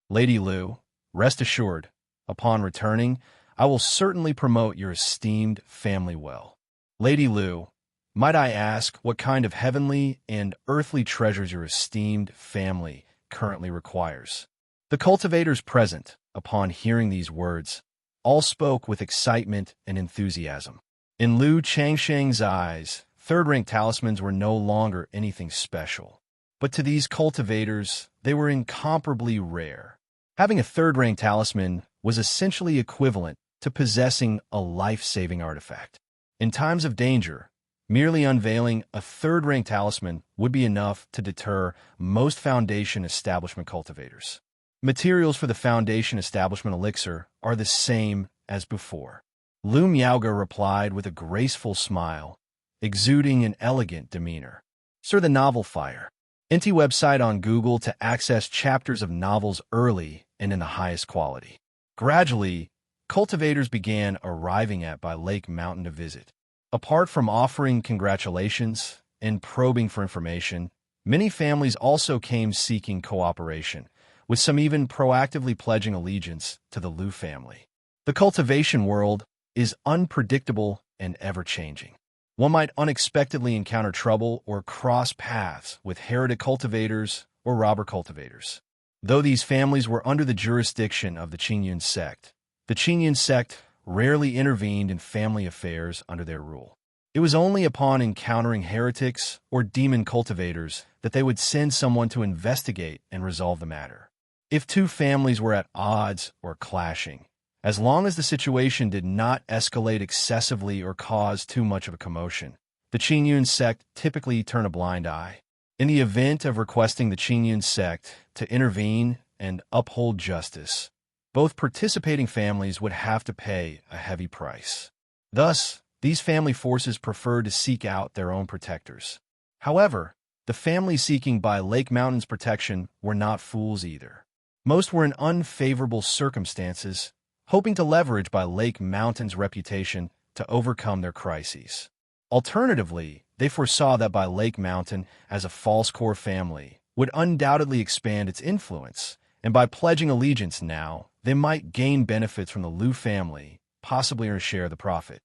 Lady Lu, rest assured, upon returning, I will certainly promote your esteemed family well. Lady Lu, might I ask what kind of heavenly and earthly treasures your esteemed family currently requires? The cultivators present, upon hearing these words, all spoke with excitement and enthusiasm. In Lu Changsheng's eyes, third-rank talismans were no longer anything special. But to these cultivators, they were incomparably rare. Having a third-rank talisman was essentially equivalent to possessing a life-saving artifact. In times of danger, merely unveiling a third-rank talisman would be enough to deter most Foundation establishment cultivators. Materials for the Foundation establishment elixir are the same as before. Lu Miaoga replied with a graceful smile, exuding an elegant demeanor. Sir, the novel fire. Enti website on Google to access chapters of novels early and in the highest quality. Gradually, cultivators began arriving by Lake Mountain to visit. Apart from offering congratulations and probing for information, many families also came seeking cooperation, with some even proactively pledging allegiance to the Lu family. The cultivation world is unpredictable and ever-changing. One might unexpectedly encounter trouble or cross paths with heretic cultivators or robber cultivators. Though these families were under the jurisdiction of the Qingyun sect, the Qingyun sect rarely intervened in family affairs under their rule. It was only upon encountering heretics or demon cultivators that they would send someone to investigate and resolve the matter. If two families were at odds or clashing, as long as the situation did not escalate excessively or cause too much of a commotion, the Qingyun sect typically turned a blind eye. In the event of requesting the Qingyun sect to intervene and uphold justice, both participating families would have to pay a heavy price. Thus, these family forces preferred to seek out their own protectors. However, the families seeking by Lake Mountain's protection were not fools either. Most were in unfavorable circumstances, hoping to leverage by Lake Mountain's reputation to overcome their crises. Alternatively, they foresaw that by Lake Mountain, as a false core family, would undoubtedly expand its influence, and by pledging allegiance now, they might gain benefits from the Lu family, possibly earn a share of the profit.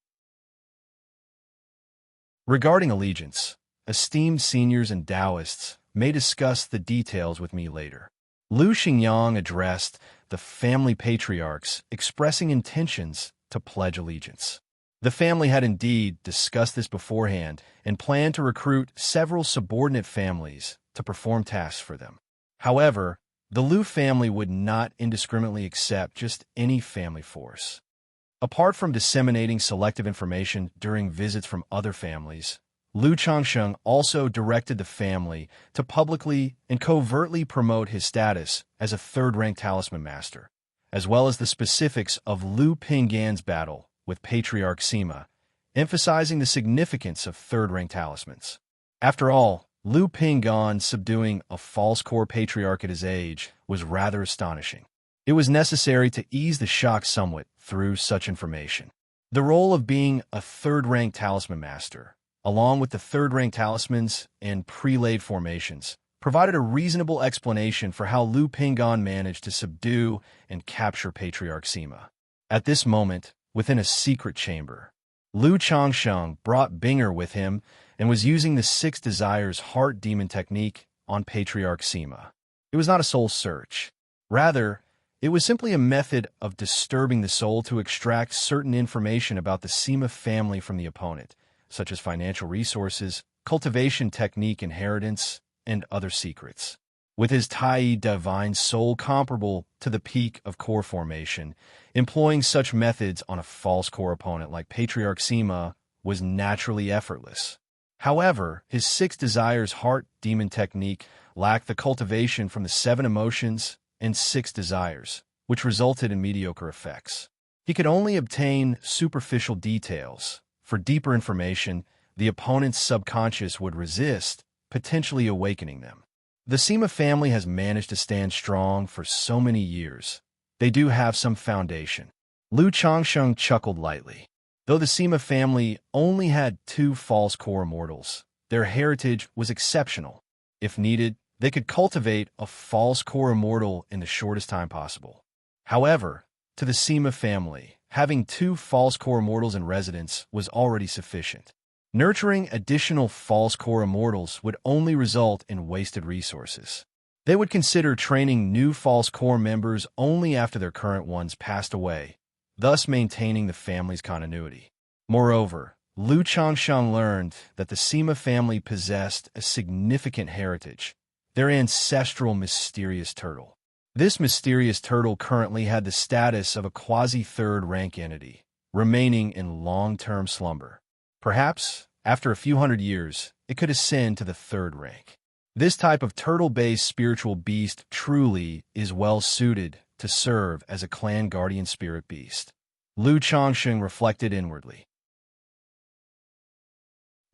Regarding allegiance, esteemed seniors and Taoists may discuss the details with me later. Lu Xingyang addressed the family patriarchs, expressing intentions to pledge allegiance. The family had indeed discussed this beforehand and planned to recruit several subordinate families to perform tasks for them. However, the Lu family would not indiscriminately accept just any family force. Apart from disseminating selective information during visits from other families, Lu Changsheng also directed the family to publicly and covertly promote his status as a third-rank talisman master, as well as the specifics of Lu Pinggan's battle with Patriarch Sima, emphasizing the significance of third-rank talismans. After all, Lu Pinggan subduing a false core patriarch at his age was rather astonishing. It was necessary to ease the shock somewhat through such information. The role of being a third-rank talisman master, along with the third-rank talismans and prelate formations, provided a reasonable explanation for how Lu Pinggan managed to subdue and capture Patriarch Sima. At this moment, within a secret chamber, Lu Changsheng brought Binger with him and was using the Six Desires Heart Demon technique on Patriarch Sima. It was not a soul search. Rather, it was simply a method of disturbing the soul to extract certain information about the Sima family from the opponent, such as financial resources, cultivation technique inheritance, and other secrets. With his Tai divine soul comparable to the peak of core formation, employing such methods on a false core opponent like Patriarch Sima was naturally effortless. However, his Six Desires Heart Demon technique lacked the cultivation from the 7 emotions and 6 desires, which resulted in mediocre effects. He could only obtain superficial details. For deeper information, the opponent's subconscious would resist, potentially awakening them. The Sima family has managed to stand strong for so many years. They do have some foundation. Lu Changsheng chuckled lightly. Though the Sima family only had 2 false core immortals, their heritage was exceptional. If needed, they could cultivate a false core immortal in the shortest time possible. However, to the Sima family, having 2 false core immortals in residence was already sufficient. Nurturing additional false core immortals would only result in wasted resources. They would consider training new false core members only after their current ones passed away, thus maintaining the family's continuity. Moreover, Lu Changsheng learned that the Sima family possessed a significant heritage, their ancestral mysterious turtle. This mysterious turtle currently had the status of a quasi-third rank entity, remaining in long-term slumber. Perhaps, after a few hundred years, it could ascend to the 3rd rank. This type of turtle-based spiritual beast truly is well-suited to serve as a clan guardian spirit beast. Lu Changsheng reflected inwardly.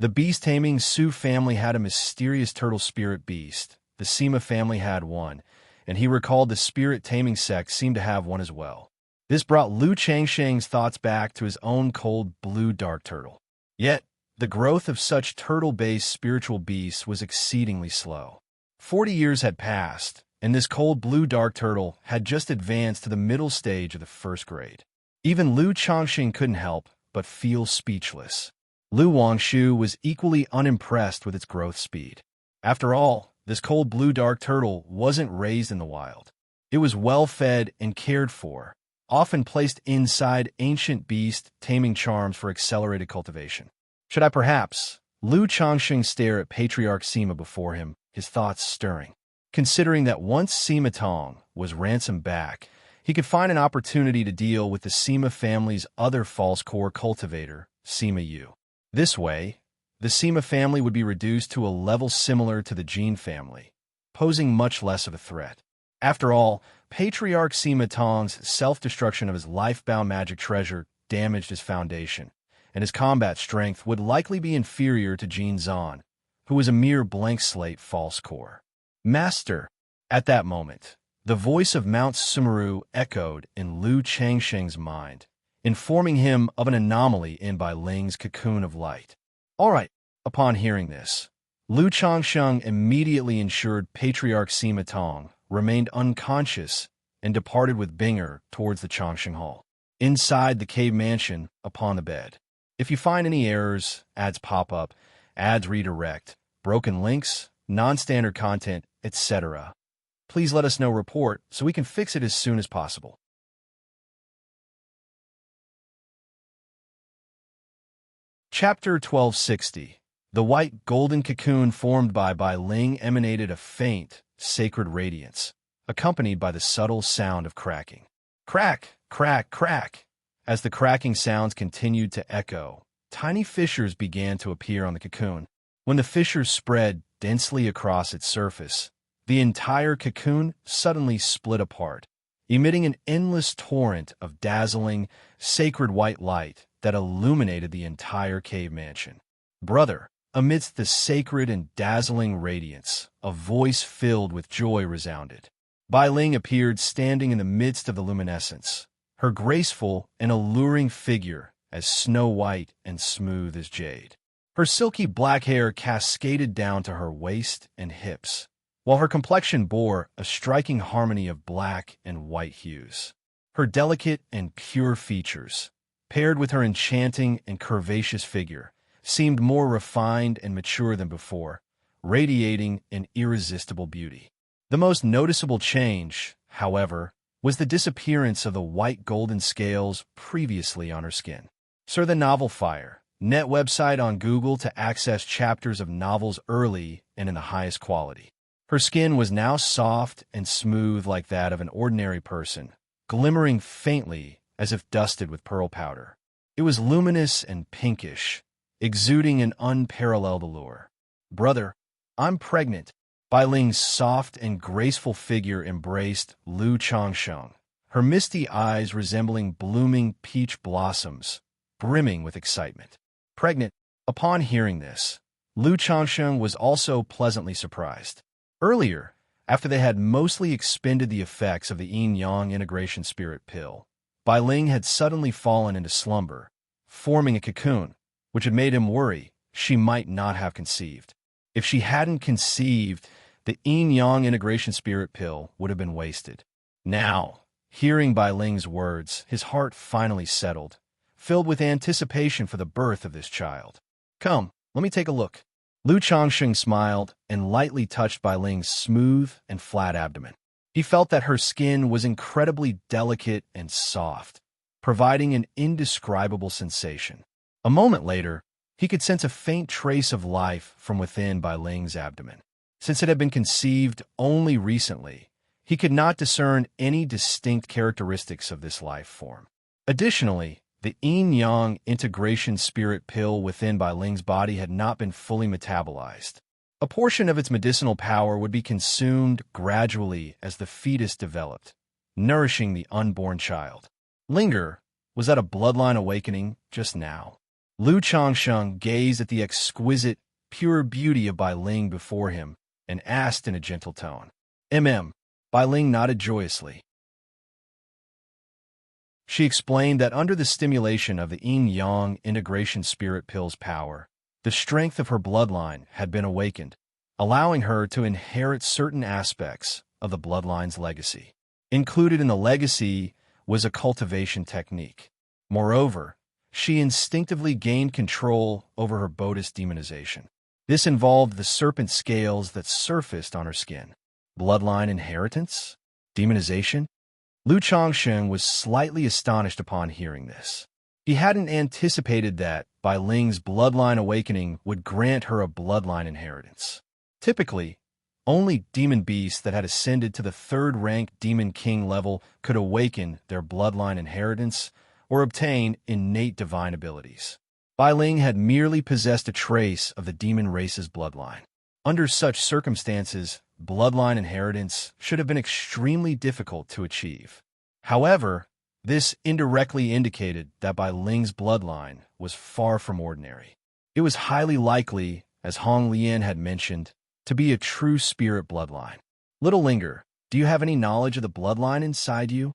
The beast-taming Su family had a mysterious turtle spirit beast. The Sima family had one, and he recalled the spirit-taming sect seemed to have one as well. This brought Lu Changsheng's thoughts back to his own cold blue dark turtle. Yet, the growth of such turtle-based spiritual beasts was exceedingly slow. 40 years had passed, and this cold blue dark turtle had just advanced to the middle stage of the first grade. Even Lu Changsheng couldn't help but feel speechless. Lu Wangshu was equally unimpressed with its growth speed. After all, this cold blue dark turtle wasn't raised in the wild. It was well-fed and cared for, often placed inside ancient beast taming charms for accelerated cultivation. Should I perhaps? Lu Changsheng stared at Patriarch Sima before him, his thoughts stirring. Considering that once Sima Tong was ransomed back, he could find an opportunity to deal with the Sima family's other false core cultivator, Sima Yu. This way, the Sima family would be reduced to a level similar to the Jin family, posing much less of a threat. After all, Patriarch Sima Tong's self-destruction of his life-bound magic treasure damaged his foundation, and his combat strength would likely be inferior to Jin Zan, who was a mere blank slate false core. Master! At that moment, the voice of Mount Sumeru echoed in Lu Changsheng's mind, informing him of an anomaly in Bai Ling's cocoon of light. All right, upon hearing this, Lu Changsheng immediately ensured Patriarch Sima Tong remained unconscious and departed with Binger towards the Changsheng Hall. Inside the cave mansion, upon the bed. If you find any errors, ads pop up, ads redirect, broken links, non-standard content, etc., please let us know report so we can fix it as soon as possible. Chapter 1260. The white golden cocoon formed by Bai Ling emanated a faint, sacred radiance, accompanied by the subtle sound of cracking. Crack, crack, crack. As the cracking sounds continued to echo, tiny fissures began to appear on the cocoon. When the fissures spread densely across its surface, the entire cocoon suddenly split apart, emitting an endless torrent of dazzling, sacred white light that illuminated the entire cave mansion. Brother, amidst the sacred and dazzling radiance, a voice filled with joy resounded. Bai Ling appeared standing in the midst of the luminescence, her graceful and alluring figure as snow-white and smooth as jade. Her silky black hair cascaded down to her waist and hips, while her complexion bore a striking harmony of black and white hues. Her delicate and pure features, paired with her enchanting and curvaceous figure, seemed more refined and mature than before, radiating an irresistible beauty. The most noticeable change, however, was the disappearance of the white golden scales previously on her skin. Sir the Novel Fire, net website on Google to access chapters of novels early and in the highest quality. Her skin was now soft and smooth like that of an ordinary person, glimmering faintly as if dusted with pearl powder. It was luminous and pinkish, exuding an unparalleled allure. Brother, I'm pregnant. Bai Ling's soft and graceful figure embraced Lu Changsheng, her misty eyes resembling blooming peach blossoms, brimming with excitement. Pregnant, upon hearing this, Lu Changsheng was also pleasantly surprised. Earlier, after they had mostly expended the effects of the yin-yang integration spirit pill, Bai Ling had suddenly fallen into slumber, forming a cocoon, which had made him worry she might not have conceived. If she hadn't conceived, the yin-yang integration spirit pill would have been wasted. Now, hearing Bai Ling's words, his heart finally settled, filled with anticipation for the birth of this child. Come, let me take a look. Lu Changsheng smiled and lightly touched Bai Ling's smooth and flat abdomen. He felt that her skin was incredibly delicate and soft, providing an indescribable sensation. A moment later, he could sense a faint trace of life from within Bai Ling's abdomen. Since it had been conceived only recently, he could not discern any distinct characteristics of this life form. Additionally, the yin-yang integration spirit pill within Bai Ling's body had not been fully metabolized. A portion of its medicinal power would be consumed gradually as the fetus developed, nourishing the unborn child. Linger was at a bloodline awakening just now. Lu Changsheng gazed at the exquisite, pure beauty of Bai Ling before him and asked in a gentle tone. Bai Ling nodded joyously. She explained that under the stimulation of the yin-yang integration spirit pill's power, the strength of her bloodline had been awakened, allowing her to inherit certain aspects of the bloodline's legacy. Included in the legacy was a cultivation technique. Moreover, she instinctively gained control over her Buddhist demonization. This involved the serpent scales that surfaced on her skin. Bloodline inheritance? Demonization? Lu Changsheng was slightly astonished upon hearing this. He hadn't anticipated that Bai Ling's bloodline awakening would grant her a bloodline inheritance. Typically, only demon beasts that had ascended to the third-rank demon king level could awaken their bloodline inheritance or obtain innate divine abilities. Bai Ling had merely possessed a trace of the demon race's bloodline. Under such circumstances, bloodline inheritance should have been extremely difficult to achieve. However, this indirectly indicated that Bai Ling's bloodline was far from ordinary. It was highly likely, as Hong Lian had mentioned, to be a true spirit bloodline. Little Linger, do you have any knowledge of the bloodline inside you?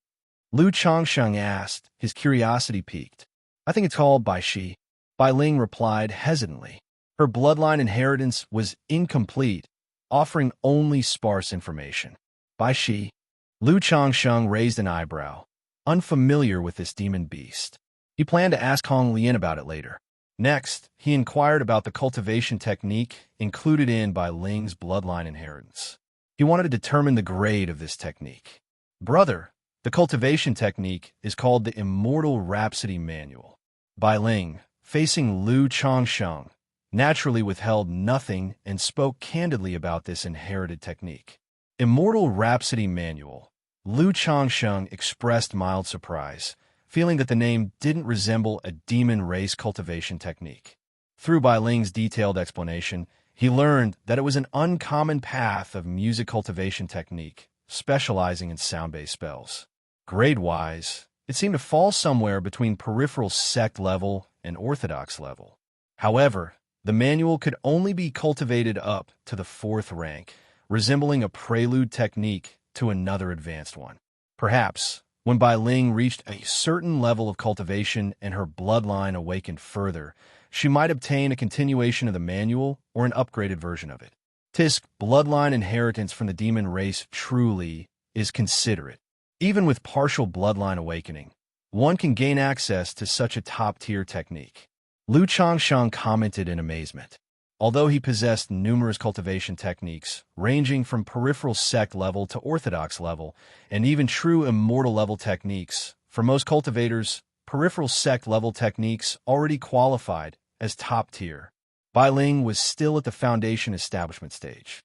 Lu Changsheng asked, his curiosity piqued. I think it's called Bai Shi. Bai Ling replied hesitantly. Her bloodline inheritance was incomplete, offering only sparse information. Bai Shi. Lu Changsheng raised an eyebrow, unfamiliar with this demon beast. He planned to ask Hong Lian about it later. Next, he inquired about the cultivation technique included in Bai Ling's bloodline inheritance. He wanted to determine the grade of this technique. Brother, the cultivation technique is called the Immortal Rhapsody Manual. Bai Ling, facing Lu Changsheng, naturally withheld nothing and spoke candidly about this inherited technique. Immortal Rhapsody Manual. Lu Changsheng expressed mild surprise, feeling that the name didn't resemble a demon race cultivation technique. Through Bai Ling's detailed explanation, he learned that it was an uncommon path of music cultivation technique, specializing in sound-based spells. Grade-wise, it seemed to fall somewhere between peripheral sect level and orthodox level. However, the manual could only be cultivated up to the 4th rank, resembling a prelude technique to another advanced one. Perhaps, when Bai Ling reached a certain level of cultivation and her bloodline awakened further, she might obtain a continuation of the manual or an upgraded version of it. Tisk bloodline inheritance from the demon race truly is considerate. Even with partial bloodline awakening, one can gain access to such a top-tier technique. Lu Changsheng commented in amazement. Although he possessed numerous cultivation techniques, ranging from peripheral sect level to orthodox level, and even true immortal level techniques, for most cultivators, peripheral sect level techniques already qualified as top tier. Bai Ling was still at the foundation establishment stage.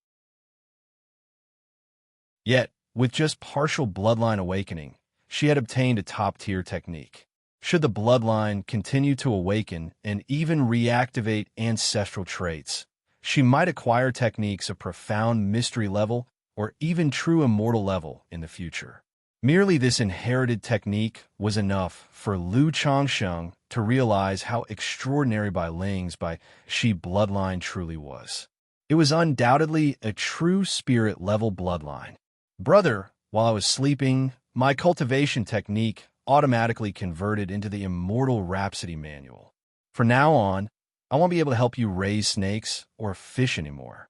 Yet, with just partial bloodline awakening, she had obtained a top-tier technique. Should the bloodline continue to awaken and even reactivate ancestral traits, she might acquire techniques of profound mystery level or even true immortal level in the future. Merely this inherited technique was enough for Lu Changsheng to realize how extraordinary Bai Ling's Bai Shi bloodline truly was. It was undoubtedly a true spirit-level bloodline. Brother, while I was sleeping, my cultivation technique automatically converted into the Immortal Rhapsody Manual. From now on, I won't be able to help you raise snakes or fish anymore.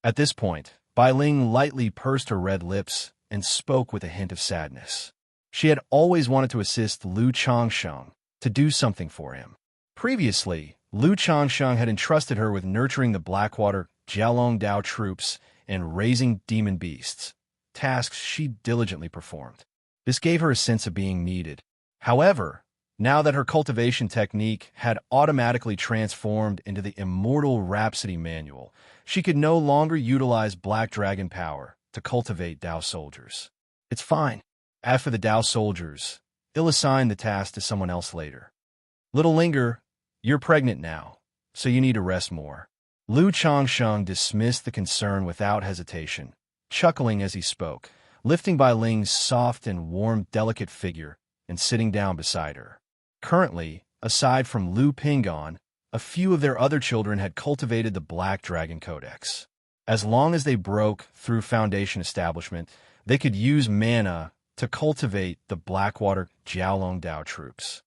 At this point, Bai Ling lightly pursed her red lips and spoke with a hint of sadness. She had always wanted to assist Lu Changsheng to do something for him. Previously, Lu Changsheng had entrusted her with nurturing the Blackwater Jialong Dao troops and raising demon beasts, tasks she diligently performed. This gave her a sense of being needed. However, now that her cultivation technique had automatically transformed into the Immortal Rhapsody Manual, she could no longer utilize Black Dragon power to cultivate Dao soldiers. It's fine. As for the Dao soldiers, they'll assign the task to someone else later. Little Linger, you're pregnant now, so you need to rest more. Lu Changsheng dismissed the concern without hesitation, chuckling as he spoke, lifting Bai Ling's soft and warm, delicate figure and sitting down beside her. Currently, aside from Lu Pingon, a few of their other children had cultivated the Black Dragon Codex. As long as they broke through Foundation establishment, they could use mana to cultivate the Blackwater Jiaolong Dao troops.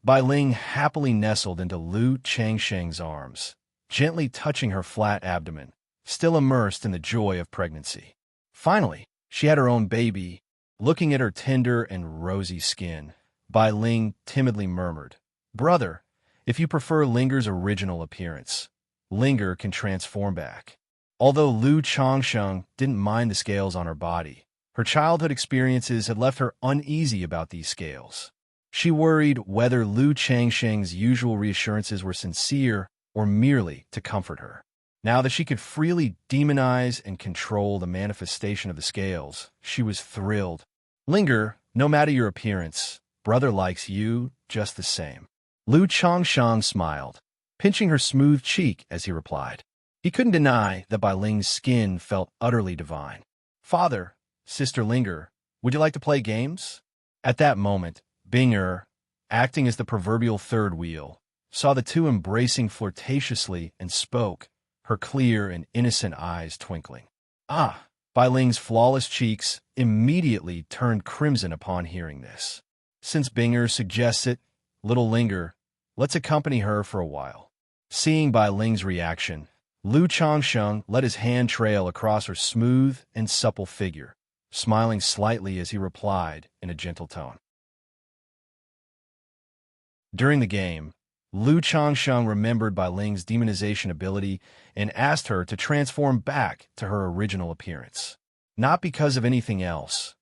Bai Ling happily nestled into Lu Changsheng's arms, gently touching her flat abdomen, still immersed in the joy of pregnancy. Finally, she had her own baby. Looking at her tender and rosy skin, Bai Ling timidly murmured, "Brother, if you prefer Linger's original appearance, Linger can transform back." Although Lu Changsheng didn't mind the scales on her body, her childhood experiences had left her uneasy about these scales. She worried whether Lu Changsheng's usual reassurances were sincere or merely to comfort her. Now that she could freely demonize and control the manifestation of the scales, she was thrilled. "Linger, no matter your appearance, brother likes you just the same." Lu Changsheng smiled, pinching her smooth cheek as he replied. He couldn't deny that Bai Ling's skin felt utterly divine. "Father, Sister Linger, would you like to play games?" At that moment, Binger, acting as the proverbial third wheel, saw the two embracing flirtatiously and spoke, her clear and innocent eyes twinkling. "Ah!" Bai Ling's flawless cheeks immediately turned crimson upon hearing this. "Since Binger suggests it, little Linger, let's accompany her for a while." Seeing Bai Ling's reaction, Lu Changsheng let his hand trail across her smooth and supple figure, smiling slightly as he replied in a gentle tone. During the game, Lu Changsheng remembered Bai Ling's demonization ability and asked her to transform back to her original appearance. Not because of anything else.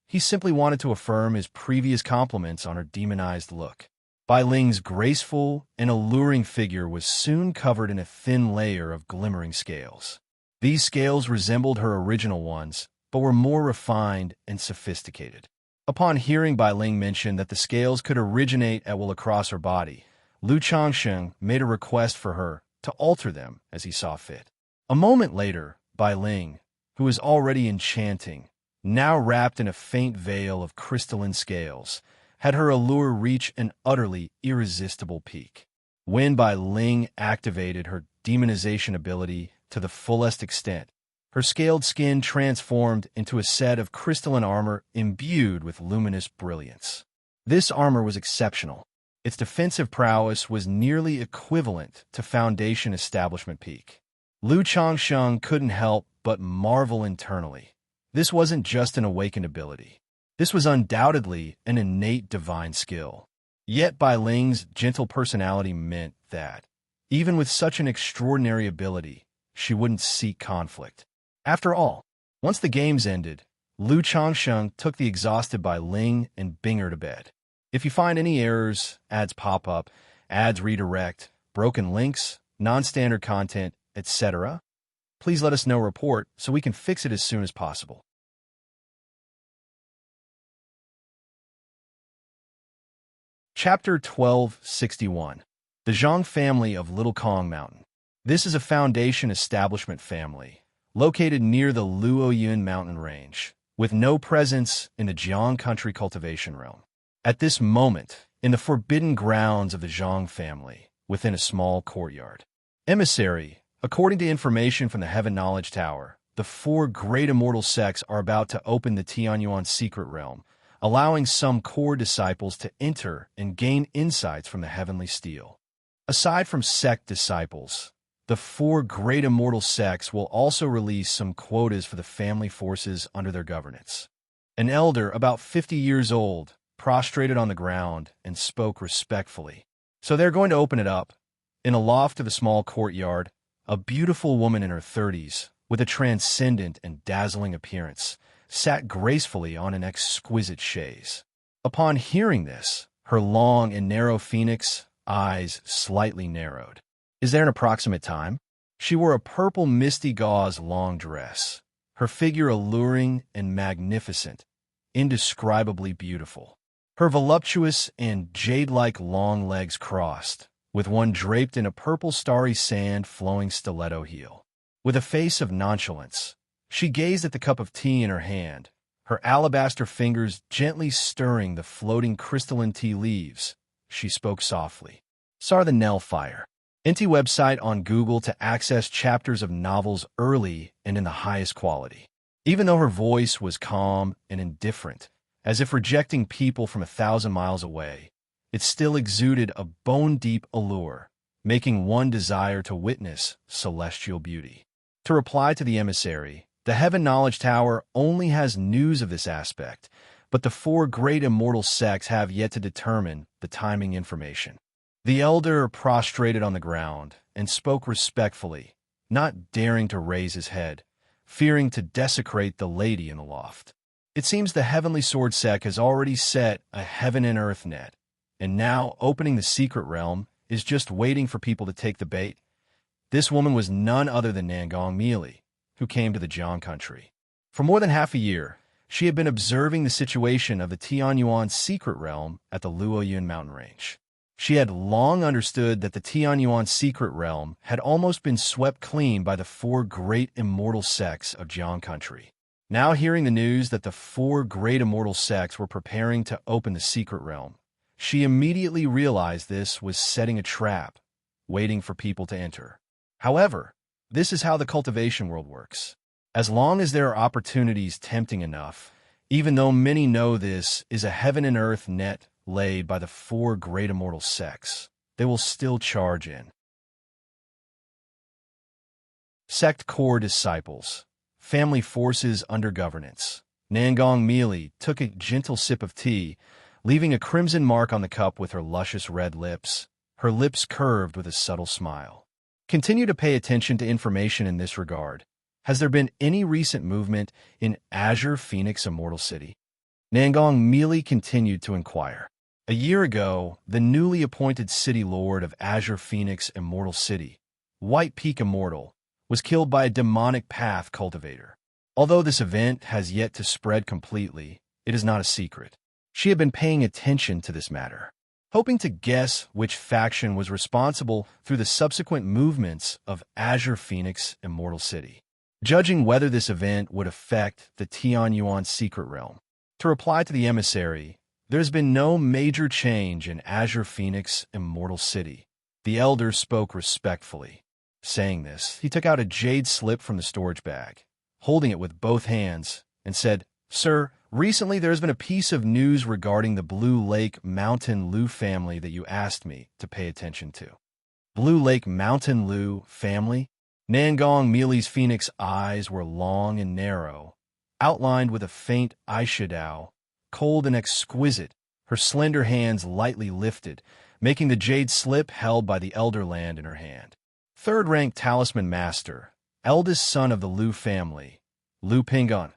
He simply wanted to affirm his previous compliments on her demonized look. Bai Ling's graceful and alluring figure was soon covered in a thin layer of glimmering scales. These scales resembled her original ones, but were more refined and sophisticated. Upon hearing Bai Ling mention that the scales could originate at will across her body, Lu Changsheng made a request for her to alter them as he saw fit. A moment later, Bai Ling, who was already enchanting, now wrapped in a faint veil of crystalline scales, had her allure reach an utterly irresistible peak. When Bai Ling activated her demonization ability to the fullest extent, her scaled skin transformed into a set of crystalline armor imbued with luminous brilliance. This armor was exceptional. Its defensive prowess was nearly equivalent to Foundation Establishment peak. Lu Changsheng couldn't help but marvel internally. This wasn't just an awakened ability. This was undoubtedly an innate divine skill. Yet Bai Ling's gentle personality meant that, even with such an extraordinary ability, she wouldn't seek conflict. After all, once the games ended, Lu Changsheng took the exhausted Bai Ling and Binger to bed. If you find any errors, ads pop up, ads redirect, broken links, non-standard content, etc., please let us know report so we can fix it as soon as possible. Chapter 1261. The Zhang Family of Little Kong Mountain. This is a Foundation Establishment family, located near the Luoyun mountain range, with no presence in the Jiang country cultivation realm. At this moment, in the forbidden grounds of the Zhang family, within a small courtyard. Emissary, according to information from the Heaven Knowledge Tower, the four great immortal sects are about to open the Tianyuan secret realm, allowing some core disciples to enter and gain insights from the heavenly steel. Aside from sect disciples, the four great immortal sects will also release some quotas for the family forces under their governance. An elder, about 50 years old, prostrated on the ground and spoke respectfully. So they're going to open it up. In a loft of the small courtyard, a beautiful woman in her 30s, with a transcendent and dazzling appearance, sat gracefully on an exquisite chaise. Upon hearing this, her long and narrow phoenix eyes slightly narrowed. Is there an approximate time? She wore a purple misty gauze long dress, her figure alluring and magnificent, indescribably beautiful. Her voluptuous and jade-like long legs crossed, with one draped in a purple starry sand flowing stiletto heel. With a face of nonchalance, she gazed at the cup of tea in her hand, her alabaster fingers gently stirring the floating crystalline tea leaves. She spoke softly. Sar the Nell Fire. NT website on Google to access chapters of novels early and in the highest quality. Even though her voice was calm and indifferent, as if rejecting people from 1,000 miles away. It still exuded a bone-deep allure, making one desire to witness celestial beauty. To reply to the emissary, the Heaven Knowledge Tower only has news of this aspect, but the four great immortal sects have yet to determine the timing information. The elder prostrated on the ground and spoke respectfully, not daring to raise his head, fearing to desecrate the lady in the loft. It seems the Heavenly Sword Sect has already set a heaven and earth net, and now opening the secret realm is just waiting for people to take the bait. This woman was none other than Nangong Meili, who came to the Jiang country. For more than half a year, she had been observing the situation of the Tianyuan secret realm at the Luoyun mountain range. She had long understood that the Tianyuan secret realm had almost been swept clean by the four great immortal sects of Jiang country. Now hearing the news that the four great immortal sects were preparing to open the secret realm, she immediately realized this was setting a trap, waiting for people to enter. However, this is how the cultivation world works. As long as there are opportunities tempting enough, even though many know this is a heaven and earth net laid by the four great immortal sects, they will still charge in. Sect core disciples, family forces under governance. Nangong Meili took a gentle sip of tea, leaving a crimson mark on the cup with her luscious red lips, her lips curved with a subtle smile. Continue to pay attention to information in this regard. Has there been any recent movement in Azure Phoenix Immortal City? Nangong Meili continued to inquire. A year ago, the newly appointed city lord of Azure Phoenix Immortal City, White Peak Immortal, was killed by a demonic path cultivator. Although this event has yet to spread completely, it is not a secret. She had been paying attention to this matter, hoping to guess which faction was responsible through the subsequent movements of Azure Phoenix Immortal City, judging whether this event would affect the Tianyuan secret realm. To reply to the emissary, there's been no major change in Azure Phoenix Immortal City. The elder spoke respectfully. Saying this, he took out a jade slip from the storage bag, holding it with both hands, and said, "Sir, recently there has been a piece of news regarding the Blue Lake Mountain Lu family that you asked me to pay attention to." Blue Lake Mountain Lu family? Nangong Meili's phoenix eyes were long and narrow, outlined with a faint eyeshadow, cold and exquisite, her slender hands lightly lifted, making the jade slip held by the elder land in her hand. Third-rank talisman master, eldest son of the Lu family, Lu Pingon.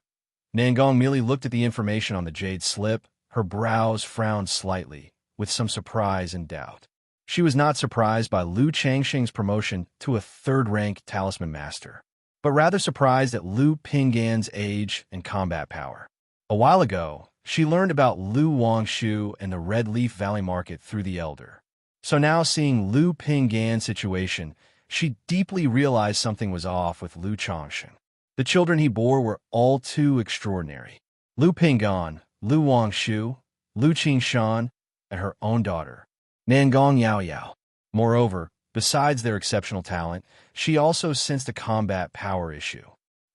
Nangong Meili looked at the information on the jade slip, her brows frowned slightly, with some surprise and doubt. She was not surprised by Lu Changxing's promotion to a third-rank talisman master, but rather surprised at Lu Pingan's age and combat power. A while ago, she learned about Lu Wangshu and the Red Leaf Valley Market through the elder. So now seeing Lu Pingan's situation, she deeply realized something was off with Lu Changxing. The children he bore were all too extraordinary. Lu Pingan, Lu Wangshu, Lu Qingshan, and her own daughter, Nangong Yaoyao. Moreover, besides their exceptional talent, she also sensed a combat power issue.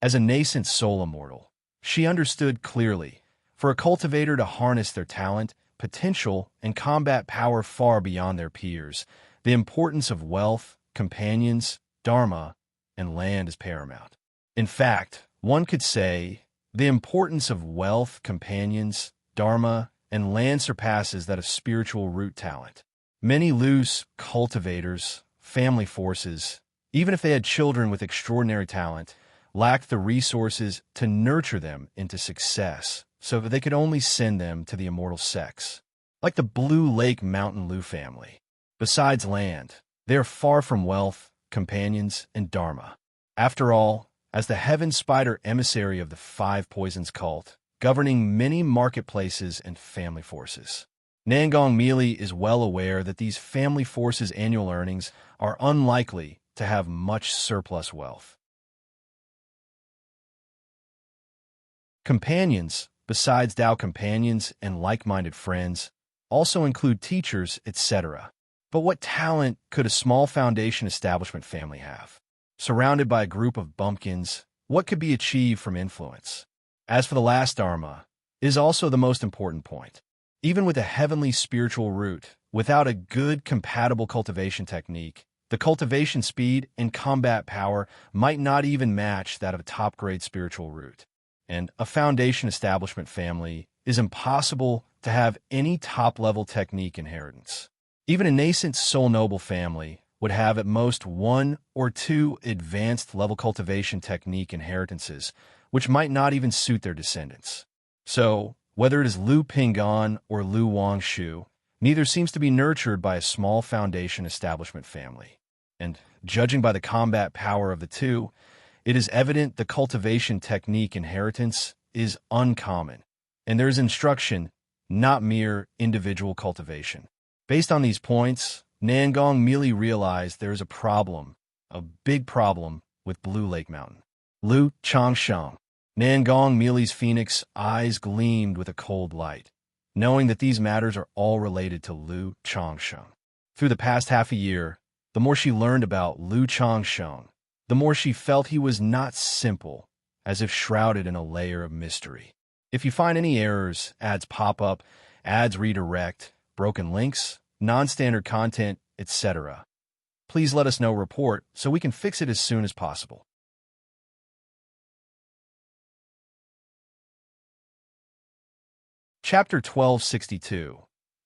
As a nascent soul immortal, she understood clearly, for a cultivator to harness their talent, potential, and combat power far beyond their peers, the importance of wealth, companions, dharma, and land is paramount. In fact, one could say the importance of wealth, companions, dharma, and land surpasses that of spiritual root talent. Many loose cultivators, family forces, even if they had children with extraordinary talent, lacked the resources to nurture them into success, so that they could only send them to the immortal sects, like the Blue Lake Mountain Lu family. Besides land, they are far from wealth, companions, and dharma. After all, as the Heaven Spider emissary of the Five Poisons cult, governing many marketplaces and family forces, Nangong Meili is well aware that these family forces' annual earnings are unlikely to have much surplus wealth. Companions, besides Dao companions and like-minded friends, also include teachers, etc. But what talent could a small foundation establishment family have? Surrounded by a group of bumpkins, what could be achieved from influence? As for the last dharma, is also the most important point. Even with a heavenly spiritual root, without a good compatible cultivation technique, the cultivation speed and combat power might not even match that of a top-grade spiritual root. And a foundation establishment family is impossible to have any top-level technique inheritance. Even a nascent soul noble family would have at most 1 or 2 advanced level cultivation technique inheritances, which might not even suit their descendants. So, whether it is Lu Ping'an or Lu Wangshu, neither seems to be nurtured by a small foundation establishment family. And judging by the combat power of the two, it is evident the cultivation technique inheritance is uncommon, and there is instruction, not mere individual cultivation. Based on these points, Nangong merely realized there is a problem, a big problem, with Blue Lake Mountain. Lu Changsheng. Nangong Mili's phoenix eyes gleamed with a cold light, knowing that these matters are all related to Lu Changsheng. Through the past half a year, the more she learned about Lu Changsheng, the more she felt he was not simple, as if shrouded in a layer of mystery. If you find any errors, ads pop up, ads redirect, broken links, non-standard content, etc., please let us know. Report so we can fix it as soon as possible. Chapter 1262.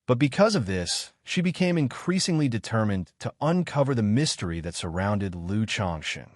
But because of this, she became increasingly determined to uncover the mystery that surrounded Lu Changsheng.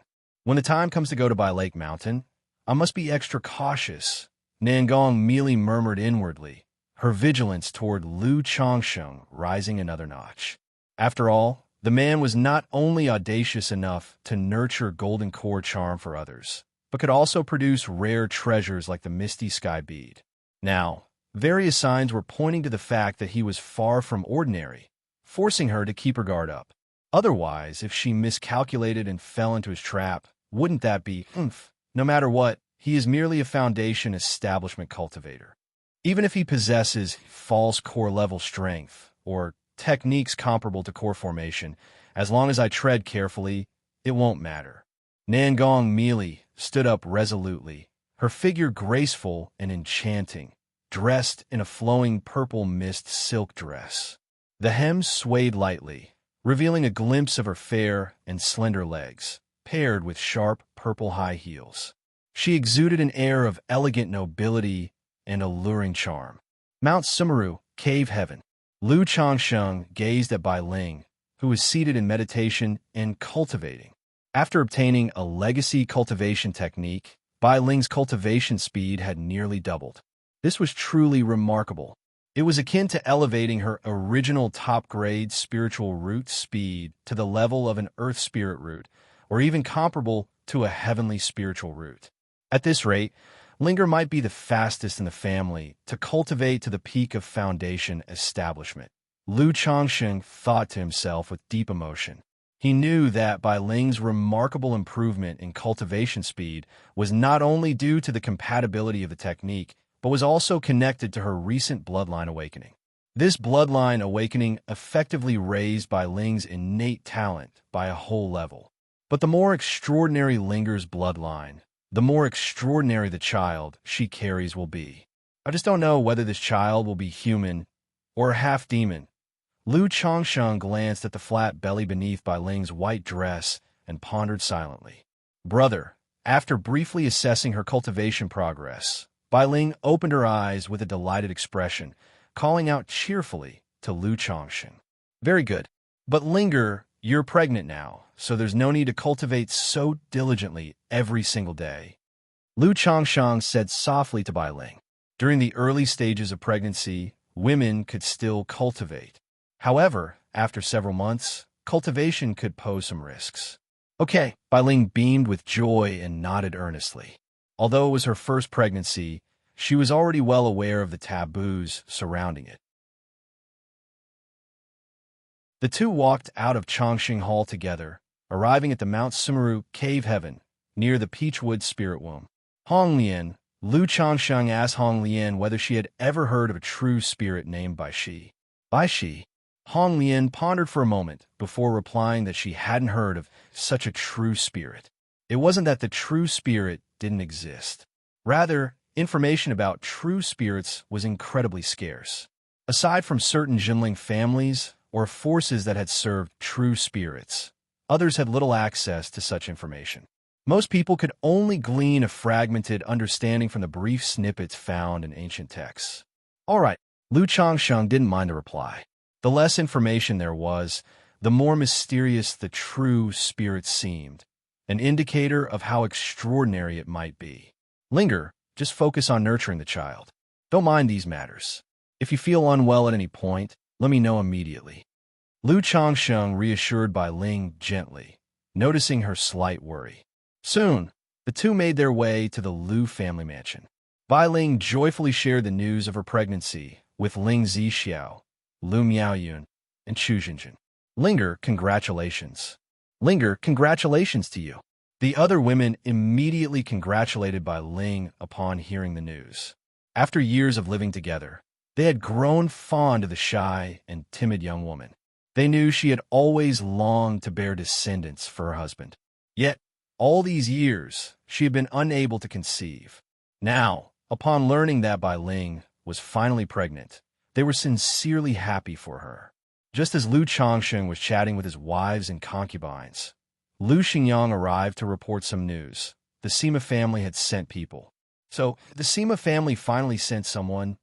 When the time comes to go to Bai Lake Mountain, I must be extra cautious, Nangong merely murmured inwardly, her vigilance toward Lu Changsheng rising another notch. After all, the man was not only audacious enough to nurture golden core charm for others, but could also produce rare treasures like the misty sky bead. Now, various signs were pointing to the fact that he was far from ordinary, forcing her to keep her guard up. Otherwise, if she miscalculated and fell into his trap, wouldn't that be oomph? No matter what, he is merely a foundation establishment cultivator. Even if he possesses false core-level strength, or techniques comparable to core formation, as long as I tread carefully, it won't matter. Nangong Mili stood up resolutely, her figure graceful and enchanting, dressed in a flowing purple mist silk dress. The hem swayed lightly, revealing a glimpse of her fair and slender legs, paired with sharp purple high heels. She exuded an air of elegant nobility and alluring charm. Mount Sumeru, Cave Heaven. Lu Changsheng gazed at Bai Ling, who was seated in meditation and cultivating. After obtaining a legacy cultivation technique, Bai Ling's cultivation speed had nearly doubled. This was truly remarkable. It was akin to elevating her original top-grade spiritual root speed to the level of an earth spirit root, or even comparable to a heavenly spiritual root. At this rate, Linger might be the fastest in the family to cultivate to the peak of foundation establishment. Lu Changsheng thought to himself with deep emotion. He knew that Bai Ling's remarkable improvement in cultivation speed was not only due to the compatibility of the technique, but was also connected to her recent bloodline awakening. This bloodline awakening effectively raised Bai Ling's innate talent by a whole level. But the more extraordinary Linger's bloodline, the more extraordinary the child she carries will be. I just don't know whether this child will be human or half demon. Lu Changsheng glanced at the flat belly beneath Bai Ling's white dress and pondered silently. Brother, after briefly assessing her cultivation progress, Bai Ling opened her eyes with a delighted expression, calling out cheerfully to Lu Changsheng. Very good. But Linger, you're pregnant now, so there's no need to cultivate so diligently every single day. Lu Changsheng said softly to Bai Ling. During the early stages of pregnancy, women could still cultivate. However, after several months, cultivation could pose some risks. Okay, Bai Ling beamed with joy and nodded earnestly. Although it was her first pregnancy, she was already well aware of the taboos surrounding it. The two walked out of Changxing Hall together, arriving at the Mount Sumeru Cave Heaven, near the Peachwood Spirit Womb. Hong Lian, Lu Changsheng asked Hong Lian whether she had ever heard of a true spirit named Bai Shi. Bai Shi? Hong Lian pondered for a moment before replying that she hadn't heard of such a true spirit. It wasn't that the true spirit didn't exist. Rather, information about true spirits was incredibly scarce. Aside from certain Jinling families or forces that had served true spirits, others had little access to such information. Most people could only glean a fragmented understanding from the brief snippets found in ancient texts. All right, Lu Changsheng didn't mind the reply. The less information there was, the more mysterious the true spirit seemed, an indicator of how extraordinary it might be. Linger, just focus on nurturing the child. Don't mind these matters. If you feel unwell at any point, let me know immediately. Lu Changsheng reassured Bai Ling gently, noticing her slight worry. Soon, the two made their way to the Lu family mansion. Bai Ling joyfully shared the news of her pregnancy with Ling Zixiao, Lu Miaoyun, and Chu Jinjin. Linger, congratulations. Linger, congratulations to you. The other women immediately congratulated Bai Ling upon hearing the news. After years of living together, they had grown fond of the shy and timid young woman. They knew she had always longed to bear descendants for her husband. Yet, all these years, she had been unable to conceive. Now, upon learning that Bai Ling was finally pregnant, they were sincerely happy for her. Just as Lu Changsheng was chatting with his wives and concubines, Lu Xingyang arrived to report some news. The Sima family had sent people. So, the Sima family finally sent someone,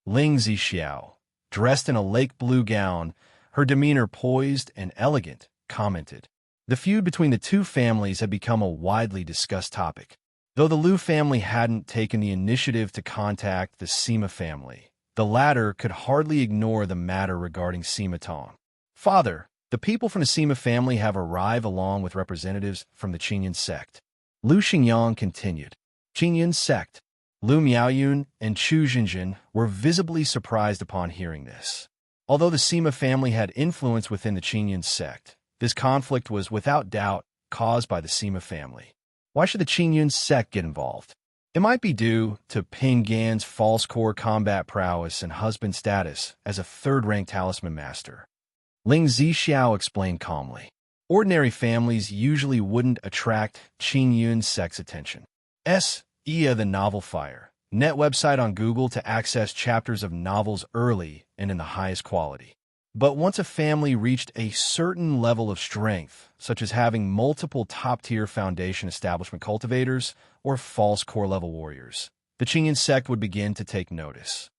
Ling Zixiao, dressed in a lake blue gown, her demeanor poised and elegant, commented. The feud between the two families had become a widely discussed topic. Though the Lu family hadn't taken the initiative to contact the Sima family, the latter could hardly ignore the matter regarding Sima Tong. Father, the people from the Sima family have arrived along with representatives from the Qingyun sect. Lu Xingyang continued. Qingyun sect. Lu Miaoyun and Chu Jinjin were visibly surprised upon hearing this. Although the Sima family had influence within the Qingyun sect, this conflict was without doubt caused by the Sima family. Why should the Qingyun sect get involved? It might be due to Ping Gan's false core combat prowess and husband status as a third-rank talisman master. Ling Zixiao explained calmly. Ordinary families usually wouldn't attract Qingyun sect's attention. Ia the Novel Fire, net website on Google to access chapters of novels early and in the highest quality. But once a family reached a certain level of strength, such as having multiple top-tier foundation establishment cultivators or false core-level warriors, the Qingyun sect would begin to take notice.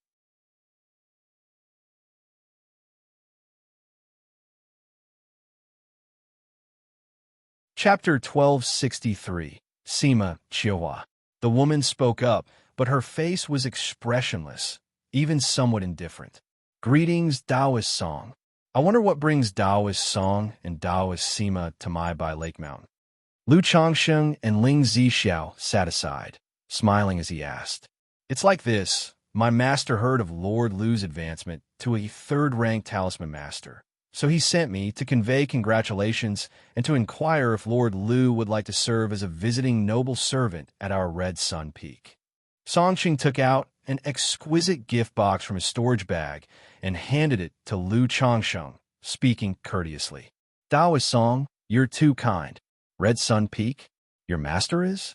Chapter 1263, Sima Qiuhua. The woman spoke up, but her face was expressionless, even somewhat indifferent. Greetings, Taoist song. I wonder what brings Taoist song and Taoist Sima to my Bai Lake Mountain. Lu Changsheng and Ling Zixiao sat aside, smiling as he asked. It's like this. My master heard of Lord Lu's advancement to a third-rank talisman master, so he sent me to convey congratulations and to inquire if Lord Lu would like to serve as a visiting noble servant at our Red Sun Peak. Songqing took out an exquisite gift box from his storage bag and handed it to Lu Changsheng, speaking courteously. Taoist Song, you're too kind. Red Sun Peak, your master is?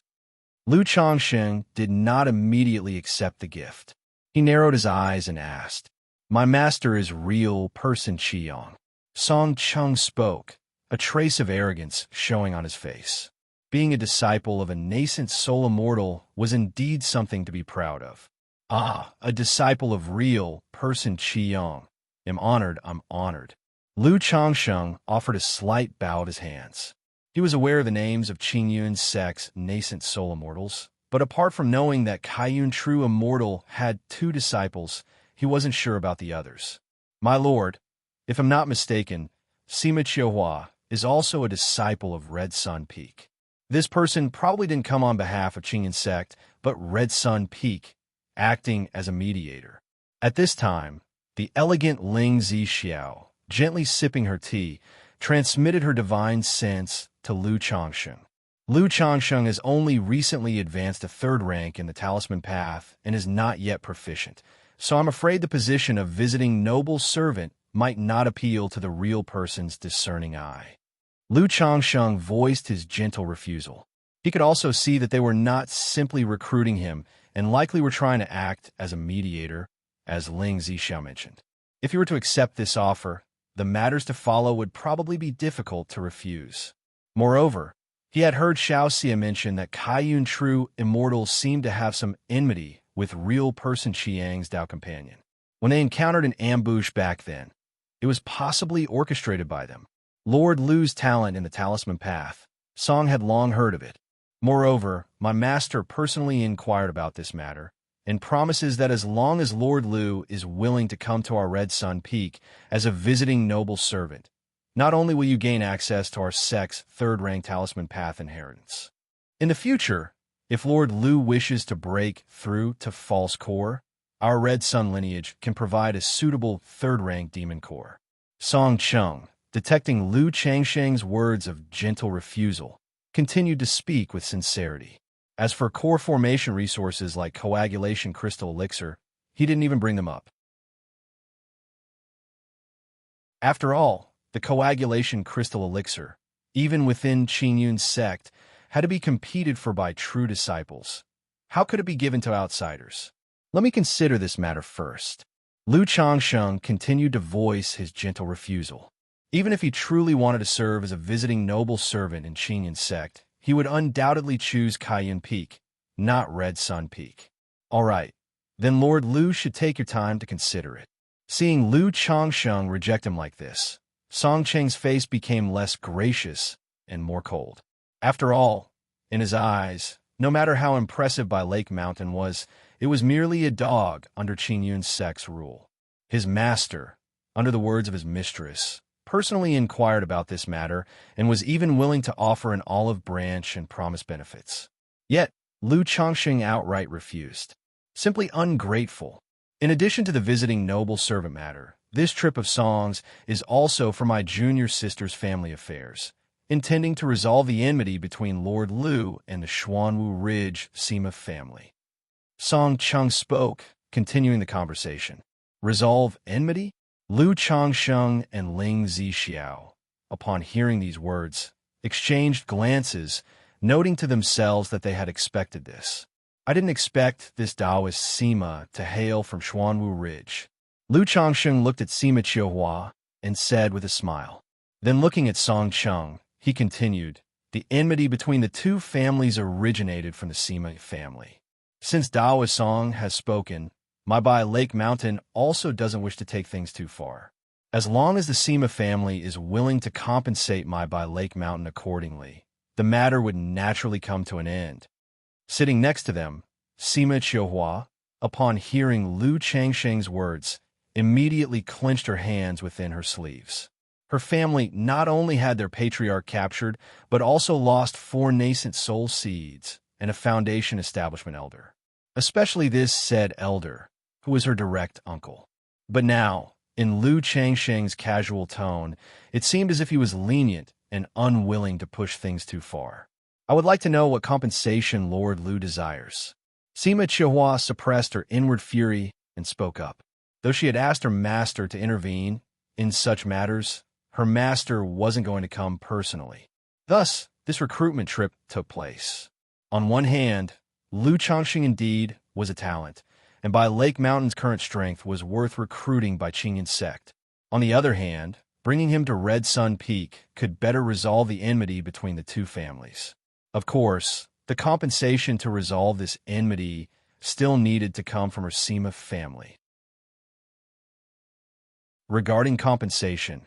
Lu Changsheng did not immediately accept the gift. He narrowed his eyes and asked, My master is real person Qiyong. Song Chung spoke, a trace of arrogance showing on his face. Being a disciple of a nascent soul immortal was indeed something to be proud of. Ah, a disciple of real person Qiyong. I'm honored. Lu Changsheng offered a slight bow of his hands. He was aware of the names of Qingyun sect's nascent soul immortals, but apart from knowing that Kaiyun True Immortal had 2 disciples, he wasn't sure about the others. My lord, if I'm not mistaken, Sima Qiuhua is also a disciple of Red Sun Peak. This person probably didn't come on behalf of Qingyun sect, but Red Sun Peak, acting as a mediator. At this time, the elegant Ling Zixiao, gently sipping her tea, transmitted her divine sense to Lu Changsheng. Lu Changsheng has only recently advanced to 3rd rank in the talisman path and is not yet proficient, so I'm afraid the position of visiting noble servant might not appeal to the real person's discerning eye. Lu Changsheng voiced his gentle refusal. He could also see that they were not simply recruiting him and likely were trying to act as a mediator, as Ling Zixiao mentioned. If he were to accept this offer, the matters to follow would probably be difficult to refuse. Moreover, he had heard Xianxia mention that Kaiyun true immortals seemed to have some enmity with real person Qiang's Dao companion. When they encountered an ambush back then, it was possibly orchestrated by them. Lord Lu's talent in the talisman path, Song had long heard of it. Moreover, my master personally inquired about this matter, and promises that as long as Lord Lu is willing to come to our Red Sun Peak as a visiting noble servant, not only will you gain access to our sect's third-rank talisman path inheritance. In the future, if Lord Lu wishes to break through to false core, our Red Sun lineage can provide a suitable third-rank demon core. Song Cheng, detecting Lu Changsheng's words of gentle refusal, continued to speak with sincerity. As for core formation resources like coagulation crystal elixir, he didn't even bring them up. After all, the coagulation crystal elixir, even within Qingyun's sect, had to be competed for by true disciples. How could it be given to outsiders? Let me consider this matter first. Lu Changsheng continued to voice his gentle refusal. Even if he truly wanted to serve as a visiting noble servant in Qingyun's sect, he would undoubtedly choose Kaiyun Peak, not Red Sun Peak. All right, then Lord Lu should take your time to consider it. Seeing Lu Changsheng reject him like this, Song Cheng's face became less gracious and more cold. After all, in his eyes, no matter how impressive by Lake Mountain was, it was merely a dog under Qingyun's sect's rule. His master, under the words of his mistress, personally inquired about this matter and was even willing to offer an olive branch and promise benefits. Yet, Lu Changsheng outright refused. Simply ungrateful. In addition to the visiting noble servant matter, this trip of songs is also for my junior sister's family affairs, intending to resolve the enmity between Lord Lu and the Xuanwu Ridge Sima family. Song Cheng spoke, continuing the conversation. Resolve enmity? Lu Changsheng and Ling Zixiao, upon hearing these words, exchanged glances, noting to themselves that they had expected this. I didn't expect this Taoist Sima to hail from Xuanwu Ridge. Lu Changsheng looked at Sima Qiuhua and said with a smile. Then looking at Song Cheng, he continued, the enmity between the two families originated from the Sima family. Since Dao Song has spoken, my Bai Lake Mountain also doesn't wish to take things too far. As long as the Sima family is willing to compensate my Bai Lake Mountain accordingly, the matter would naturally come to an end. Sitting next to them, Sima Qiuhua, upon hearing Lu Changsheng's words, immediately clenched her hands within her sleeves. Her family not only had their patriarch captured, but also lost 4 nascent soul seeds and a foundation establishment elder. Especially this said elder, who was her direct uncle. But now, in Lu Changsheng's casual tone, it seemed as if he was lenient and unwilling to push things too far. I would like to know what compensation Lord Lu desires. Sima Qiuhua suppressed her inward fury and spoke up. Though she had asked her master to intervene in such matters, her master wasn't going to come personally. Thus, this recruitment trip took place. On one hand, Lu Changsheng indeed was a talent, and by Lake Mountain's current strength was worth recruiting by Qingyun's sect. On the other hand, bringing him to Red Sun Peak could better resolve the enmity between the two families. Of course, the compensation to resolve this enmity still needed to come from her Sima family. Regarding compensation,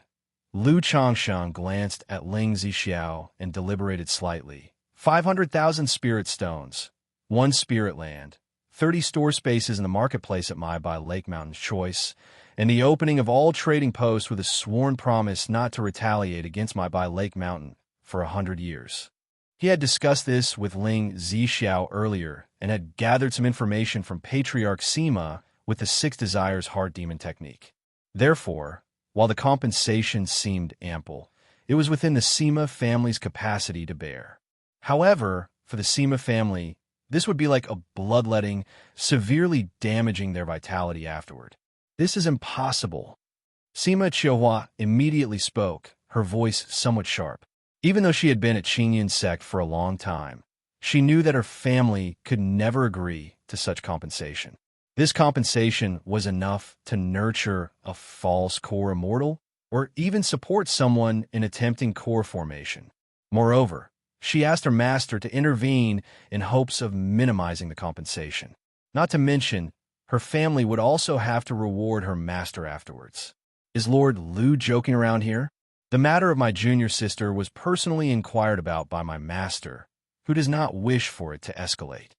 Lu Changsheng glanced at Ling Zixiao and deliberated slightly. 500,000 spirit stones, 1 spirit land, 30 store spaces in the marketplace at my Bai Lake Mountain's choice, and the opening of all trading posts with a sworn promise not to retaliate against my Bai Lake Mountain for 100 years. He had discussed this with Ling Zixiao earlier and had gathered some information from Patriarch Sima with the 6 Desires Heart Demon technique. Therefore, while the compensation seemed ample, it was within the Sima family's capacity to bear. However, for the Sima family, this would be like a bloodletting, severely damaging their vitality afterward. This is impossible. Sima Qiuhua immediately spoke, her voice somewhat sharp. Even though she had been at Qingyun's sect for a long time, she knew that her family could never agree to such compensation. This compensation was enough to nurture a false core immortal, or even support someone in attempting core formation. Moreover, she asked her master to intervene in hopes of minimizing the compensation. Not to mention, her family would also have to reward her master afterwards. Is Lord Lu joking around here? The matter of my junior sister was personally inquired about by my master, who does not wish for it to escalate.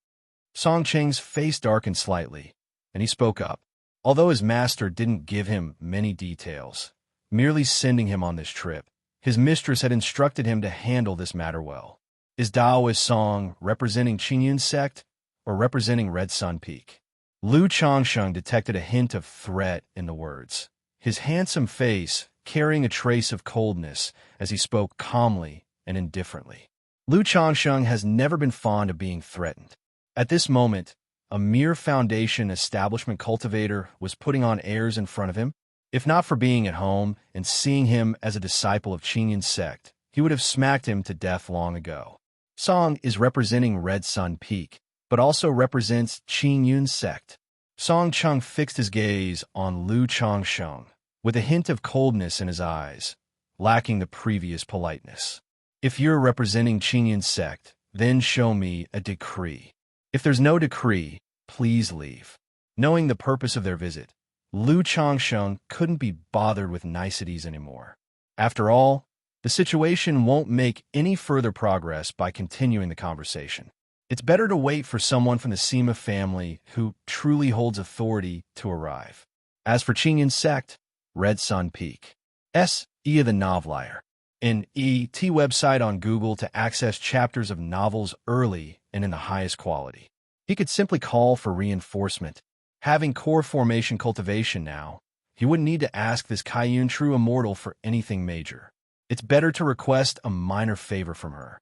Song Cheng's face darkened slightly, and he spoke up. Although his master didn't give him many details, merely sending him on this trip, his mistress had instructed him to handle this matter well. Is Daoist Song representing Qingyun's sect or representing Red Sun Peak? Lu Changsheng detected a hint of threat in the words, his handsome face carrying a trace of coldness as he spoke calmly and indifferently. Lu Changsheng has never been fond of being threatened. At this moment, a mere foundation establishment cultivator was putting on airs in front of him. If not for being at home and seeing him as a disciple of Qingyun's sect, he would have smacked him to death long ago. Song is representing Red Sun Peak, but also represents Qingyun's sect. Song Cheng fixed his gaze on Lu Changsheng, with a hint of coldness in his eyes, lacking the previous politeness. If you're representing Qingyun's sect, then show me a decree. If there's no decree, please leave. Knowing the purpose of their visit, Lu Changsheng couldn't be bothered with niceties anymore. After all, the situation won't make any further progress by continuing the conversation. It's better to wait for someone from the Sima family who truly holds authority to arrive. As for Qingyun's sect, Red Sun Peak. S.E. the Novelier. An E.T. website on Google to access chapters of novels early and in the highest quality. He could simply call for reinforcement. Having core formation cultivation now, he wouldn't need to ask this Kaiyun true immortal for anything major. It's better to request a minor favor from her.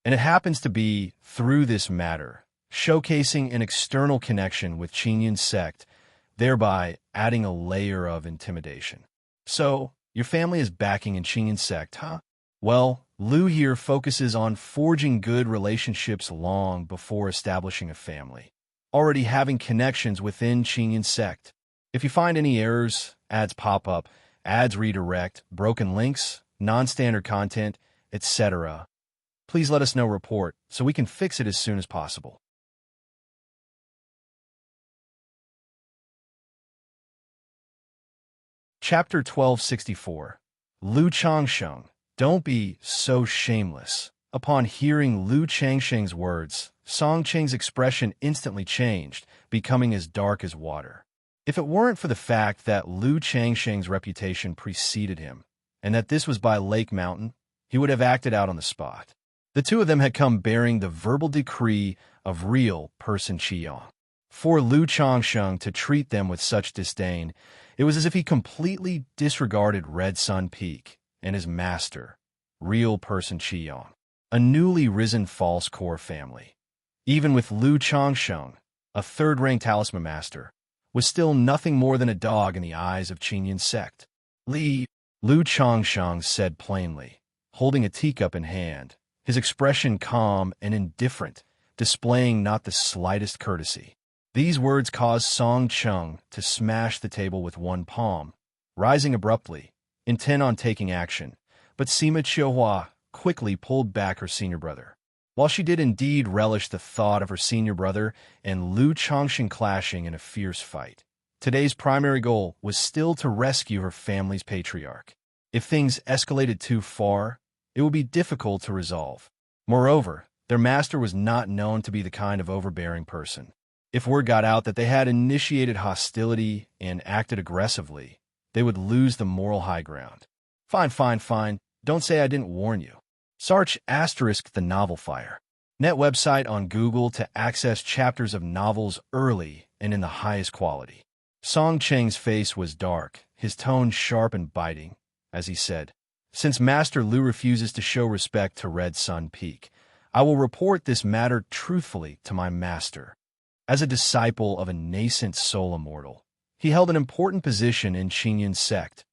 And it happens to be through this matter, showcasing an external connection with Qingyun's sect, thereby adding a layer of intimidation. So, your family is backing in Qingyun's sect, huh? Well, Lu here focuses on forging good relationships long before establishing a family, already having connections within Qingyun's sect. If you find any errors, ads pop up, ads redirect, broken links, non-standard content, etc., please let us know report so we can fix it as soon as possible. Chapter 1264. Lu Changsheng, don't be so shameless. Upon hearing Lu Changsheng's words, Song Cheng's expression instantly changed, becoming as dark as water. If it weren't for the fact that Lu Changsheng's reputation preceded him, and that this was by Lake Mountain, he would have acted out on the spot. The two of them had come bearing the verbal decree of real person Qiyong. For Lu Changsheng to treat them with such disdain, it was as if he completely disregarded Red Sun Peak and his master, real person Qiyong, a newly risen false core family. Even with Lu Changsheng, a third-rank talisman master, was still nothing more than a dog in the eyes of Qingyun's sect. Lu Changsheng said plainly, holding a teacup in hand, his expression calm and indifferent, displaying not the slightest courtesy. These words caused Song Cheng to smash the table with one palm, rising abruptly, intent on taking action, but Sima Qiuhua quickly pulled back her senior brother. While she did indeed relish the thought of her senior brother and Lu Changsheng clashing in a fierce fight, today's primary goal was still to rescue her family's patriarch. If things escalated too far, it would be difficult to resolve. Moreover, their master was not known to be the kind of overbearing person. If word got out that they had initiated hostility and acted aggressively, they would lose the moral high ground. Fine. Don't say I didn't warn you. Search * the novel fire. Net website on Google to access chapters of novels early and in the highest quality. Song Cheng's face was dark, his tone sharp and biting, as he said, "Since Master Lu refuses to show respect to Red Sun Peak, I will report this matter truthfully to my master." As a disciple of a nascent soul immortal, he held an important position in Qingyun's sect.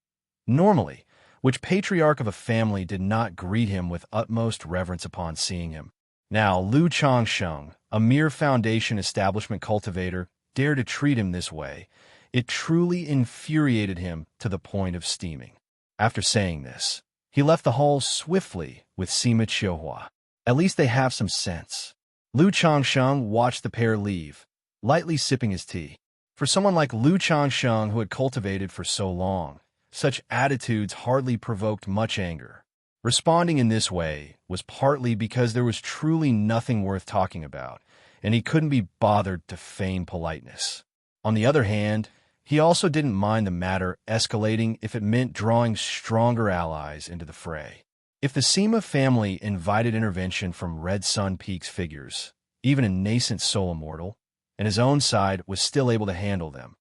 Normally, which patriarch of a family did not greet him with utmost reverence upon seeing him? Now, Lu Changsheng, a mere foundation establishment cultivator, dared to treat him this way. It truly infuriated him to the point of steaming. After saying this, he left the hall swiftly with Sima Qiuhua. At least they have some sense. Lu Changsheng watched the pair leave, lightly sipping his tea. For someone like Lu Changsheng who had cultivated for so long, such attitudes hardly provoked much anger. Responding in this way was partly because there was truly nothing worth talking about, and he couldn't be bothered to feign politeness. On the other hand, he also didn't mind the matter escalating if it meant drawing stronger allies into the fray. If the Sima family invited intervention from Red Sun Peak's figures, even a nascent soul immortal, and his own side was still able to handle them,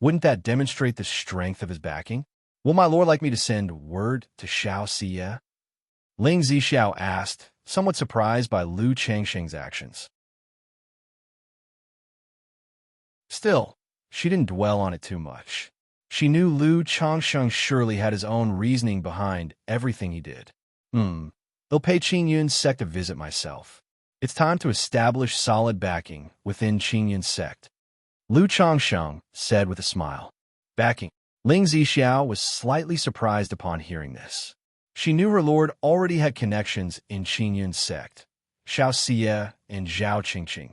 wouldn't that demonstrate the strength of his backing? Will my lord like me to send word to Xianxia? Ling Zixiao asked, somewhat surprised by Lu Changsheng's actions. Still, she didn't dwell on it too much. She knew Lu Changsheng surely had his own reasoning behind everything he did. I'll pay Qingyun's sect a visit myself. It's time to establish solid backing within Qingyun's sect. Lu Changsheng said with a smile. Backing. Ling Zixiao was slightly surprised upon hearing this. She knew her lord already had connections in Qingyun's sect, Xiaoxia and Zhao Qingqing.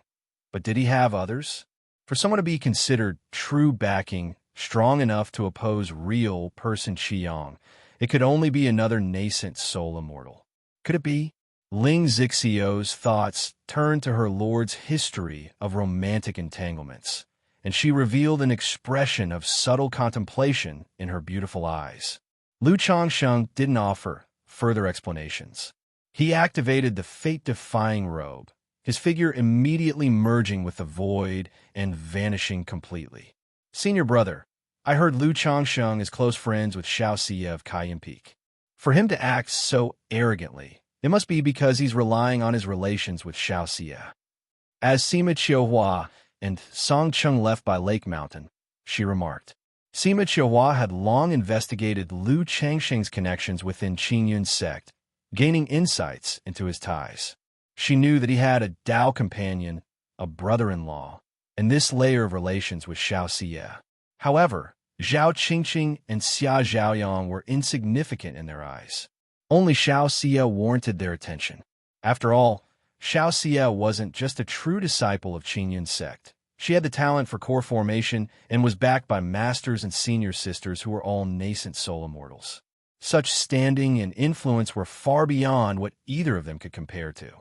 But did he have others? For someone to be considered true backing, strong enough to oppose real person Qiyang, it could only be another nascent soul immortal. Could it be? Ling Zixiao's thoughts turned to her lord's history of romantic entanglements, and she revealed an expression of subtle contemplation in her beautiful eyes. Lu Changsheng didn't offer further explanations. He activated the fate-defying robe, his figure immediately merging with the void and vanishing completely. Senior brother, I heard Lu Changsheng is close friends with Xiaoxia of Kaiyuan Peak. For him to act so arrogantly, it must be because he's relying on his relations with Xiaoxia. As Sima Qiuhua and Song Cheng left by Lake Mountain, she remarked. Sima Qiuhua had long investigated Lu Changsheng's connections within Qingyun's sect, gaining insights into his ties. She knew that he had a Dao companion, a brother-in-law, and this layer of relations with Xiaoxia. However, Zhao Qingqing and Xia Zhaoyang were insignificant in their eyes. Only Xiaoxia warranted their attention. After all, Xiaoxia wasn't just a true disciple of Qingyun's sect. She had the talent for core formation and was backed by masters and senior sisters who were all nascent soul immortals. Such standing and influence were far beyond what either of them could compare to.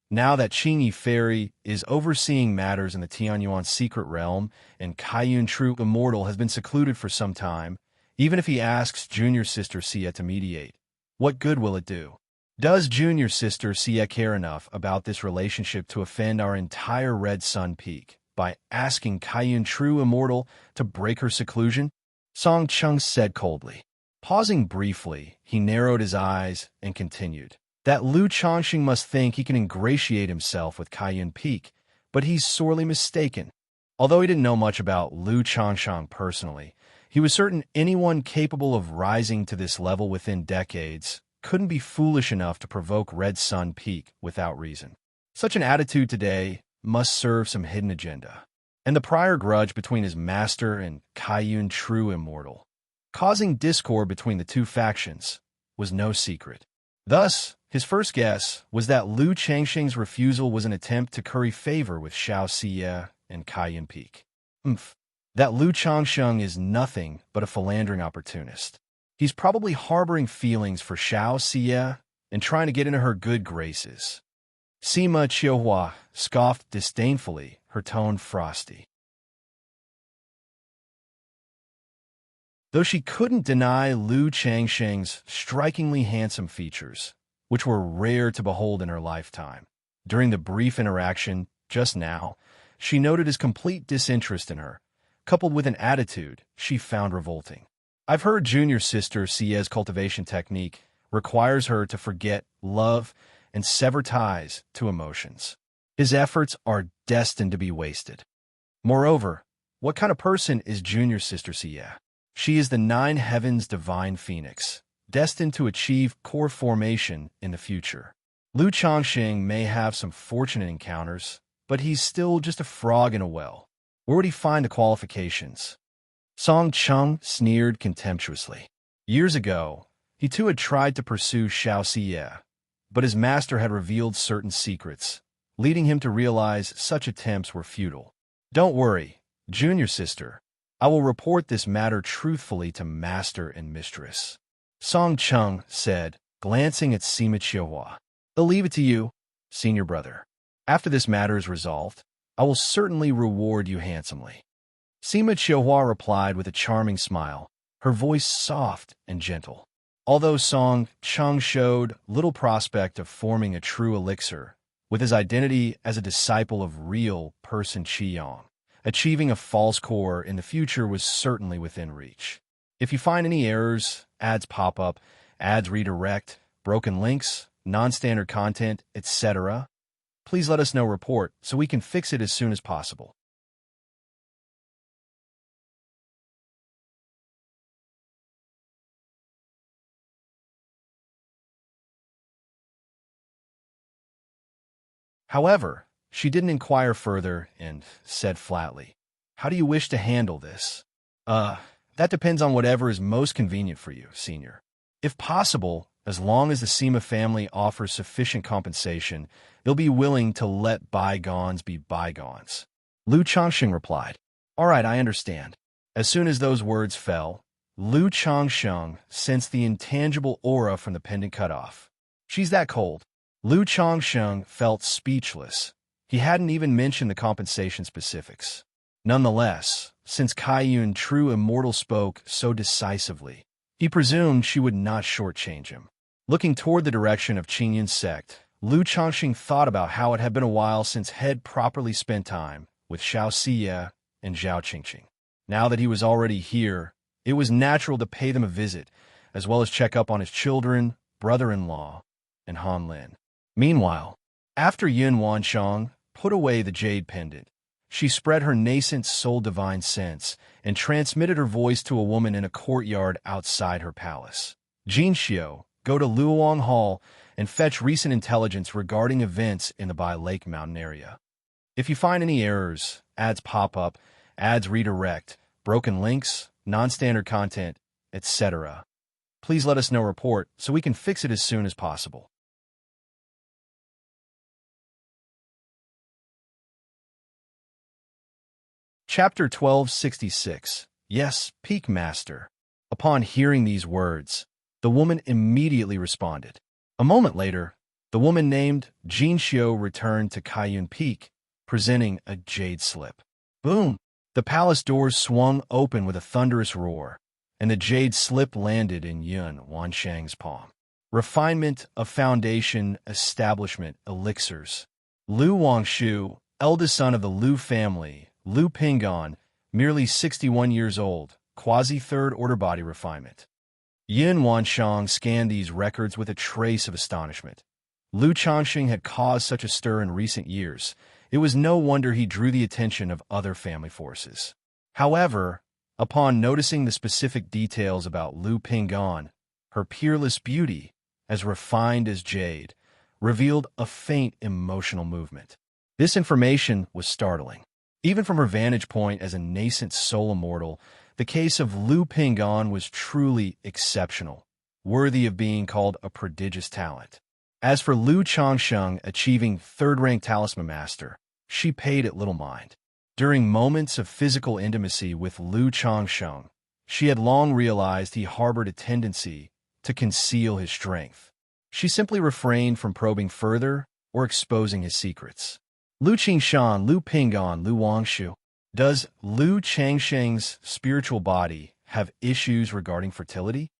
Now that Qingyi Fairy is overseeing matters in the Tianyuan secret realm and Kaiyun True Immortal has been secluded for some time, even if he asks junior sister Xia to mediate, what good will it do? Does junior sister Xia care enough about this relationship to offend our entire Red Sun Peak by asking Kaiyun True Immortal to break her seclusion? Song Cheng said coldly. Pausing briefly, he narrowed his eyes and continued. That Lu Changsheng must think he can ingratiate himself with Kaiyun Peak, but he's sorely mistaken. Although he didn't know much about Lu Changsheng personally, he was certain anyone capable of rising to this level within decades couldn't be foolish enough to provoke Red Sun Peak without reason. Such an attitude today must serve some hidden agenda. And the prior grudge between his master and Kaiyun True Immortal, causing discord between the two factions, was no secret. Thus, his first guess was that Lu Changsheng's refusal was an attempt to curry favor with Xiaoxia and Kaiyun Peak. That Lu Changsheng is nothing but a philandering opportunist. He's probably harboring feelings for Xiaoxia and trying to get into her good graces. Sima Qiuhua scoffed disdainfully, her tone frosty. Though she couldn't deny Lu Changsheng's strikingly handsome features, which were rare to behold in her lifetime. During the brief interaction just now, she noted his complete disinterest in her, coupled with an attitude she found revolting. I've heard junior sister Xia's cultivation technique requires her to forget love and sever ties to emotions. His efforts are destined to be wasted. Moreover, what kind of person is junior sister Xia? She is the nine heavens divine phoenix, destined to achieve core formation in the future. Lu Changxing may have some fortunate encounters, but he's still just a frog in a well. Where would he find the qualifications? Song Chung sneered contemptuously. Years ago, he too had tried to pursue Xianxia, but his master had revealed certain secrets, leading him to realize such attempts were futile. Don't worry, junior sister. I will report this matter truthfully to master and mistress. Song Chung said, glancing at Sima Qiuhua. I'll leave it to you, senior brother. After this matter is resolved, I will certainly reward you handsomely. Sima Qiuhua replied with a charming smile, her voice soft and gentle. Although Song Chung showed little prospect of forming a true elixir, with his identity as a disciple of real person Qiyang, achieving a false core in the future was certainly within reach. If you find any errors, ads pop up, ads redirect, broken links, non-standard content, etc., please let us know report so we can fix it as soon as possible. However, she didn't inquire further and said flatly, how do you wish to handle this? That depends on whatever is most convenient for you, senior. If possible, as long as the Sima family offers sufficient compensation, they'll be willing to let bygones be bygones. Lu Changxing replied, all right, I understand. As soon as those words fell, Lu Changxing sensed the intangible aura from the pendant cut off. She's that cold. Lu Changxing felt speechless. He hadn't even mentioned the compensation specifics. Nonetheless, since Kaiyun True Immortal spoke so decisively, he presumed she would not shortchange him. Looking toward the direction of Qingyun's sect, Lu Changxing thought about how it had been a while since he had properly spent time with Xiaoxia and Zhao Qingqing. Now that he was already here, it was natural to pay them a visit, as well as check up on his children, brother-in-law, and Han Lin. Meanwhile, after Yun Wanshang put away the jade pendant, she spread her nascent soul-divine sense and transmitted her voice to a woman in a courtyard outside her palace. Xianxia, go to Luoyang Hall and fetch recent intelligence regarding events in the Bai Lake Mountain area. If you find any errors, ads pop up, ads redirect, broken links, non-standard content, etc., please let us know report so we can fix it as soon as possible. Chapter 1266. Yes, Peak Master. Upon hearing these words, the woman immediately responded. A moment later, the woman named Xianxia returned to Kaiyun Peak, presenting a jade slip. Boom! The palace doors swung open with a thunderous roar, and the jade slip landed in Yun Wanshang's palm. Refinement of Foundation Establishment Elixirs. Lu Wangshu, eldest son of the Lu family, Lu Pingon, merely 61 years old, quasi-third order body refinement. Yin Wanshang scanned these records with a trace of astonishment. Lu Changxing had caused such a stir in recent years. It was no wonder he drew the attention of other family forces. However, upon noticing the specific details about Lu Pingon, her peerless beauty, as refined as jade, revealed a faint emotional movement. This information was startling. Even from her vantage point as a nascent soul immortal, the case of Lu Pingon was truly exceptional, worthy of being called a prodigious talent. As for Lu Changxing achieving third-rank talisman master, she paid it little mind. During moments of physical intimacy with Lu Changxing, she had long realized he harbored a tendency to conceal his strength. She simply refrained from probing further or exposing his secrets. Lu Qingshan, Lu Pingon, Lu Wangshu. Does Lu Changxing's spiritual body have issues regarding fertility?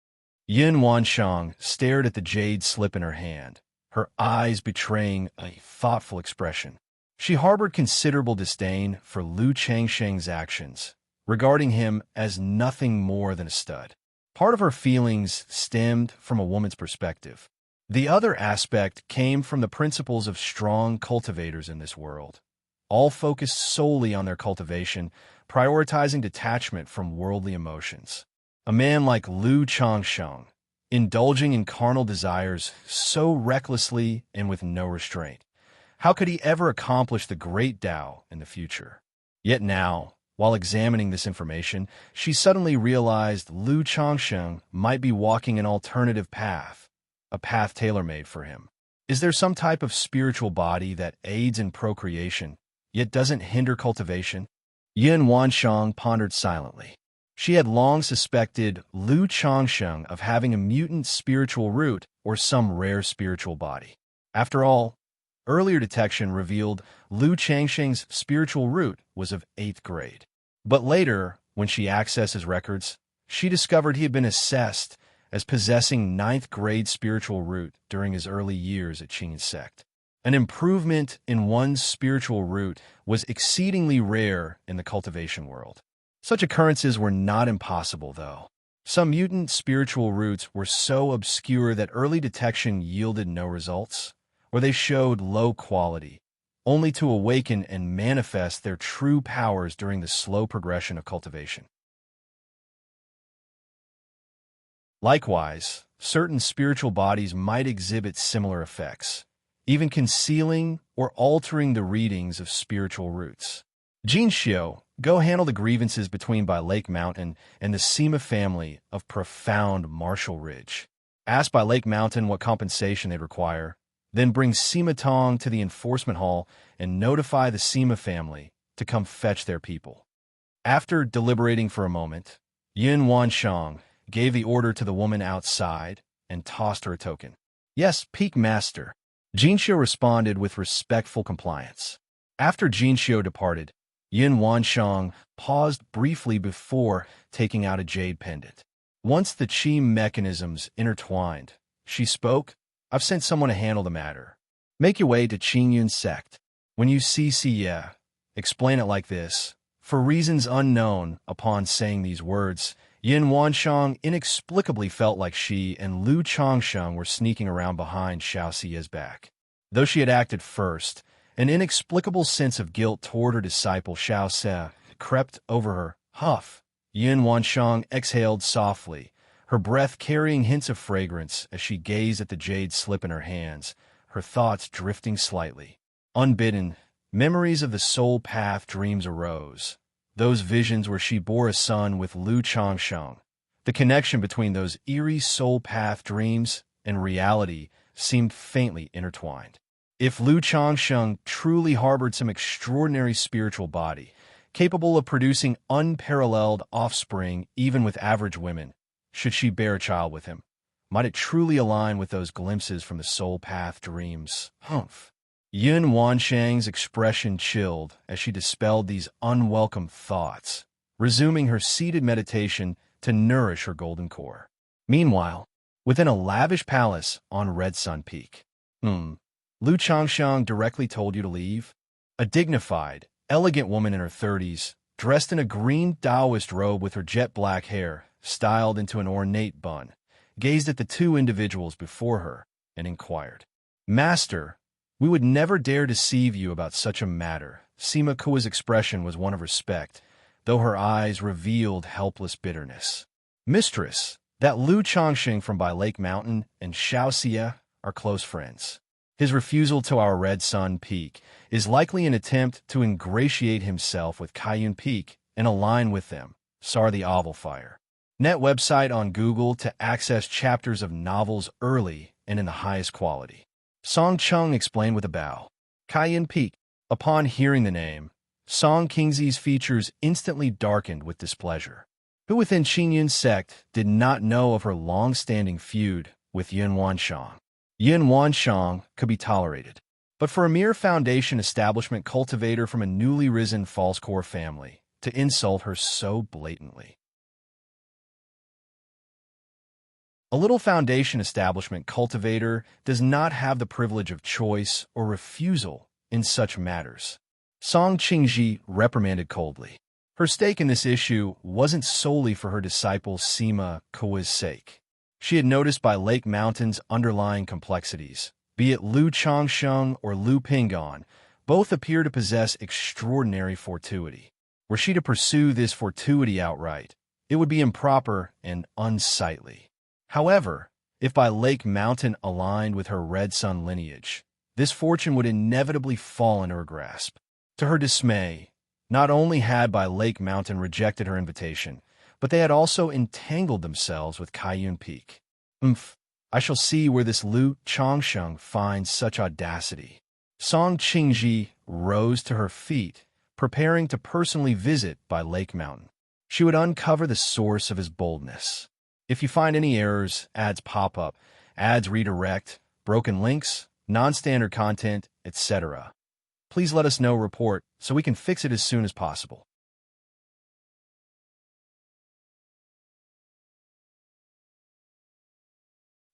Yin Wanshang stared at the jade slip in her hand, her eyes betraying a thoughtful expression. She harbored considerable disdain for Lu Changxing's actions, regarding him as nothing more than a stud. Part of her feelings stemmed from a woman's perspective. The other aspect came from the principles of strong cultivators in this world, all focused solely on their cultivation, prioritizing detachment from worldly emotions. A man like Lu Changxing, indulging in carnal desires so recklessly and with no restraint. How could he ever accomplish the great Tao in the future? Yet now, while examining this information, she suddenly realized Lu Changsheng might be walking an alternative path, a path tailor-made for him. Is there some type of spiritual body that aids in procreation, yet doesn't hinder cultivation? Yin Wansheng pondered silently. She had long suspected Lu Changsheng of having a mutant spiritual root or some rare spiritual body. After all, earlier detection revealed Lu Changsheng's spiritual root was of 8th grade. But later, when she accessed his records, she discovered he had been assessed as possessing 9th grade spiritual root during his early years at Qingyan sect. An improvement in one's spiritual root was exceedingly rare in the cultivation world. Such occurrences were not impossible, though. Some mutant spiritual roots were so obscure that early detection yielded no results, or they showed low quality, only to awaken and manifest their true powers during the slow progression of cultivation. Likewise, certain spiritual bodies might exhibit similar effects, even concealing or altering the readings of spiritual roots. Xianxia, go handle the grievances between By Lake Mountain and the Sima family of profound Marshall Ridge. Ask By Lake Mountain what compensation they require, then bring Sima Tong to the enforcement hall and notify the Sima family to come fetch their people. After deliberating for a moment, Yin Wansheng gave the order to the woman outside and tossed her a token. Yes, Peak Master. Xianxia responded with respectful compliance. After Xianxia departed, Yin Wansheng paused briefly before taking out a jade pendant. Once the qi mechanisms intertwined, she spoke, I've sent someone to handle the matter. Make your way to Qingyun sect. When you see Xie, explain it like this. For reasons unknown, upon saying these words, Yin Wansheng inexplicably felt like she and Lu Changsheng were sneaking around behind Xiaoxia's back. Though she had acted first, an inexplicable sense of guilt toward her disciple Xiaoxia crept over her. Huff! Yin Wansheng exhaled softly, her breath carrying hints of fragrance as she gazed at the jade slip in her hands, her thoughts drifting slightly. Unbidden, memories of the soul path dreams arose. Those visions where she bore a son with Lu Changsheng. The connection between those eerie soul path dreams and reality seemed faintly intertwined. If Lu Changsheng truly harbored some extraordinary spiritual body, capable of producing unparalleled offspring even with average women, should she bear a child with him? Might it truly align with those glimpses from the soul path dreams? Humph. Yin Wansheng's expression chilled as she dispelled these unwelcome thoughts, resuming her seated meditation to nourish her golden core. Meanwhile, within a lavish palace on Red Sun Peak. Lu Changsheng directly told you to leave? A dignified, elegant woman in her 30s, dressed in a green Taoist robe with her jet black hair styled into an ornate bun, gazed at the two individuals before her and inquired, Master, we would never dare deceive you about such a matter. Sima Kua's expression was one of respect, though her eyes revealed helpless bitterness. Mistress, that Lu Changsheng from By Lake Mountain and Xiaoxia are close friends. His refusal to our Red Sun Peak is likely an attempt to ingratiate himself with Kaiyun Peak and align with them. Sar the Oval Fire. Net website on Google to access chapters of novels early and in the highest quality. Song Chung explained with a bow. Kaiyun Peak. Upon hearing the name, Song Kingzi's features instantly darkened with displeasure. Who within Qingyun sect did not know of her long-standing feud with Yin Wansheng? Yin Wansheng could be tolerated, but for a mere foundation establishment cultivator from a newly risen false core family to insult her so blatantly. A little foundation establishment cultivator does not have the privilege of choice or refusal in such matters. Song Qingji reprimanded coldly. Her stake in this issue wasn't solely for her disciple Sima Kua's sake. She had noticed By Lake Mountain's underlying complexities. Be it Lu Changsheng or Lu Pingon, both appear to possess extraordinary fortuity. Were she to pursue this fortuity outright, it would be improper and unsightly. However, If by Lake Mountain aligned with her Red Sun lineage, this fortune would inevitably fall into her grasp. To her dismay, not only had by Lake Mountain rejected her invitation, but they had also entangled themselves with Kaiyun Peak. I shall see where this Lu Changsheng finds such audacity. Song Qingji rose to her feet, preparing to personally visit by Lake Mountain. She would uncover the source of his boldness. If you find any errors, ads pop up, ads redirect, broken links, non-standard content, etc., please let us know report so we can fix it as soon as possible.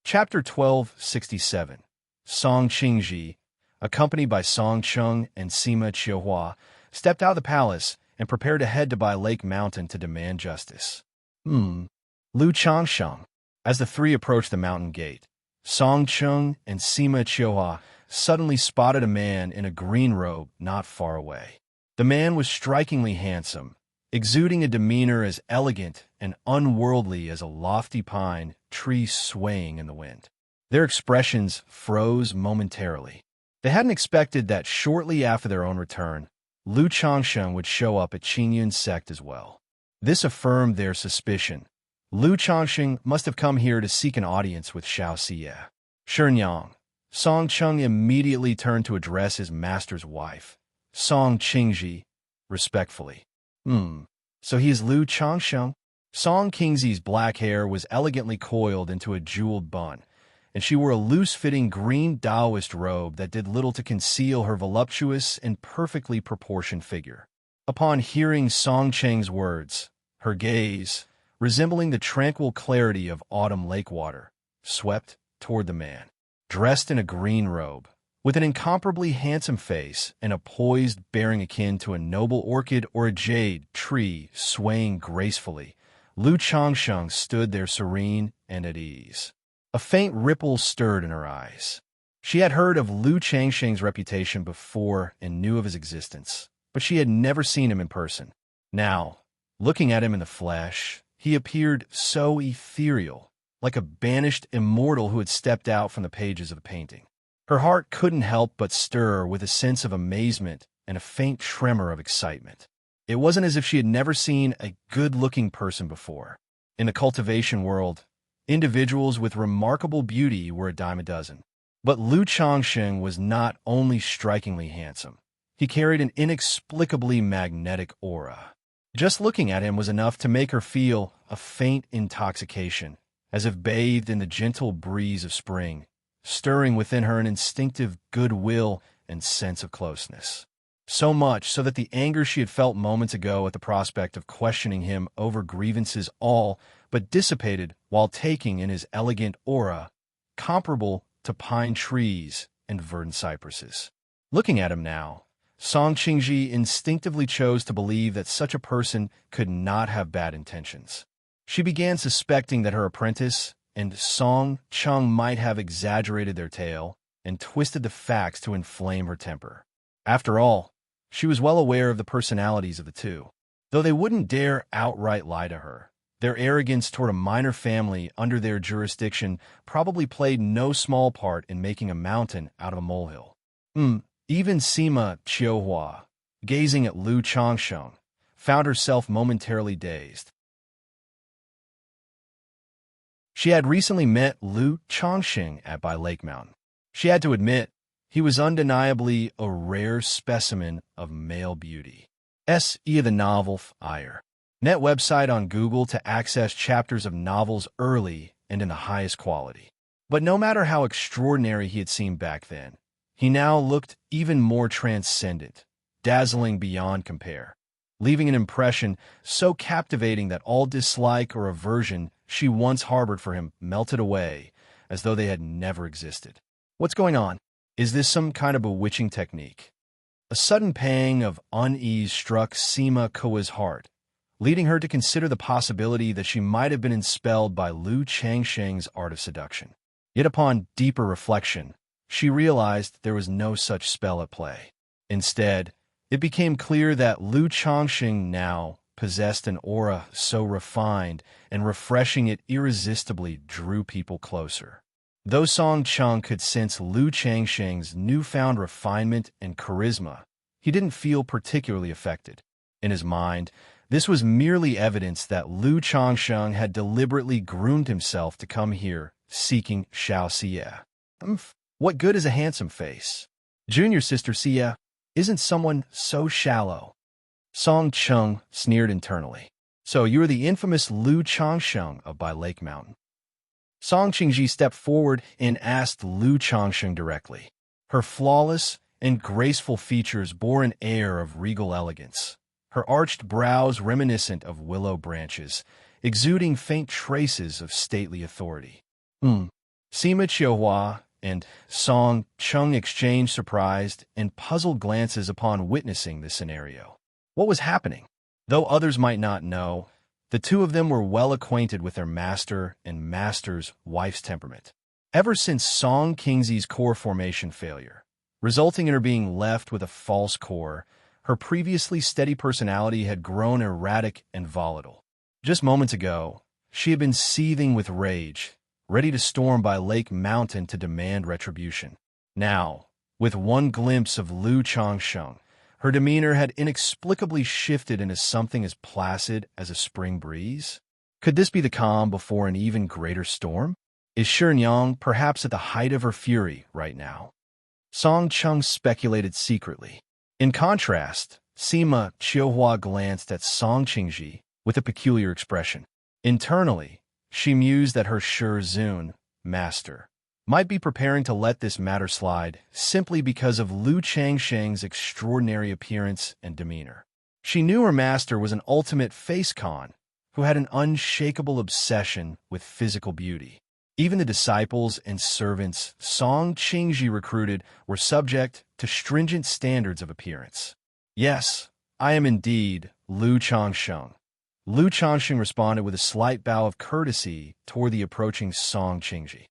Chapter 1267. Song Qingji, accompanied by Song Cheng and Sima Qiuhua, stepped out of the palace and prepared to head to by Lake Mountain to demand justice. Lu Changsheng. As the three approached the mountain gate, Song Cheng and Sima Qiuhua suddenly spotted a man in a green robe not far away. The man was strikingly handsome, exuding a demeanor as elegant and unworldly as a lofty pine tree swaying in the wind. Their expressions froze momentarily. They hadn't expected that shortly after their own return, Lu Changsheng would show up at Qingyun's sect as well. This affirmed their suspicion. Lu Changsheng must have come here to seek an audience with Xianxia. Shenyang. Song Cheng immediately turned to address his master's wife, Song Qingji, respectfully. So he is Lu Changsheng? Song Qingji's black hair was elegantly coiled into a jeweled bun, and she wore a loose-fitting green Taoist robe that did little to conceal her voluptuous and perfectly proportioned figure. Upon hearing Song Cheng's words, her gaze, resembling the tranquil clarity of autumn lake water, swept toward the man, dressed in a green robe, with an incomparably handsome face and a poised bearing akin to a noble orchid or a jade tree swaying gracefully. Lu Changsheng stood there serene and at ease. A faint ripple stirred in her eyes. She had heard of Lu Changsheng's reputation before and knew of his existence, but she had never seen him in person. Now, looking at him in the flesh, he appeared so ethereal, like a banished immortal who had stepped out from the pages of a painting. Her heart couldn't help but stir with a sense of amazement and a faint tremor of excitement. It wasn't as if she had never seen a good-looking person before. In the cultivation world, individuals with remarkable beauty were a dime a dozen. But Lu Changsheng was not only strikingly handsome. He carried an inexplicably magnetic aura. Just looking at him was enough to make her feel a faint intoxication, as if bathed in the gentle breeze of spring, stirring within her an instinctive goodwill and sense of closeness. So much so that the anger she had felt moments ago at the prospect of questioning him over grievances all but dissipated while taking in his elegant aura, comparable to pine trees and verdant cypresses. Looking at him now, Song Qingji instinctively chose to believe that such a person could not have bad intentions. She began suspecting that her apprentice and Song Cheng might have exaggerated their tale and twisted the facts to inflame her temper. After all, she was well aware of the personalities of the two. Though they wouldn't dare outright lie to her, their arrogance toward a minor family under their jurisdiction probably played no small part in making a mountain out of a molehill. Even Sima Qiuhua, gazing at Lu Changsheng, found herself momentarily dazed. She had recently met Lu Changsheng at Bai Lake Mountain. She had to admit, he was undeniably a rare specimen of male beauty. The novel Ire. Net website on Google to access chapters of novels early and in the highest quality. But no matter how extraordinary he had seemed back then, he now looked even more transcendent, dazzling beyond compare, leaving an impression so captivating that all dislike or aversion she once harbored for him melted away as though they had never existed. What's going on? Is this some kind of bewitching technique? A sudden pang of unease struck Sima Koa's heart, leading her to consider the possibility that she might have been enspelled by Lu Changsheng's art of seduction. Yet upon deeper reflection, she realized there was no such spell at play. Instead, it became clear that Lu Changsheng now possessed an aura so refined and refreshing it irresistibly drew people closer. Though Song Cheng could sense Lu Changsheng's newfound refinement and charisma, he didn't feel particularly affected. In his mind, this was merely evidence that Lu Changsheng had deliberately groomed himself to come here, seeking Xianxia. What good is a handsome face? Junior sister Xia, isn't someone so shallow? Song Cheng sneered internally. So you're the infamous Lu Changsheng of By Lake Mountain. Song Qingji stepped forward and asked Lu Changsheng directly. Her flawless and graceful features bore an air of regal elegance, her arched brows reminiscent of willow branches, exuding faint traces of stately authority. Sima Qiuhua and Song Cheng exchanged surprised and puzzled glances upon witnessing this scenario. What was happening? Though others might not know, the two of them were well acquainted with their master and master's wife's temperament. Ever since Song Qingzi's core formation failure, resulting in her being left with a false core, her previously steady personality had grown erratic and volatile. Just moments ago, she had been seething with rage, ready to storm By Lake Mountain to demand retribution. Now, with one glimpse of Lu Changsheng, her demeanor had inexplicably shifted into something as placid as a spring breeze. Could this be the calm before an even greater storm? Is Xianxia perhaps at the height of her fury right now? Song Cheng speculated secretly. In contrast, Sima Qiuhua glanced at Song Qingji with a peculiar expression. Internally, she mused that her Zun, master, might be preparing to let this matter slide simply because of Lu Changsheng's extraordinary appearance and demeanor. She knew her master was an ultimate face con who had an unshakable obsession with physical beauty. Even the disciples and servants Song Qingji recruited were subject to stringent standards of appearance. Yes, I am indeed Lu Changsheng. Lu Changsheng responded with a slight bow of courtesy toward the approaching Song Qingji.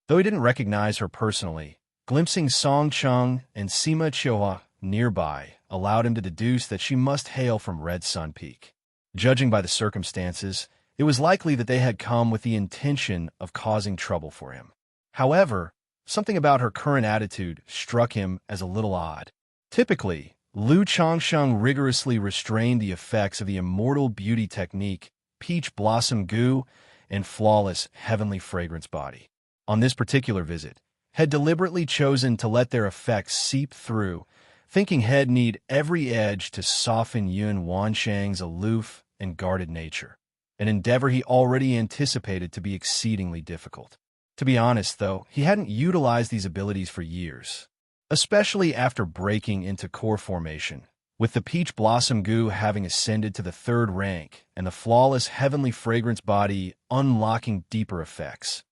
Though he didn't recognize her personally, glimpsing Song Cheng and Sima Qiuhua nearby allowed him to deduce that she must hail from Red Sun Peak. Judging by the circumstances, it was likely that they had come with the intention of causing trouble for him. However, something about her current attitude struck him as a little odd. Typically, Lu Changsheng rigorously restrained the effects of the immortal beauty technique, peach blossom goo, and flawless heavenly fragrance body. On this particular visit, had deliberately chosen to let their effects seep through, thinking he'd need every edge to soften Yun Wanshang's aloof and guarded nature, an endeavor he already anticipated to be exceedingly difficult. To be honest, though, he hadn't utilized these abilities for years, especially after breaking into core formation, with the peach blossom goo having ascended to the 3rd rank and the flawless heavenly fragrance body unlocking deeper effects.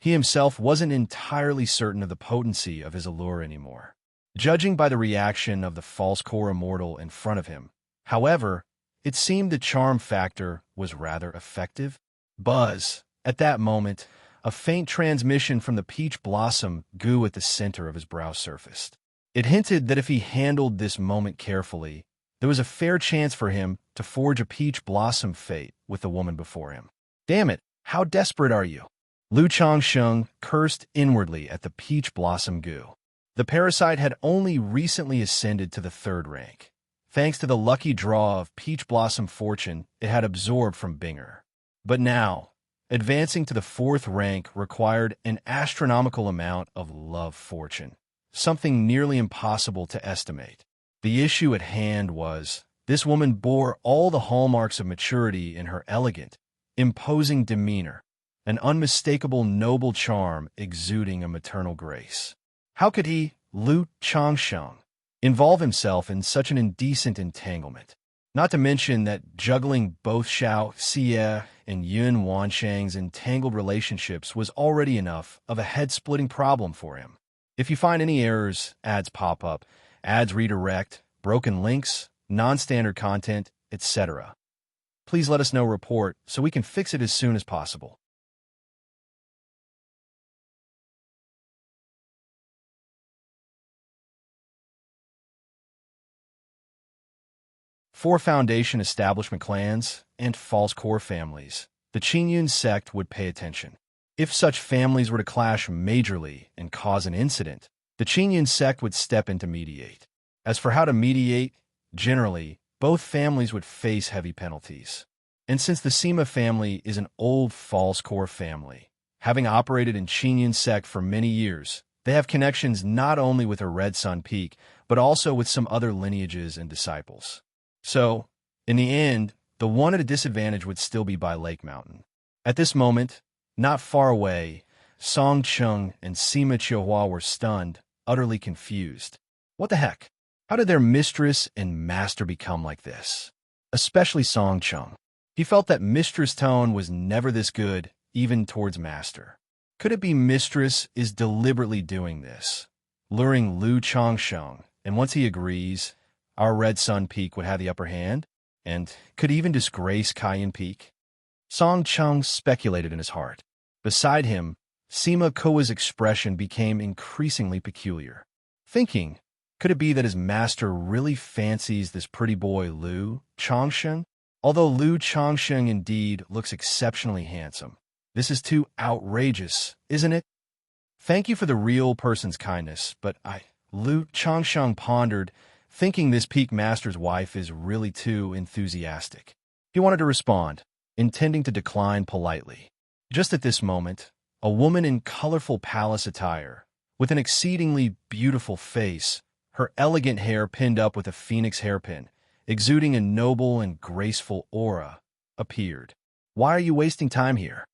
He himself wasn't entirely certain of the potency of his allure anymore. Judging by the reaction of the false core immortal in front of him, however, it seemed the charm factor was rather effective. Buzz, at that moment, a faint transmission from the peach blossom goo at the center of his brow surfaced. It hinted that if he handled this moment carefully, there was a fair chance for him to forge a peach blossom fate with the woman before him. Damn it, how desperate are you? Lu Changsheng cursed inwardly at the peach blossom goo. The parasite had only recently ascended to the 3rd rank, thanks to the lucky draw of peach blossom fortune it had absorbed from Binger. But now, advancing to the 4th rank required an astronomical amount of love fortune, something nearly impossible to estimate. The issue at hand was, this woman bore all the hallmarks of maturity in her elegant, imposing demeanor, an unmistakable noble charm exuding a maternal grace. How could he, Lu Changsheng, involve himself in such an indecent entanglement? Not to mention that juggling both Xianxia and Yun Wanshang's entangled relationships was already enough of a head-splitting problem for him. If you find any errors, ads pop up, ads redirect, broken links, non-standard content, etc., please let us know report so we can fix it as soon as possible. 4 foundation establishment clans, and false core families, the Qingyun sect would pay attention. If such families were to clash majorly and cause an incident, the Qingyun sect would step in to mediate. As for how to mediate, generally, both families would face heavy penalties. And since the Sima family is an old false core family, having operated in Qingyun sect for many years, they have connections not only with her Red Sun Peak, but also with some other lineages and disciples. So, in the end, the one at a disadvantage would still be by Lake Mountain. At this moment, not far away, Song Cheng and Sima Qiuhua were stunned, utterly confused. What the heck? How did their mistress and master become like this? Especially Song Cheng. He felt that mistress' tone was never this good, even towards master. Could it be mistress is deliberately doing this, luring Lu Changsheng, and once he agrees, our Red Sun Peak would have the upper hand, and could even disgrace Cayenne Peak? Song Cheng speculated in his heart. Beside him, Sima Kua's expression became increasingly peculiar. Thinking, could it be that his master really fancies this pretty boy Lu Changsheng? Although Lu Changsheng indeed looks exceptionally handsome, this is too outrageous, isn't it? Thank you for the real person's kindness, but Lu Changsheng pondered, thinking this peak master's wife is really too enthusiastic. He wanted to respond, intending to decline politely. Just at this moment, a woman in colorful palace attire, with an exceedingly beautiful face, her elegant hair pinned up with a phoenix hairpin, exuding a noble and graceful aura, appeared. Why are you wasting time here?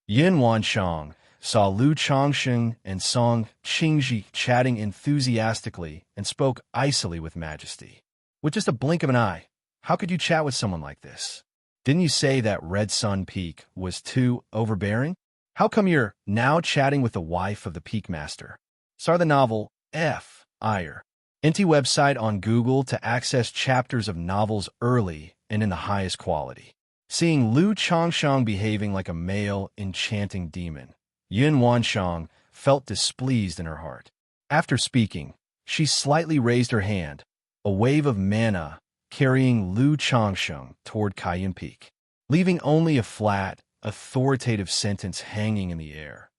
Yin Wanshang saw Lu Changsheng and Song Qingji chatting enthusiastically and spoke icily with majesty. With just a blink of an eye, how could you chat with someone like this? Didn't you say that Red Sun Peak was too overbearing? How come you're now chatting with the wife of the Peak Master? Start the novel F. Ire. NT website on Google to access chapters of novels early and in the highest quality. Seeing Lu Changsheng behaving like a male, enchanting demon, Yin Wanshang felt displeased in her heart. After speaking, she slightly raised her hand, a wave of mana carrying Lu Changsheng toward Cayenne Peak, leaving only a flat, authoritative sentence hanging in the air.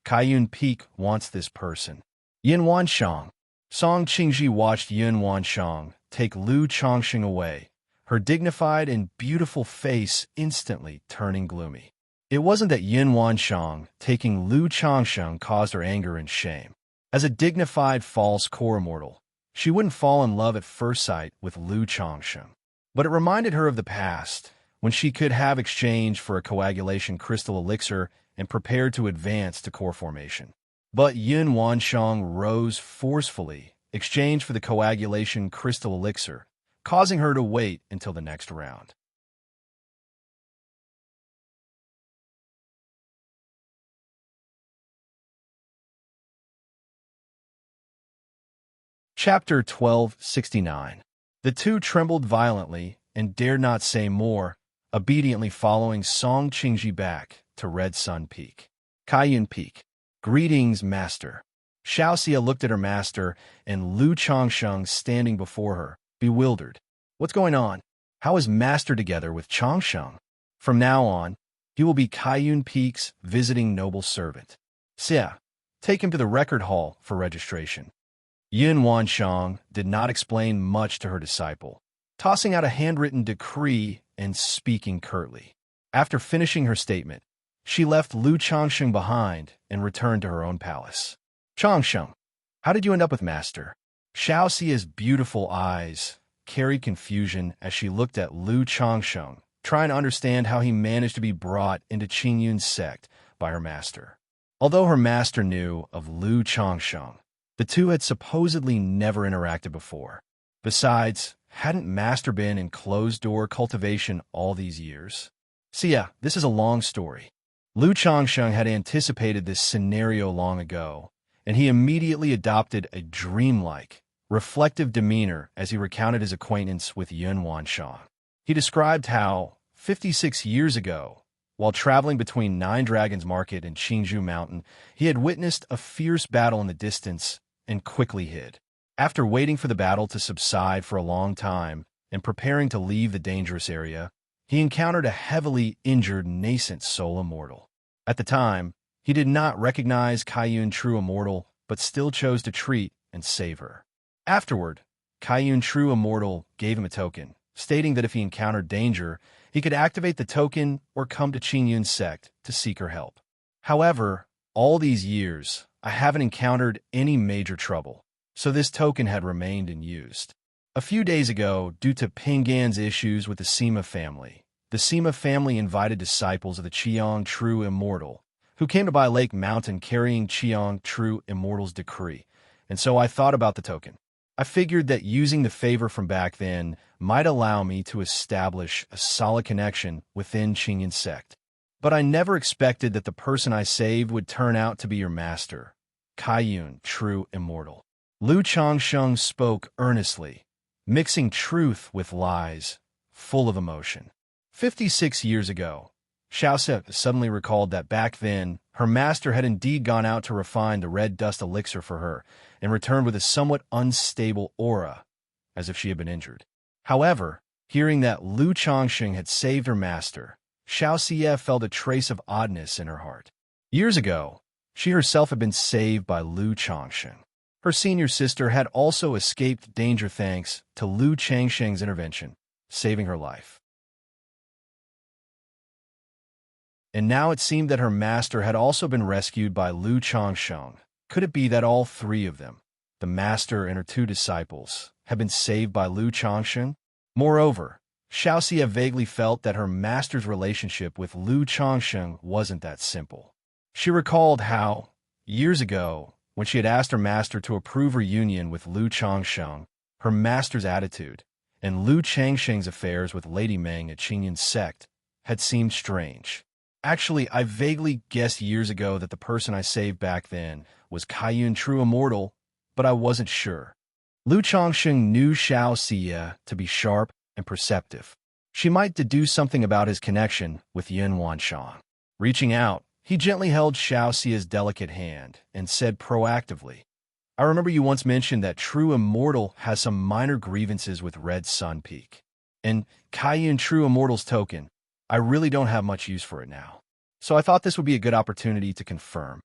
Cayenne Peak wants this person. Yin Wanshang. Song Qingji watched Yin Wanshang take Lu Changsheng away, her dignified and beautiful face instantly turning gloomy. It wasn't that Yin Wanshang taking Lu Changsheng caused her anger and shame. As a dignified false core immortal, she wouldn't fall in love at first sight with Lu Changsheng. But it reminded her of the past, when she could have exchanged for a coagulation crystal elixir and prepared to advance to core formation. But Yin Wanshang rose forcefully, exchanged for the coagulation crystal elixir, causing her to wait until the next round. Chapter 1269. The two trembled violently and dared not say more, obediently following Song Qingji back to Red Sun Peak. Cayenne Peak. Greetings, Master. Xianxia looked at her master and Lu Changsheng standing before her, bewildered. What's going on? How is Master together with Changsheng? From now on, he will be Cayenne Peak's visiting noble servant. Xia, take him to the record hall for registration. Yin Wanshang did not explain much to her disciple, tossing out a handwritten decree and speaking curtly. After finishing her statement, she left Lu Changsheng behind and returned to her own palace. Changsheng, how did you end up with Master? Xiaoxia's beautiful eyes carried confusion as she looked at Lu Changsheng, trying to understand how he managed to be brought into Qingyun's sect by her master. Although her master knew of Lu Changsheng, the two had supposedly never interacted before. Besides, hadn't Master been in closed-door cultivation all these years? So yeah, this is a long story. Lu Changsheng had anticipated this scenario long ago, and he immediately adopted a dreamlike, reflective demeanor as he recounted his acquaintance with Yin Wanshang. He described how, 56 years ago, while traveling between Nine Dragons Market and Qingzhou Mountain, he had witnessed a fierce battle in the distance and quickly hid. After waiting for the battle to subside for a long time, and preparing to leave the dangerous area, he encountered a heavily injured nascent soul immortal. At the time, he did not recognize Kaiyun True Immortal, but still chose to treat and save her. Afterward, Kaiyun True Immortal gave him a token, stating that if he encountered danger, he could activate the token or come to Qingyun's sect to seek her help. However, all these years, I haven't encountered any major trouble, so this token had remained unused. A few days ago, due to Pinggan's issues with the Sima family invited disciples of the Qiang True Immortal, who came to Bai Lake Mountain carrying Qiang True Immortal's decree, and so I thought about the token. I figured that using the favor from back then might allow me to establish a solid connection within Qingyun's sect. But I never expected that the person I saved would turn out to be your master, Kaiyun True Immortal. Lu Changsheng spoke earnestly, mixing truth with lies, full of emotion. 56 years ago, Xianxia suddenly recalled that back then, her master had indeed gone out to refine the red dust elixir for her and returned with a somewhat unstable aura, as if she had been injured. However, hearing that Lu Changsheng had saved her master, Xianxia felt a trace of oddness in her heart. Years ago, she herself had been saved by Lu Changsheng. Her senior sister had also escaped danger thanks to Lu Changsheng's intervention, saving her life. And now it seemed that her master had also been rescued by Lu Changsheng. Could it be that all three of them, the master and her two disciples, had been saved by Lu Changsheng? Moreover, Xianxia vaguely felt that her master's relationship with Lu Changsheng wasn't that simple. She recalled how, years ago, when she had asked her master to approve her union with Lu Changsheng, her master's attitude, and Lu Changsheng's affairs with Lady Meng at Qingyun's sect, had seemed strange. Actually, I vaguely guessed years ago that the person I saved back then was Kaiyun True Immortal, but I wasn't sure. Lu Changsheng knew Xianxia to be sharp and perceptive. She might deduce something about his connection with Yin Wanshang. Reaching out, he gently held Xiaoxia's delicate hand and said proactively, "I remember you once mentioned that True Immortal has some minor grievances with Red Sun Peak. And Kaiyun True Immortal's token, I really don't have much use for it now. So I thought this would be a good opportunity to confirm.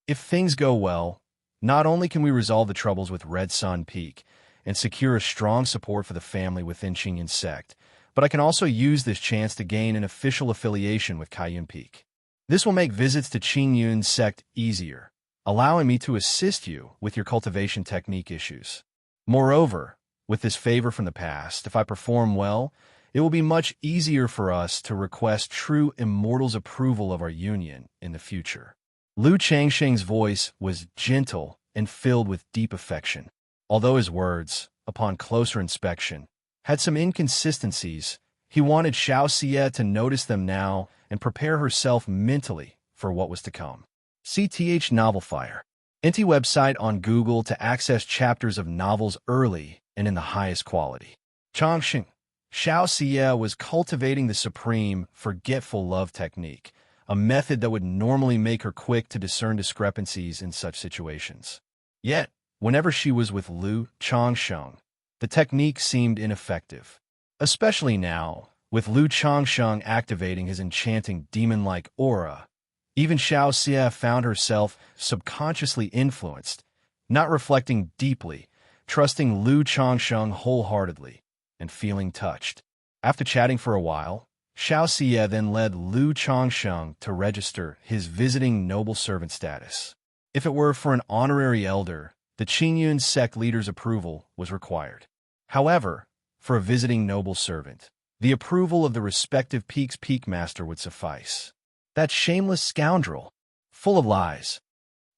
If things go well, not only can we resolve the troubles with Red Sun Peak and secure a strong support for the family within Qingyun's sect, but I can also use this chance to gain an official affiliation with Kaiyun Peak. This will make visits to Qingyun's sect easier, allowing me to assist you with your cultivation technique issues. Moreover, with this favor from the past, if I perform well, it will be much easier for us to request True Immortal's approval of our union in the future." Lu Changsheng's voice was gentle and filled with deep affection. Although his words, upon closer inspection, had some inconsistencies, he wanted Xiaoxia to notice them now and prepare herself mentally for what was to come. CTH Novel Fire. NT website on Google to access chapters of novels early and in the highest quality. Changsheng. Xiaoxia was cultivating the supreme forgetful love technique, a method that would normally make her quick to discern discrepancies in such situations. Yet, whenever she was with Lu Changsheng, the technique seemed ineffective. Especially now, with Lu Changsheng activating his enchanting demon-like aura, even Xiaoxia found herself subconsciously influenced, not reflecting deeply, trusting Lu Changsheng wholeheartedly, and feeling touched. After chatting for a while, Xiaoxia then led Lu Changsheng to register his visiting noble servant status. If it were for an honorary elder, the Qingyun sect leader's approval was required. However, for a visiting noble servant, the approval of the respective peak's peak master would suffice. That shameless scoundrel, full of lies.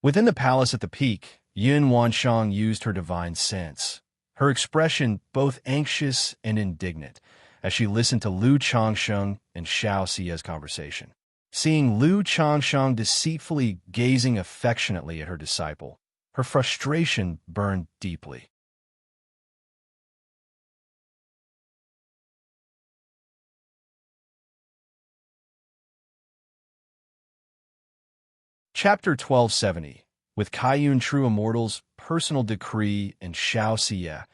Within the palace at the peak, Yin Wanshang used her divine sense, her expression both anxious and indignant, as she listened to Lu Changsheng and Xiaoxia's conversation. Seeing Lu Changsheng deceitfully gazing affectionately at her disciple, her frustration burned deeply. Chapter 1270, with Kaiyun True Immortal's personal decree and Xiaoxia,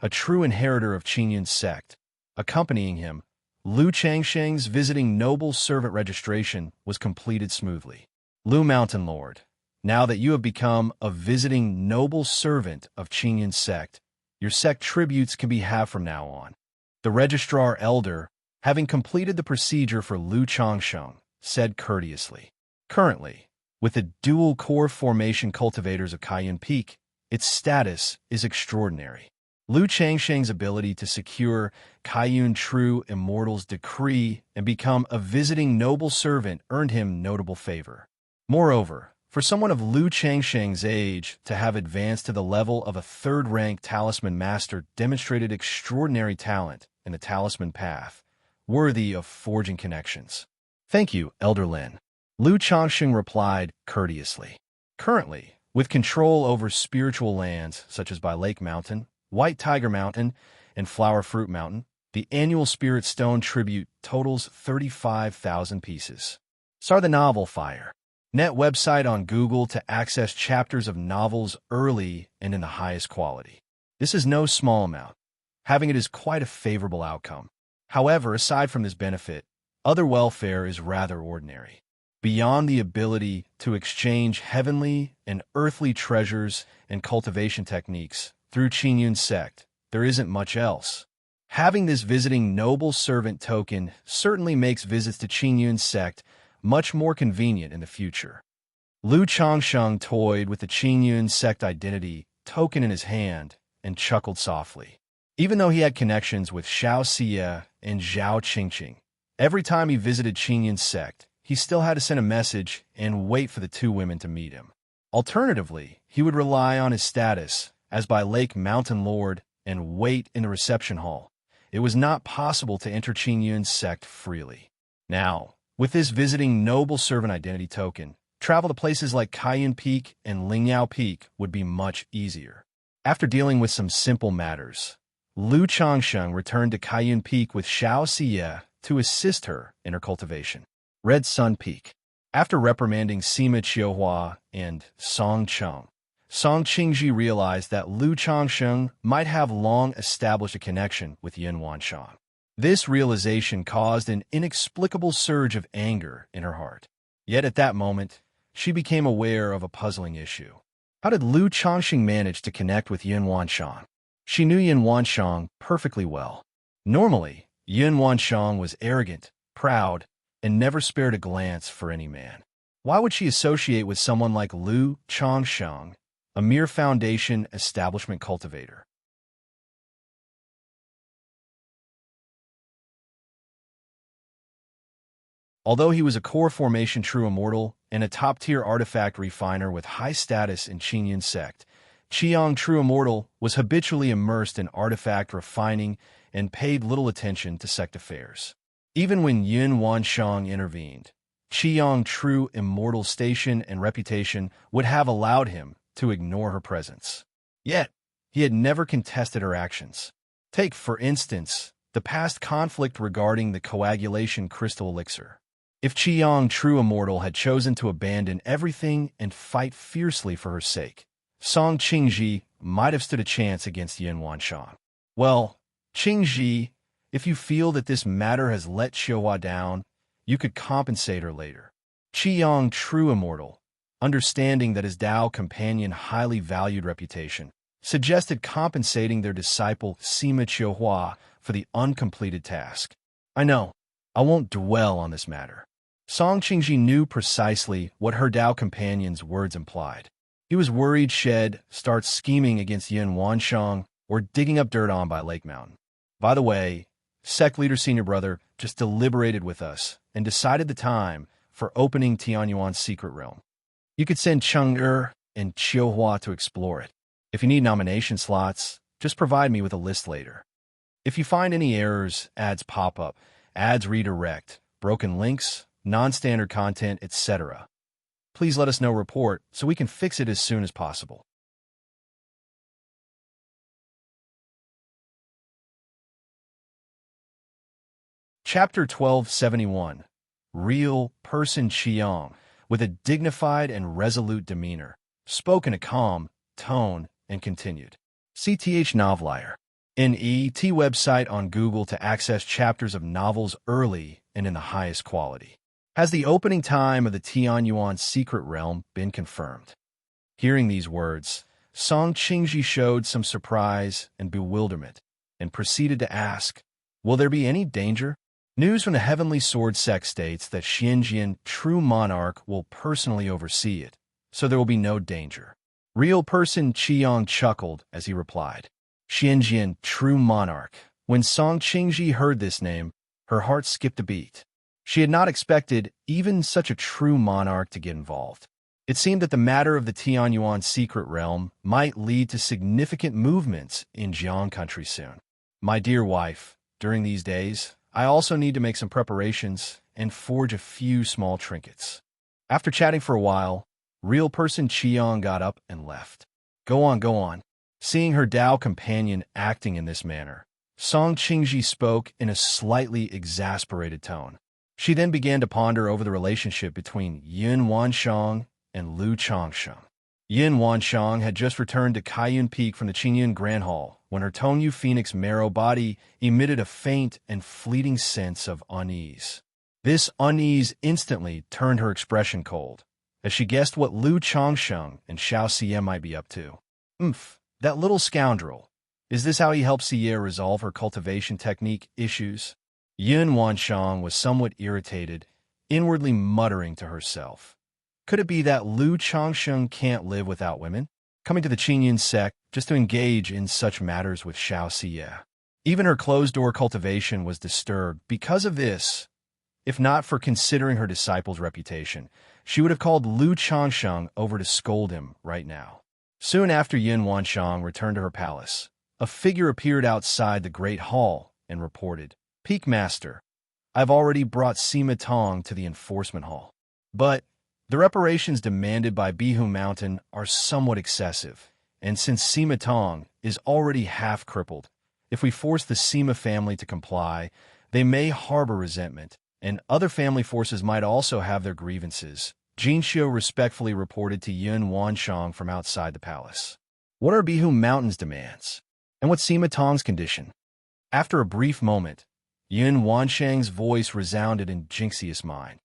a true inheritor of Qingyun's sect, Accompanying him, Lu Changsheng's visiting noble servant registration was completed smoothly. Lu Mountain Lord, now that you have become a visiting noble servant of Qingyun's sect, your sect tributes can be halved from now on. The registrar elder, having completed the procedure for Lu Changsheng, said courteously. Currently, with the dual core formation cultivators of Kaiyun Peak, its status is extraordinary. Lu Changsheng's ability to secure Kaiyun True Immortal's decree and become a visiting noble servant earned him notable favor. Moreover, for someone of Lu Changsheng's age to have advanced to the level of a third-rank talisman master demonstrated extraordinary talent in the talisman path, worthy of forging connections. Thank you, Elder Lin. Lu Changsheng replied courteously. Currently, with control over spiritual lands such as by Lake Mountain, White Tiger Mountain, and Flower Fruit Mountain, the annual Spirit Stone tribute totals 35,000 pieces. Start the novel Fire. Net website on Google to access chapters of novels early and in the highest quality. This is no small amount. Having it is quite a favorable outcome. However, aside from this benefit, other welfare is rather ordinary. Beyond the ability to exchange heavenly and earthly treasures and cultivation techniques through Qingyun's sect, there isn't much else. Having this visiting noble servant token certainly makes visits to Qingyun's sect much more convenient in the future. Lu Changsheng toyed with the Qingyun sect identity token in his hand and chuckled softly. Even though he had connections with Xianxia and Zhao Qingqing, every time he visited Qingyun's sect, he still had to send a message and wait for the two women to meet him. Alternatively, he would rely on his status as by Lake Mountain Lord and wait in the reception hall. It was not possible to enter Qingyun's sect freely. Now, with this visiting noble servant identity token, travel to places like Kaiyun Peak and Lingyao Peak would be much easier. After dealing with some simple matters, Lu Changsheng returned to Kaiyun Peak with Xianxia to assist her in her cultivation. Red Sun Peak. After reprimanding Sima Qiuhua and Song Cheng, Song Qingji realized that Lu Changsheng might have long established a connection with Yin Wanshan. This realization caused an inexplicable surge of anger in her heart. Yet at that moment, she became aware of a puzzling issue. How did Lu Changsheng manage to connect with Yin Wanshan? She knew Yin Wanshan perfectly well. Normally, Yin Wanshan was arrogant, proud, and never spared a glance for any man. Why would she associate with someone like Lu Changsheng, a mere foundation establishment cultivator? Although he was a core formation true immortal and a top-tier artifact refiner with high status in Qingyun sect, Qiang True Immortal was habitually immersed in artifact refining and paid little attention to sect affairs. Even when Yin Wanshang intervened, Qiang True Immortal's station and reputation would have allowed him to ignore her presence. Yet, he had never contested her actions. Take, for instance, the past conflict regarding the coagulation crystal elixir. If Qiang True Immortal had chosen to abandon everything and fight fiercely for her sake, Song Qingji might have stood a chance against Yin Wanshan. Well, Qingji, if you feel that this matter has let Qiuhua down, you could compensate her later. Qiang True Immortal, understanding that his Dao companion highly valued reputation, suggested compensating their disciple Sima Qiuhua for the uncompleted task. I know, I won't dwell on this matter. Song Qingji knew precisely what her Dao companion's words implied. He was worried Shed starts scheming against Yin Wanshang or digging up dirt on by Lake Mountain. By the way, Sect Leader Senior Brother just deliberated with us and decided the time for opening Tianyuan's secret realm. You could send Cheng and Qiuhua to explore it. If you need nomination slots, just provide me with a list later. If you find any errors, ads pop up, ads redirect, broken links, non-standard content, etc., please let us know report so we can fix it as soon as possible. Chapter 1271. Real Person Qiang, with a dignified and resolute demeanor, spoke in a calm tone and continued. CTH Novelier. website on Google to access chapters of novels early and in the highest quality. Has the opening time of the Tianyuan secret realm been confirmed? Hearing these words, Song Qingji showed some surprise and bewilderment and proceeded to ask, will there be any danger? News from the Heavenly Sword sect states that Xianxia, true monarch, will personally oversee it, so there will be no danger. Real person Qiang chuckled as he replied, Xianxia, true monarch. When Song Qingji heard this name, her heart skipped a beat. She had not expected even such a true monarch to get involved. It seemed that the matter of the Tianyuan secret realm might lead to significant movements in Jiang country soon. My dear wife, during these days, I also need to make some preparations and forge a few small trinkets. After chatting for a while, real person Qiang got up and left. Go on, go on. Seeing her Dao companion acting in this manner, Song Qingji spoke in a slightly exasperated tone. She then began to ponder over the relationship between Yin Wanshang and Lu Changsheng. Yin Wanshang had just returned to Kaiyun Peak from the Qingyun Grand Hall when her Tongyu Phoenix marrow body emitted a faint and fleeting sense of unease. This unease instantly turned her expression cold, as she guessed what Lu Changsheng and Xianxia might be up to. That little scoundrel. Is this how he helped Xie resolve her cultivation technique issues? Yin Wanshang was somewhat irritated, inwardly muttering to herself. Could it be that Lu Changsheng can't live without women, coming to the Qingyun sect just to engage in such matters with Xianxia? Even her closed-door cultivation was disturbed because of this. If not for considering her disciple's reputation, she would have called Lu Changsheng over to scold him right now. Soon after Yin Wanshang returned to her palace, a figure appeared outside the Great Hall and reported, Peak Master, I've already brought Sima Tong to the enforcement hall. But the reparations demanded by Bihu Mountain are somewhat excessive, and since Sima Tong is already half crippled, if we force the Sima family to comply, they may harbor resentment, and other family forces might also have their grievances. Xianxia respectfully reported to Yin Wanshang from outside the palace. What are Bihu Mountain's demands? And what's Sima Tong's condition? After a brief moment, Yin Wanshang's voice resounded in Xianxia's mind.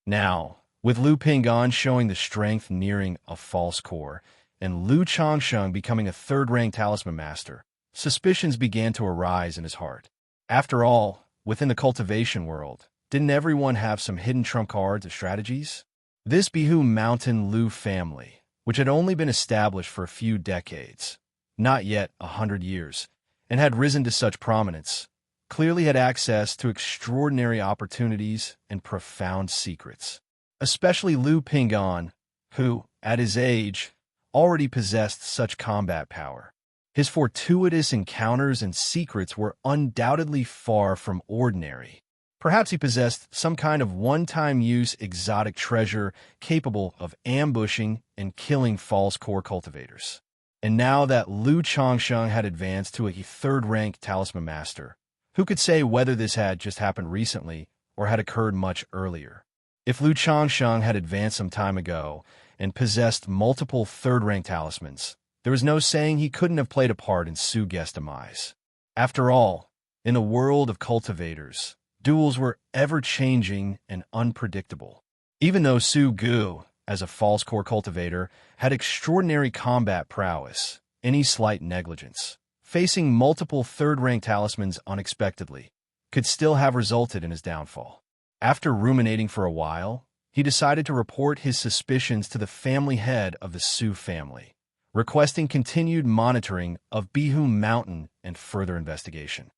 Now, with Lu Ping'an showing the strength nearing a false core, and Lu Changsheng becoming a third-rank talisman master, suspicions began to arise in his heart. After all, within the cultivation world, didn't everyone have some hidden trump cards or strategies? This Bihu Mountain Lu family, which had only been established for a few decades, not yet 100 years, and had risen to such prominence, clearly had access to extraordinary opportunities and profound secrets. Especially Lu Ping'an, who, at his age, already possessed such combat power. His fortuitous encounters and secrets were undoubtedly far from ordinary. Perhaps he possessed some kind of one-time use exotic treasure capable of ambushing and killing false core cultivators. And now that Lu Changsheng had advanced to a third-rank talisman master, who could say whether this had just happened recently or had occurred much earlier? If Lu Changsheng had advanced some time ago and possessed multiple third-rank talismans, there was no saying he couldn't have played a part in Su Ge's demise. After all, in the world of cultivators, duels were ever-changing and unpredictable. Even though Su Ge, as a false core cultivator, had extraordinary combat prowess, any slight negligence, facing multiple third-rank talismans unexpectedly, could still have resulted in his downfall. After ruminating for a while, he decided to report his suspicions to the family head of the Su family, requesting continued monitoring of Bihu Mountain and further investigation.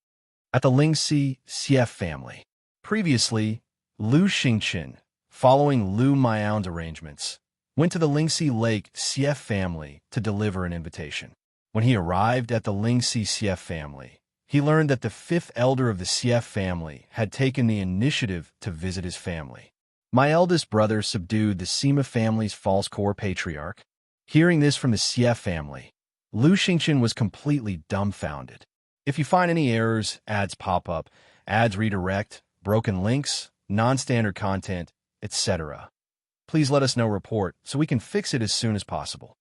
At the Lingxi Xie family. Previously, Lu Xingqin, following Lu Miao's arrangements, went to the Lingxi Lake Xie family to deliver an invitation. When he arrived at the Lingxi Xie family, he learned that the fifth elder of the Xie family had taken the initiative to visit his family. My eldest brother subdued the Sima family's false core patriarch. Hearing this from the Xie family, Lu Xingqin was completely dumbfounded. If you find any errors, ads pop up, ads redirect, broken links, non-standard content, etc., Please let us know report so we can fix it as soon as possible.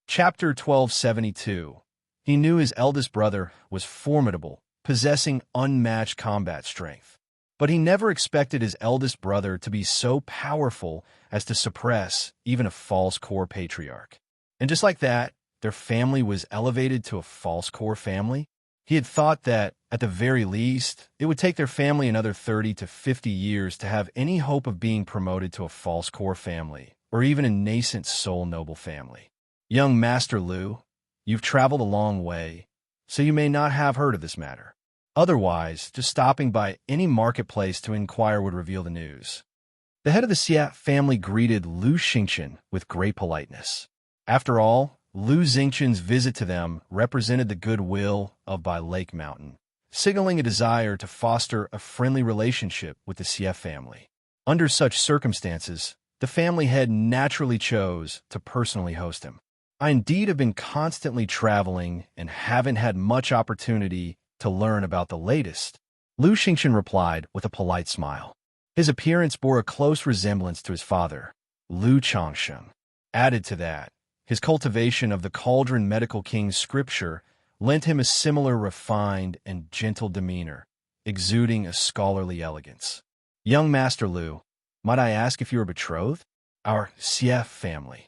Chapter 1272. He knew his eldest brother was formidable, possessing unmatched combat strength. But he never expected his eldest brother to be so powerful as to suppress even a false core patriarch. And just like that, their family was elevated to a false core family. He had thought that, at the very least, it would take their family another 30 to 50 years to have any hope of being promoted to a false core family, or even a nascent soul noble family. Young Master Lu, you've traveled a long way, so you may not have heard of this matter. Otherwise, just stopping by any marketplace to inquire would reveal the news. The head of the Xia family greeted Lu Xianxia with great politeness. After all, Lu Xingqian's visit to them represented the goodwill of Bai Lake Mountain, signaling a desire to foster a friendly relationship with the Xia family. Under such circumstances, the family head naturally chose to personally host him. I indeed have been constantly traveling and haven't had much opportunity to learn about the latest, Lu Xingqian replied with a polite smile. His appearance bore a close resemblance to his father, Lu Changsheng. Added to that, his cultivation of the Cauldron Medical King's scripture lent him a similar refined and gentle demeanor, exuding a scholarly elegance. Young Master Lu, might I ask if you are betrothed? Our Xia family.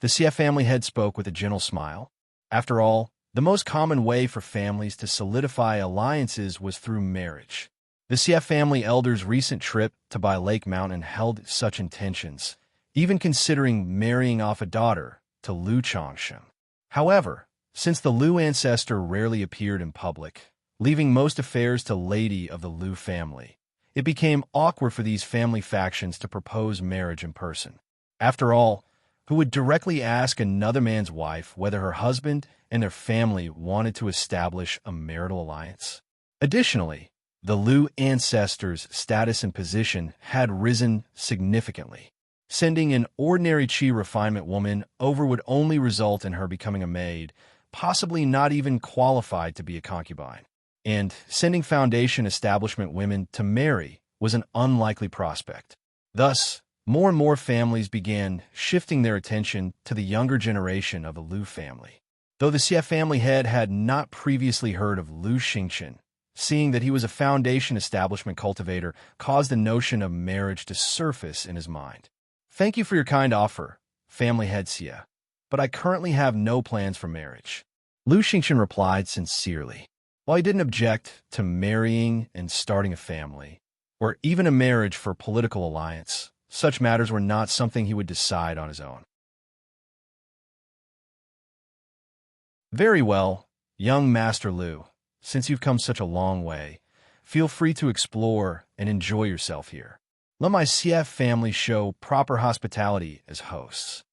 The Xia family head spoke with a gentle smile. After all, the most common way for families to solidify alliances was through marriage. The Xia family elder's recent trip to Bai Lake Mountain held such intentions, even considering marrying off a daughter to Lu Changsheng. However, since the Lu ancestor rarely appeared in public, leaving most affairs to lady of the Lu family, it became awkward for these family factions to propose marriage in person. After all, who would directly ask another man's wife whether her husband and their family wanted to establish a marital alliance? Additionally, the Lu ancestors' status and position had risen significantly. Sending an ordinary Qi refinement woman over would only result in her becoming a maid, possibly not even qualified to be a concubine. And sending foundation establishment women to marry was an unlikely prospect. Thus, more and more families began shifting their attention to the younger generation of the Lu family. Though the Xia family head had not previously heard of Lu Xingqian, seeing that he was a foundation establishment cultivator caused the notion of marriage to surface in his mind. Thank you for your kind offer, family head Xia, but I currently have no plans for marriage. Lu Xingqian replied sincerely. While he didn't object to marrying and starting a family, or even a marriage for political alliance, such matters were not something he would decide on his own. Very well, young Master Lu, since you've come such a long way, feel free to explore and enjoy yourself here. Let my Xia family show proper hospitality as hosts.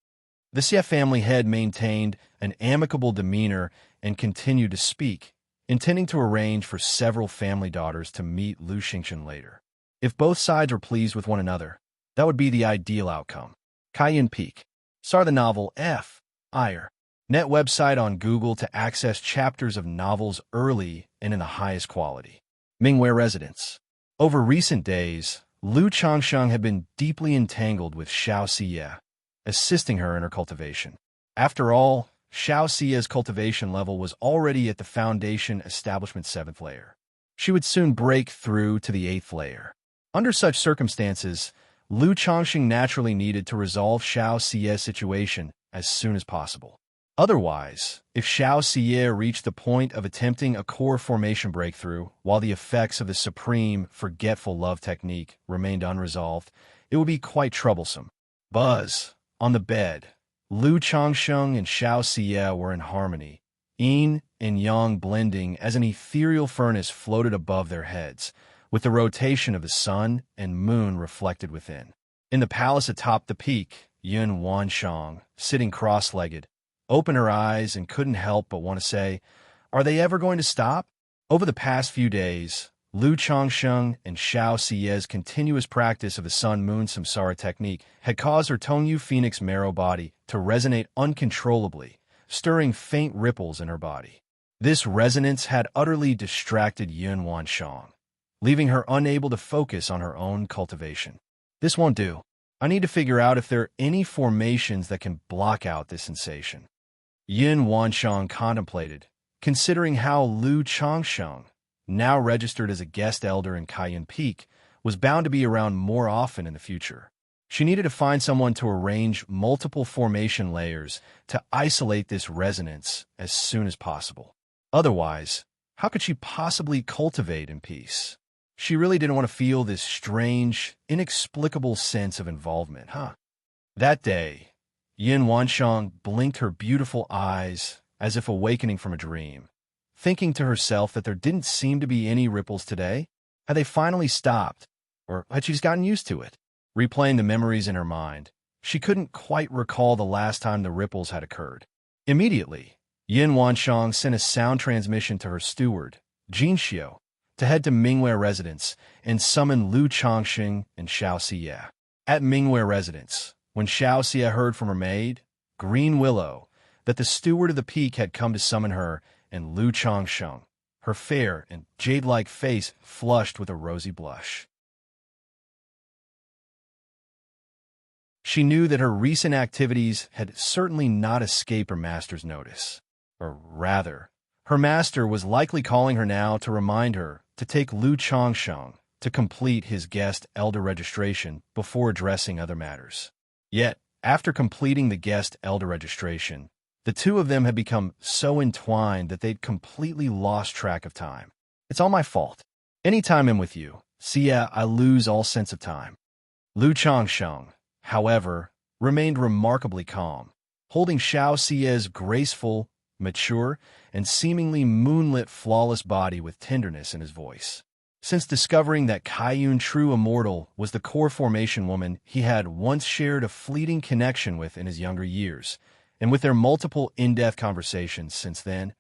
The Xia family head maintained an amicable demeanor and continued to speak, intending to arrange for several family daughters to meet Lu Xingqian later. If both sides were pleased with one another, that would be the ideal outcome. Cayenne Peak. Star the novel F. Ire. Net website on Google to access chapters of novels early and in the highest quality. Mingwei Residence. Over recent days, Lu Changsheng had been deeply entangled with Xianxia, assisting her in her cultivation. After all, Xianxia's cultivation level was already at the Foundation Establishment's 7th layer. She would soon break through to the 8th layer. Under such circumstances, Lu Changsheng naturally needed to resolve Xianxia's situation as soon as possible. Otherwise, if Xianxia reached the point of attempting a core formation breakthrough while the effects of the supreme forgetful love technique remained unresolved, it would be quite troublesome. Buzz. On the bed, Lu Changsheng and Xianxia were in harmony, yin and yang blending as an ethereal furnace floated above their heads, with the rotation of the sun and moon reflected within. In the palace atop the peak, Yun Wanshang, sitting cross-legged, opened her eyes and couldn't help but want to say, "Are they ever going to stop?" Over the past few days, Lu Changsheng and Xiaoxia's continuous practice of the sun-moon samsara technique had caused her Tongyu Phoenix marrow body to resonate uncontrollably, stirring faint ripples in her body. This resonance had utterly distracted Yun Wanshang, leaving her unable to focus on her own cultivation. This won't do. I need to figure out if there are any formations that can block out this sensation. Yun Wanshang contemplated, considering how Lu Changsheng, now registered as a guest elder in Kaiyun Peak, was bound to be around more often in the future. She needed to find someone to arrange multiple formation layers to isolate this resonance as soon as possible. Otherwise, how could she possibly cultivate in peace? She really didn't want to feel this strange, inexplicable sense of involvement, huh? That day, Yin Wanshang blinked her beautiful eyes as if awakening from a dream, thinking to herself that there didn't seem to be any ripples today. Had they finally stopped, or had she just gotten used to it? Replaying the memories in her mind, she couldn't quite recall the last time the ripples had occurred. Immediately, Yin Wanshang sent a sound transmission to her steward, Xianxia, to head to Mingwei residence and summon Lu Changxing and Xianxia. At Mingwei residence, when Xianxia heard from her maid, Green Willow, that the steward of the peak had come to summon her and Lu Changxing, her fair and jade-like face flushed with a rosy blush. She knew that her recent activities had certainly not escaped her master's notice. Or rather, her master was likely calling her now to remind her to take Lu Changsheng to complete his guest elder registration before addressing other matters. Yet, after completing the guest elder registration, the two of them had become so entwined that they'd completely lost track of time. It's all my fault. Anytime I'm with you, Xia, I lose all sense of time. Lu Changsheng, however, remained remarkably calm, holding Xiaoxia's graceful, mature, and seemingly moonlit flawless body with tenderness in his voice. Since discovering that Kaiyun True Immortal was the core formation woman he had once shared a fleeting connection with in his younger years, and with their multiple in-depth conversations since then,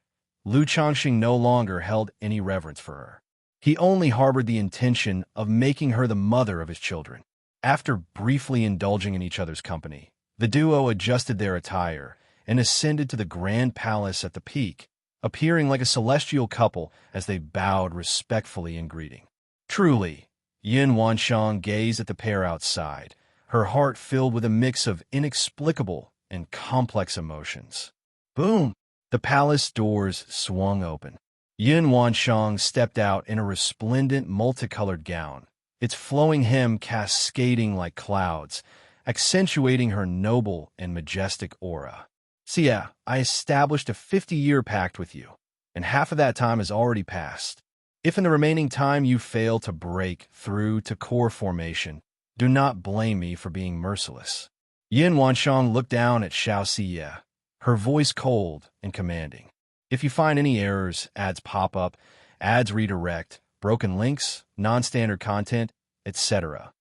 Lu Changxing no longer held any reverence for her. He only harbored the intention of making her the mother of his children. After briefly indulging in each other's company, the duo adjusted their attire and ascended to the grand palace at the peak, appearing like a celestial couple as they bowed respectfully in greeting. Truly, Yin Wanshang gazed at the pair outside, her heart filled with a mix of inexplicable and complex emotions. Boom! The palace doors swung open. Yin Wanshang stepped out in a resplendent multicolored gown, its flowing hem cascading like clouds, accentuating her noble and majestic aura. Xia, I established a 50-year pact with you, and half of that time has already passed. If in the remaining time you fail to break through to core formation, do not blame me for being merciless. Yin Wanshang looked down at Xiaoxia, her voice cold and commanding. If you find any errors, ads pop up, ads redirect, broken links, non-standard content, etc.,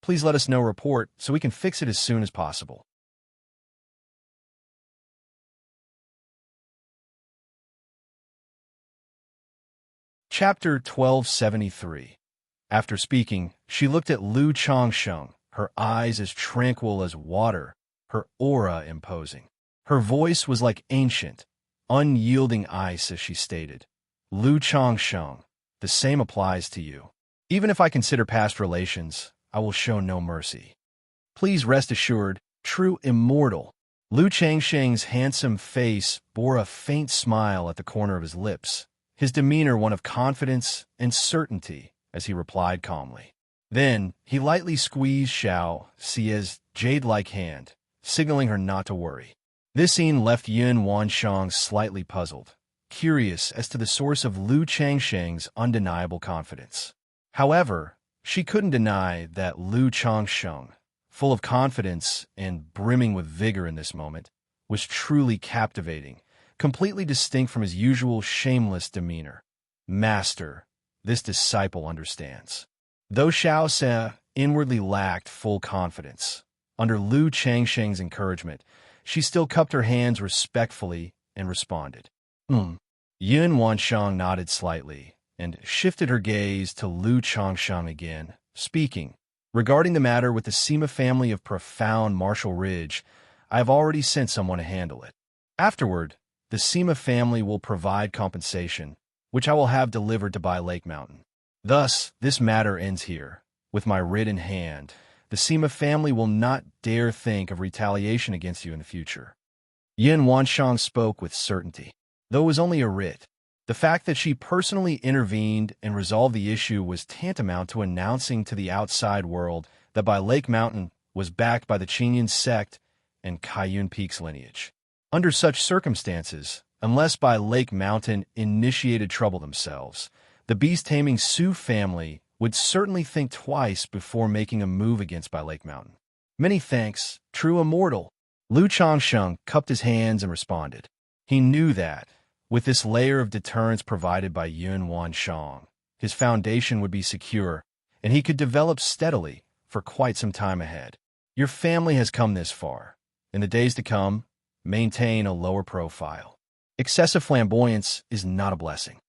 please let us know report so we can fix it as soon as possible. Chapter 1273. After speaking, she looked at Lu Changsheng, her eyes as tranquil as water, her aura imposing. Her voice was like ancient, unyielding ice as she stated, Lu Changsheng, the same applies to you. Even if I consider past relations, I will show no mercy. Please rest assured, true immortal. Lu Changsheng's handsome face bore a faint smile at the corner of his lips, his demeanor one of confidence and certainty as he replied calmly. Then he lightly squeezed Xiaoxia's jade-like hand, signaling her not to worry. This scene left Yin Wanshang slightly puzzled, curious as to the source of Lu Changsheng's undeniable confidence. However, she couldn't deny that Lu Changsheng, full of confidence and brimming with vigor in this moment, was truly captivating, completely distinct from his usual shameless demeanor. Master, this disciple understands. Though Xiaoxia inwardly lacked full confidence, under Lu Changsheng's encouragement, she still cupped her hands respectfully and responded. Yin Wanshang nodded slightly and shifted her gaze to Lu Changsheng again, speaking. Regarding the matter with the Sima family of profound Marshall Ridge, I have already sent someone to handle it. Afterward, the Sima family will provide compensation, which I will have delivered to Bai Lake Mountain. Thus, this matter ends here. With my writ in hand, the Sima family will not dare think of retaliation against you in the future." Yin Wanshang spoke with certainty. Though it was only a writ, the fact that she personally intervened and resolved the issue was tantamount to announcing to the outside world that Bai Lake Mountain was backed by the Qingyun sect and Kaiyun Peak's lineage. Under such circumstances, unless Bai Lake Mountain initiated trouble themselves, the beast-taming Su family would certainly think twice before making a move against Bai Lake Mountain. "Many thanks, true immortal." Lu Changsheng cupped his hands and responded. He knew that, with this layer of deterrence provided by Yun Wanshang, his foundation would be secure, and he could develop steadily for quite some time ahead. "Your family has come this far. In the days to come, maintain a lower profile. Excessive flamboyance is not a blessing."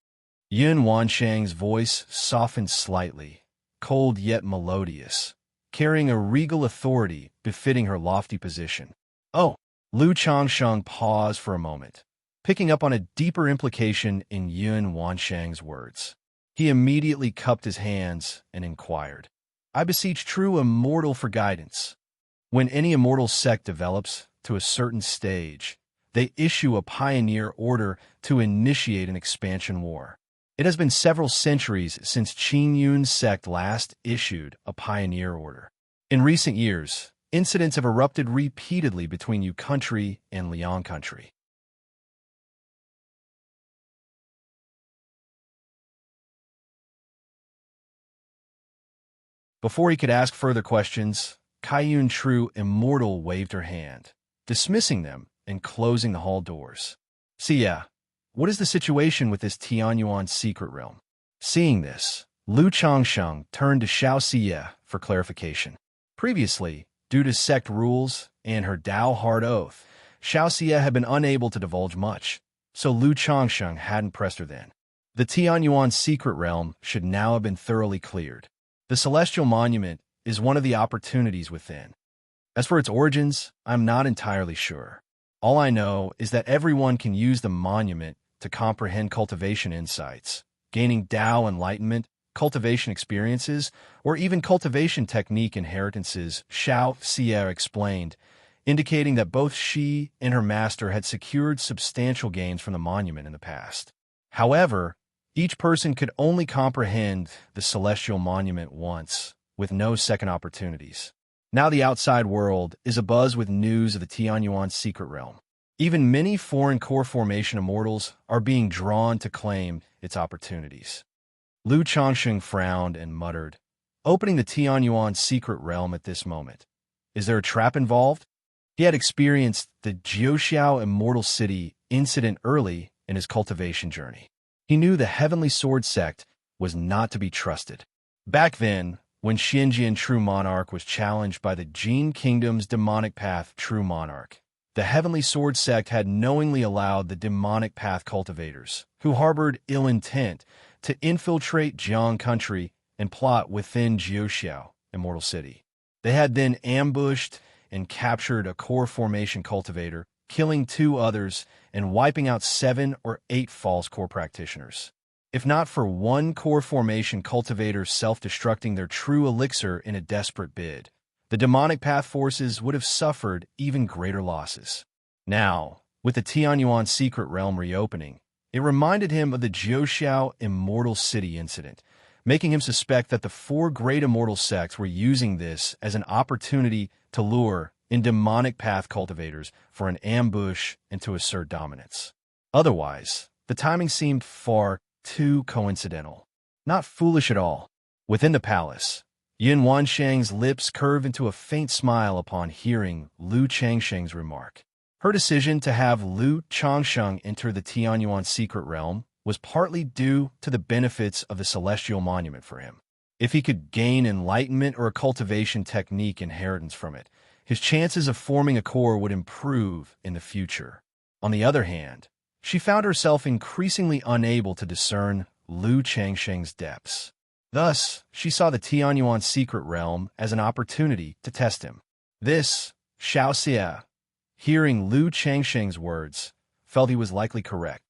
Yun Wanshang's voice softened slightly, cold yet melodious, carrying a regal authority befitting her lofty position. "Oh!" Lu Changsheng paused for a moment, picking up on a deeper implication in Yun Wanshang's words. He immediately cupped his hands and inquired, "I beseech true immortal for guidance. When any immortal sect develops to a certain stage, they issue a pioneer order to initiate an expansion war. It has been several centuries since Qingyun's sect last issued a pioneer order. In recent years, incidents have erupted repeatedly between Yu country and Liang country. Before he could ask further questions, Kaiyun True Immortal waved her hand, dismissing them and closing the hall doors. "Xia, what is the situation with this Tianyuan secret realm?" Seeing this, Lu Changsheng turned to Xianxia for clarification. Previously, due to sect rules and her Dao hard oath, Xianxia had been unable to divulge much, so Lu Changsheng hadn't pressed her then. The Tianyuan secret realm should now have been thoroughly cleared. The Celestial Monument is one of the opportunities within. As for its origins, I'm not entirely sure. All I know is that everyone can use the monument to comprehend cultivation insights, gaining Dao enlightenment, cultivation experiences, or even cultivation technique inheritances, Xianxia explained, indicating that both she and her master had secured substantial gains from the monument in the past. However, each person could only comprehend the Celestial Monument once, with no second opportunities. Now the outside world is abuzz with news of the Tianyuan secret realm. Even many foreign core formation immortals are being drawn to claim its opportunities. Lu Changsheng frowned and muttered, "Opening the Tianyuan secret realm at this moment. Is there a trap involved?" He had experienced the Jiuxiao Immortal City incident early in his cultivation journey. He knew the Heavenly Sword sect was not to be trusted. Back then, when Xianxia True Monarch was challenged by the Jin Kingdom's demonic path True Monarch, the Heavenly Sword sect had knowingly allowed the demonic path cultivators, who harbored ill intent, to infiltrate Jiang country and plot within Jiuxiao Immortal City. They had then ambushed and captured a core formation cultivator, killing 2 others and wiping out 7 or 8 false core practitioners. If not for one core formation cultivator self-destructing their true elixir in a desperate bid, the demonic path forces would have suffered even greater losses. Now, with the Tianyuan secret realm reopening, it reminded him of the Jiuxiao Immortal City incident, making him suspect that the 4 great immortal sects were using this as an opportunity to lure in demonic path cultivators for an ambush and to assert dominance. Otherwise, the timing seemed far too coincidental. Not foolish at all. Within the palace, Yin Wanshang's lips curved into a faint smile upon hearing Lu Changsheng's remark. Her decision to have Lu Changsheng enter the Tianyuan secret realm was partly due to the benefits of the Celestial Monument for him. If he could gain enlightenment or a cultivation technique inheritance from it, his chances of forming a core would improve in the future. On the other hand, she found herself increasingly unable to discern Lu Changsheng's depths. Thus, she saw the Tianyuan secret realm as an opportunity to test him. This, Xiaoxia, hearing Lu Changsheng's words, felt he was likely correct.